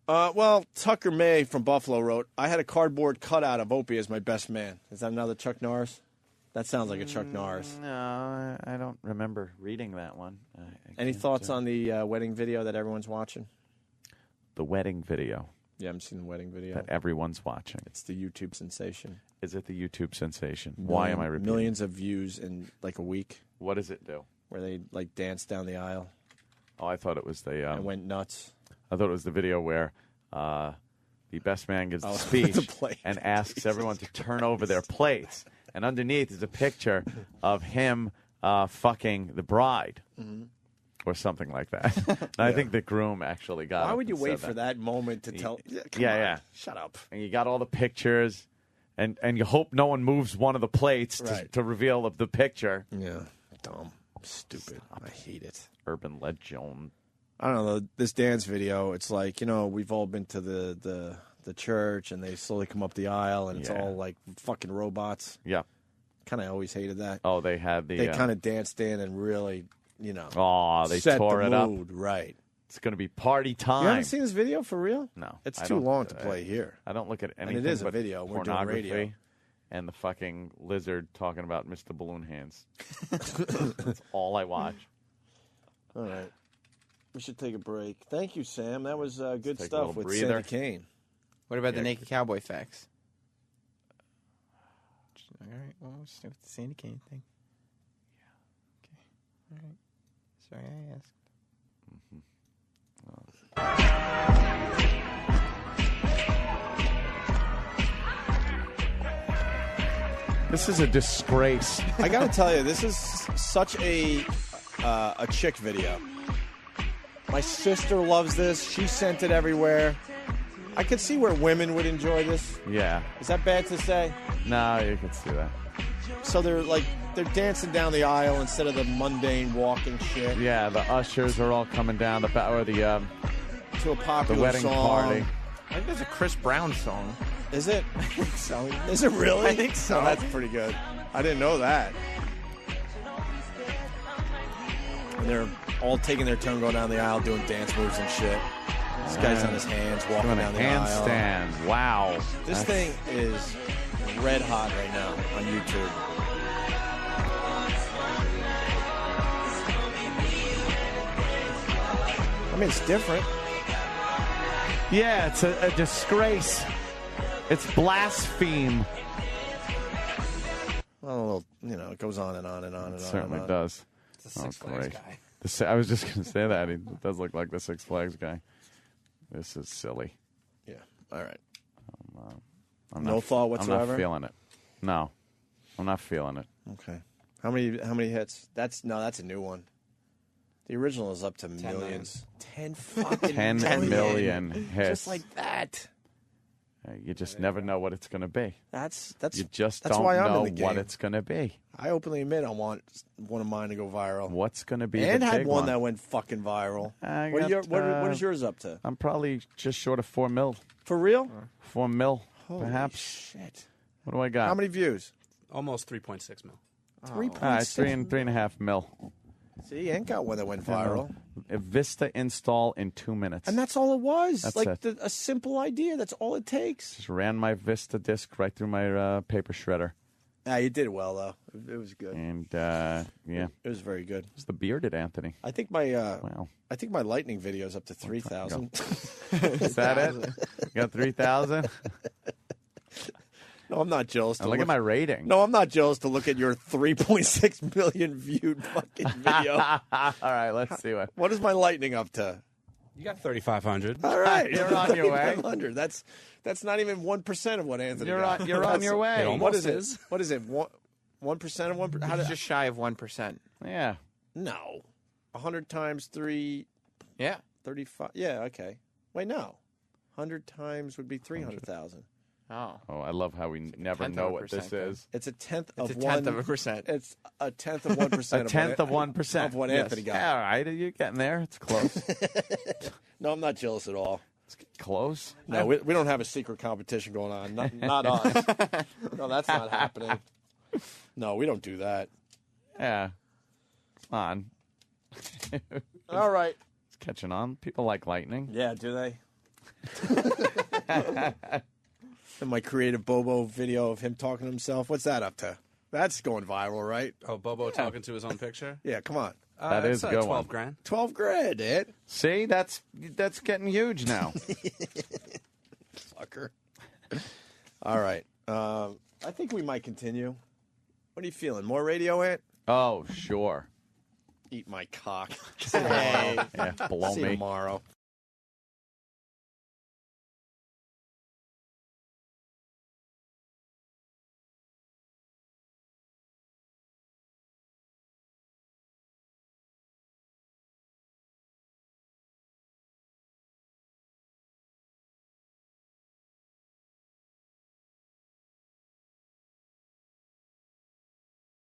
Well, Tucker May from Buffalo wrote, I had a cardboard cutout of Opie as my best man. Is that another Chuck Norris? That sounds like a Chuck Norris. No, I don't remember reading that one. Any thoughts on the wedding video that everyone's watching? The wedding video. Yeah, I'm seeing the wedding video. That everyone's watching. It's the YouTube sensation. Is it the YouTube sensation? Why am I repeating? Millions of views in like a week. What does it do? Where they like dance down the aisle. Oh, I thought it was the. And went nuts. I thought it was the video where the best man gives the the speech plate. and asks everyone to turn over their plates. And underneath is a picture of him fucking the bride. Mm-hmm. Or something like that. And I think the groom actually got it. Why would you and wait said for that moment to tell? Yeah, Come on. yeah. Shut up. And you got all the pictures, and you hope no one moves one of the plates Right. to reveal the picture. Yeah, dumb, stupid. I hate it. Urban legend. I don't know this dance video. It's like we've all been to the church, and they slowly come up the aisle, and it's Yeah. all like fucking robots. Yeah. Kind of always hated that. Oh, they had the. They kind of danced in and really, Oh, they set tore the it up. mood, right? It's going to be party time. You haven't seen this video for real? No, It's I too don't- long to play here. I don't look at And anything. it is a but video. We're doing pornography radio. and the fucking lizard talking about Mr. Balloon Hands. That's all I watch. All right. We should take a break. Thank you, Sam. That was good take a stuff little with breather. Sandy Kane. What about the Yeah. Naked Cowboy facts? All right, well, we'll stay with the Sandy Kane thing. Yeah. Okay. All right. Sorry, I asked. This is a disgrace. I got to tell you, this is such a chick video. My sister loves this. She sent it everywhere. I could see where women would enjoy this. Yeah. Is that bad to say? No, you can see that. So they're dancing down the aisle instead of the mundane walking shit. Yeah, the ushers are all coming down to a popular the wedding song. party. I think that's a Chris Brown song. Is it? I think so. Is it really? I think so. Oh, that's pretty good. I didn't know that. And they're all taking their turn going down the aisle doing dance moves and shit. This guy's on his hands walking Doing a down the aisle. handstand. Wow. This thing is red hot right now on YouTube. I mean, it's different. Yeah, it's a disgrace. It's blaspheme. Well, it goes on and on and on and on. It certainly and on. does. It's a Six Flags great. guy. I was just going to say that. He does look like the Six Flags guy. This is silly. Yeah. All right. I'm No thought I'm whatsoever? not feeling it. No. I'm not feeling it. Okay. How many hits? That's a new one. The original is up to millions. 10 fucking 10 million hits. Just like that. You just never know what it's going to be. That's You just that's don't why I'm know in the what game. it's going to be. I openly admit I want one of mine to go viral. What's going to be And the had big one that went fucking viral. What is yours up to? I'm probably just short of 4 mil. For real? 4 mil, Holy perhaps. shit. What do I got? How many views? Almost 3.6 mil. 3.6 3.5 mil. See, you ain't got one that went viral. A Vista install in 2 minutes. And that's all it was. That's like it. a simple idea. That's all it takes. Just ran my Vista disc right through my paper shredder. Yeah, you did well though. It was good. And yeah, It was very good. it's the bearded Anthony. I think my Wow. I think my lightning video is up to 3,000. Is that it? You got 3,000? No, I'm not jealous. Look at my rating. No, I'm not jealous to look at your 3.6 million viewed fucking video. All right, let's see what. What is my lightning up to? You got 3,500. All right, You're on your way. 3,500. That's not even 1% of what Anthony You're got. on- you're on your way. It What almost is it? is. What is it? 1% of 1%? How It's did, just shy of 1%. Yeah. no. 100 times 3, Yeah. 35. Yeah, okay. Wait, no. 100 times would be 300,000. Oh. Oh, I love how we never Tenth know of a what this percent, is. It's a tenth It's of a tenth of a 1%. percent. It's a tenth of 1%. A tenth of 1% of what Yes. Anthony got. Yeah, all right, you're getting there. It's close. No, I'm not jealous at all. It's close. No, we don't have a secret competition going on. Not us. No, that's not happening. No, we don't do that. Yeah. Come on. All right. It's catching on. People like lightning. Yeah, do they? And my creative Bobo video of him talking to himself. What's that up to? That's going viral, right? Oh, Bobo talking to his own picture? Yeah, come on. That is a good 12 one. grand. 12 grand, Ed. See, that's getting huge now. Fucker. All right. I think we might continue. What are you feeling? More radio, Ant? Oh, sure. Eat my cock. Hey. Yeah, blow See you me. tomorrow.